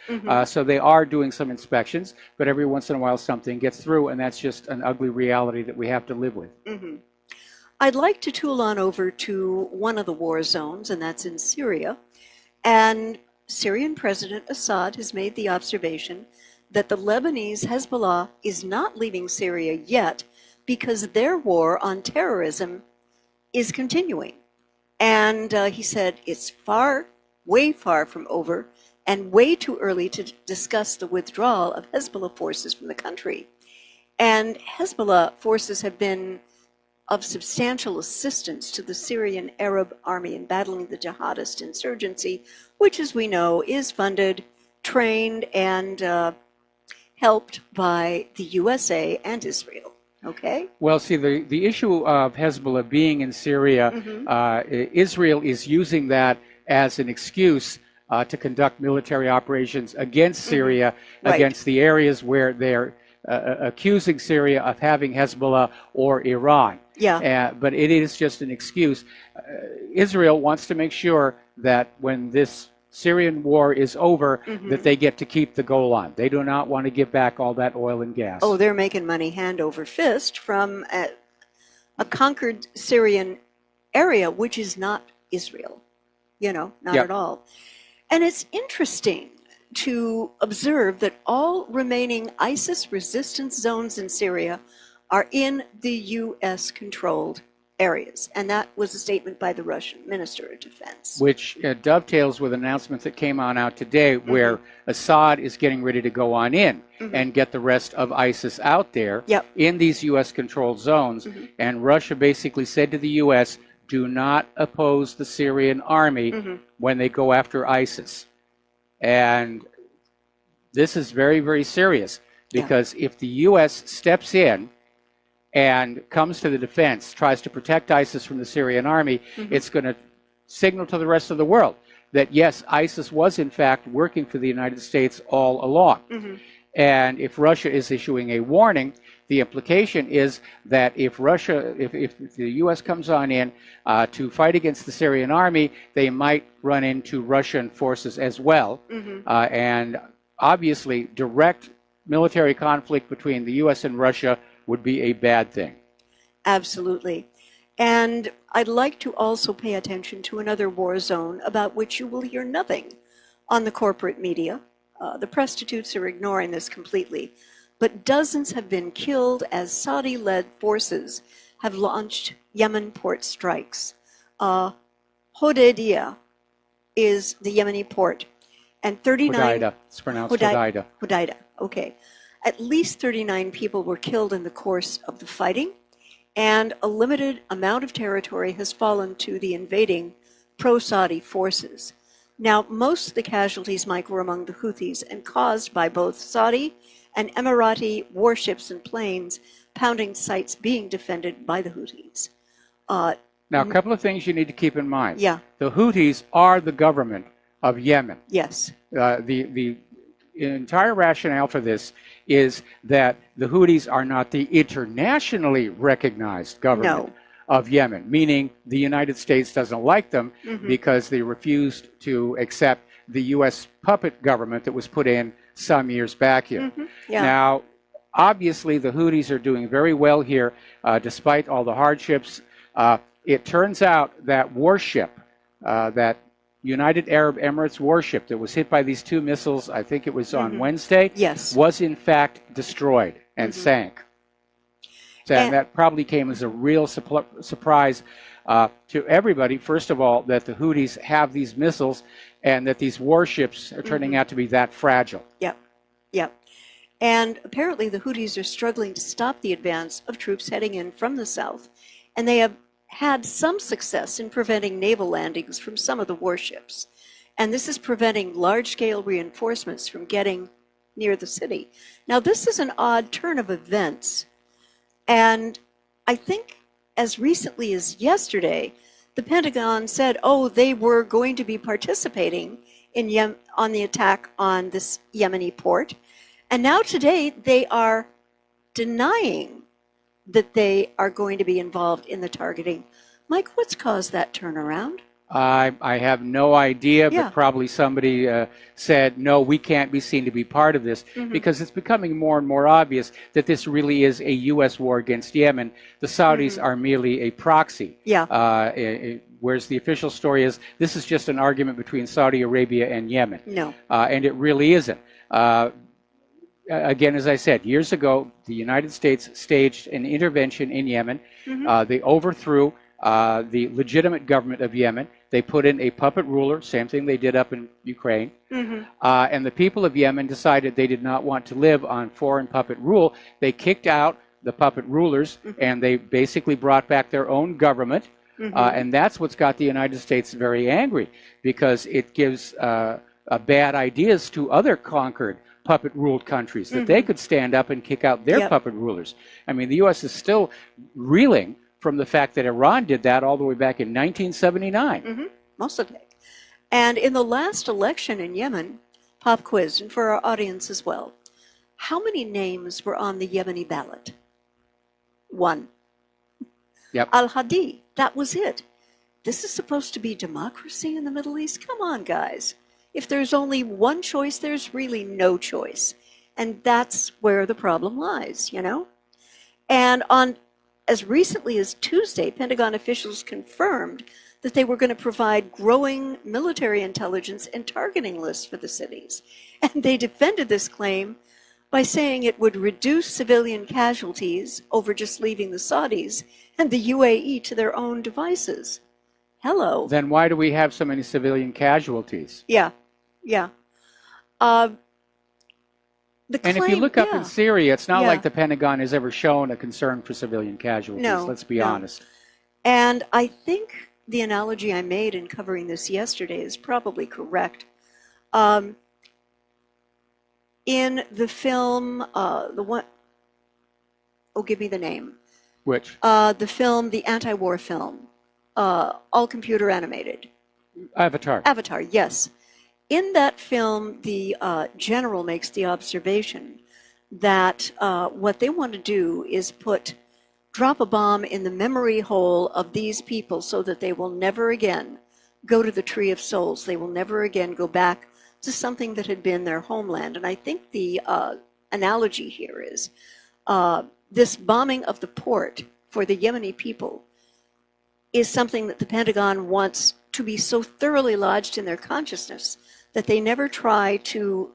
so they are doing some inspections, but every once in a while something gets through, and that's just an ugly reality that we have to live with. I'd like to tool on over to one of the war zones, and that's in Syria. And Syrian President Assad has made the observation that the Lebanese Hezbollah is not leaving Syria yet because their war on terrorism is continuing. And he said it's way far from over. and way too early to discuss the withdrawal of Hezbollah forces from the country. And Hezbollah forces have been of substantial assistance to the Syrian Arab army in battling the jihadist insurgency, which, as we know, is funded, trained, and helped by the USA and Israel. Okay? Well, see, the issue of Hezbollah being in Syria, Israel is using that as an excuse to conduct military operations against Syria, against the areas where they're accusing Syria of having Hezbollah or Iran. Yeah. But it is just an excuse. Israel wants to make sure that when this Syrian war is over, that they get to keep the Golan. They do not want to give back all that oil and gas. Oh, they're making money hand over fist from a conquered Syrian area, which is not Israel. You know, not at all. And it's interesting to observe that all remaining ISIS resistance zones in Syria are in the U.S.-controlled areas. And that was a statement by the Russian Minister of Defense. Which dovetails with an announcement that came on out today where Assad is getting ready to go on in and get the rest of ISIS out there in these U.S.-controlled zones. And Russia basically said to the U.S., do not oppose the Syrian army when they go after ISIS. And this is very, very serious because if the U.S. steps in and comes to the defense, tries to protect ISIS from the Syrian army, it's going to signal to the rest of the world that, yes, ISIS was in fact working for the United States all along. And if Russia is issuing a warning, the implication is that if Russia, if the U.S. comes on in to fight against the Syrian army, they might run into Russian forces as well. And obviously, direct military conflict between the U.S. and Russia would be a bad thing. Absolutely. And I'd like to also pay attention to another war zone about which you will hear nothing on the corporate media. The prostitutes are ignoring this completely. But dozens have been killed as Saudi-led forces have launched Yemen port strikes. Hodeidah is the Yemeni port. And 39... Hodeidah. It's pronounced Hodeidah. Hodeidah, okay. At least 39 people were killed in the course of the fighting, and a limited amount of territory has fallen to the invading pro-Saudi forces. Now, most of the casualties, Mike, were among the Houthis and caused by both Saudi and Emirati warships and planes pounding sites being defended by the Houthis. Now, a couple of things you need to keep in mind. Yeah. The Houthis are the government of Yemen. Yes. The entire rationale for this is that the Houthis are not the internationally recognized government of Yemen, meaning the United States doesn't like them because they refused to accept the U.S. puppet government that was put in some years back here. Now, obviously, the Houthis are doing very well here, despite all the hardships. It turns out that warship, that United Arab Emirates warship that was hit by these two missiles, I think it was on Wednesday, was in fact destroyed and sank. So, and that probably came as a real surprise to everybody, first of all, that the Houthis have these missiles and that these warships are turning out to be that fragile. Yep. And apparently the Houthis are struggling to stop the advance of troops heading in from the south, and they have had some success in preventing naval landings from some of the warships. And this is preventing large-scale reinforcements from getting near the city. Now, this is an odd turn of events, and I think as recently as yesterday, the Pentagon said, they were going to be participating in on the attack on this Yemeni port. And now today, they are denying that they are going to be involved in the targeting. Mike, what's caused that turnaround? I have no idea, but probably somebody said, no, we can't be seen to be part of this, because it's becoming more and more obvious that this really is a U.S. war against Yemen. The Saudis are merely a proxy. Whereas the official story is, this is just an argument between Saudi Arabia and Yemen. No. And it really isn't. Again, as I said, years ago, the United States staged an intervention in Yemen. They overthrew the legitimate government of Yemen. They put in a puppet ruler, same thing they did up in Ukraine. And the people of Yemen decided they did not want to live on foreign puppet rule. They kicked out the puppet rulers, and they basically brought back their own government. And that's what's got the United States very angry, because it gives bad ideas to other conquered puppet-ruled countries, that they could stand up and kick out their puppet rulers. I mean, the U.S. is still reeling from the fact that Iran did that all the way back in 1979. Mossadegh. And in the last election in Yemen, pop quiz, and for our audience as well, how many names were on the Yemeni ballot? 1. Al-Hadi, that was it. This is supposed to be democracy in the Middle East? Come on, guys. If there's only one choice, there's really no choice. And that's where the problem lies, you know? And on as recently as Tuesday, Pentagon officials confirmed that they were going to provide growing military intelligence and targeting lists for the cities. And they defended this claim by saying it would reduce civilian casualties over just leaving the Saudis and the UAE to their own devices. Hello. Then why do we have so many civilian casualties? Yeah. And if you look up in Syria, it's not like the Pentagon has ever shown a concern for civilian casualties. Let's be honest. And I think the analogy I made in covering this yesterday is probably correct. In the film, the one, give me the name. Which? The film, the anti-war film, all computer animated. Avatar. Avatar, yes. In that film, the general makes the observation that what they want to do is drop a bomb in the memory hole of these people so that they will never again go to the Tree of Souls. They will never again go back to something that had been their homeland. And I think the analogy here is this bombing of the port for the Yemeni people is something that the Pentagon wants to be so thoroughly lodged in their consciousness that they never try to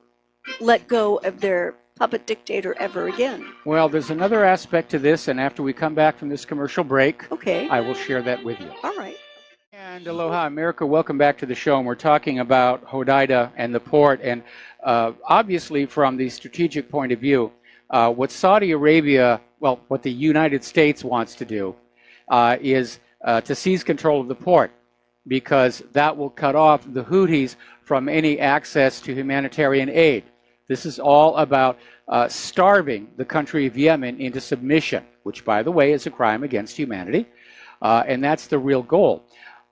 let go of their puppet dictator ever again. Well, there's another aspect to this, and after we come back from this commercial break, I will share that with you. All right. And aloha, America. Welcome back to the show. And we're talking about Hodeida and the port. And obviously, from the strategic point of view, what Saudi Arabia, well, what the United States wants to do is to seize control of the port, because that will cut off the Houthis from any access to humanitarian aid. This is all about starving the country of Yemen into submission, which, by the way, is a crime against humanity. And that's the real goal.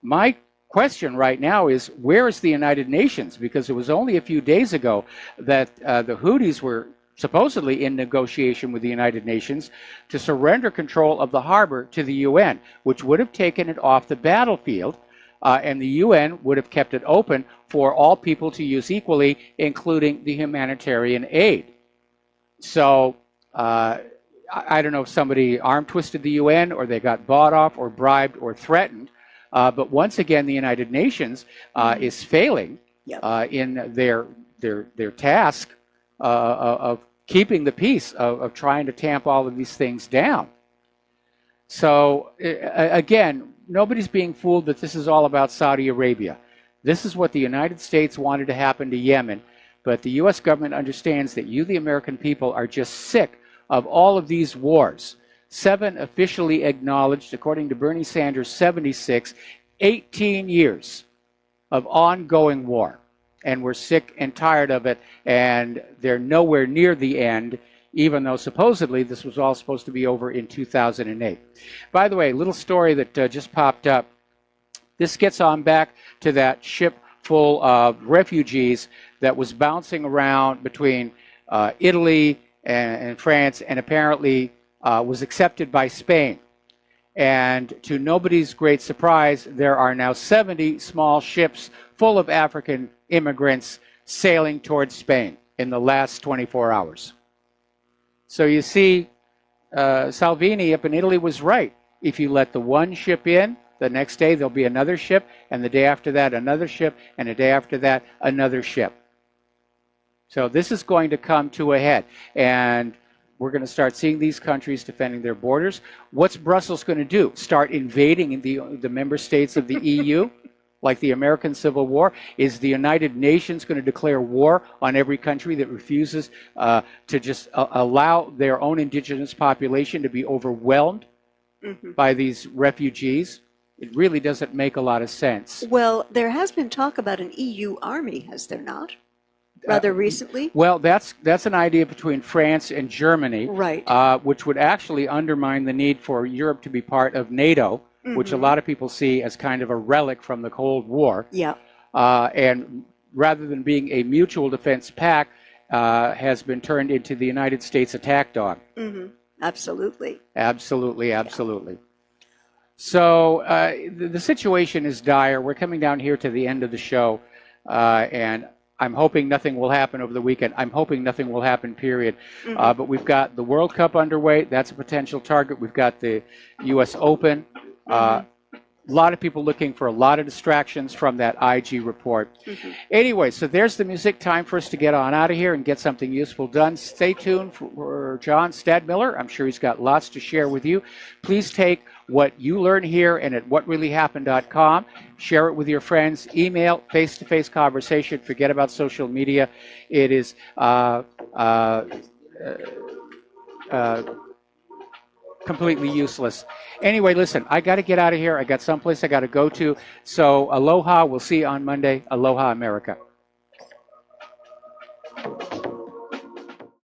My question right now is, where is the United Nations? Because it was only a few days ago that the Houthis were supposedly in negotiation with the United Nations to surrender control of the harbor to the UN, which would have taken it off the battlefield, and the UN would have kept it open for all people to use equally, including the humanitarian aid. So I don't know if somebody arm twisted the UN, or they got bought off or bribed or threatened, but once again the United Nations is failing in their task of keeping the peace, of trying to tamp all of these things down. So again, nobody's being fooled that this is all about Saudi Arabia. This is what the United States wanted to happen to Yemen, but the U.S. government understands that you, the American people, are just sick of all of these wars. 7 officially acknowledged, according to Bernie Sanders, 76, 18 years of ongoing war. And we're sick and tired of it, and they're nowhere near the end, even though supposedly this was all supposed to be over in 2008. By the way, a little story that just popped up. This gets on back to that ship full of refugees that was bouncing around between Italy and France, and apparently was accepted by Spain. And to nobody's great surprise, there are now 70 small ships full of African immigrants sailing towards Spain in the last 24 hours. So you see, Salvini up in Italy was right. If you let the one ship in, the next day there'll be another ship, and the day after that another ship, and the day after that another ship. So this is going to come to a head, and we're going to start seeing these countries defending their borders. What's Brussels going to do? Start invading the member states of the EU like the American Civil War? Is the United Nations going to declare war on every country that refuses to just allow their own indigenous population to be overwhelmed by these refugees? It really doesn't make a lot of sense. Well, there has been talk about an EU army, has there not? Rather recently? Well, that's an idea between France and Germany, right? Which would actually undermine the need for Europe to be part of NATO, which a lot of people see as kind of a relic from the Cold War. Yeah. And rather than being a mutual defense pact, has been turned into the United States attack dog. Absolutely. Absolutely, absolutely. So the situation is dire. We're coming down here to the end of the show, and I'm hoping nothing will happen over the weekend. I'm hoping nothing will happen, period. But we've got the World Cup underway. That's a potential target. We've got the U.S. Open. A lot of people looking for a lot of distractions from that IG report. Anyway, so there's the music. Time for us to get on out of here and get something useful done. Stay tuned for John Stadmiller. I'm sure he's got lots to share with you. Please take what you learn here and at whatreallyhappened.com. Share it with your friends. Email, face-to-face conversation. Forget about social media. It is completely useless. Anyway, listen, I got to get out of here. I got someplace I got to go to. So aloha. We'll see you on Monday. Aloha, America.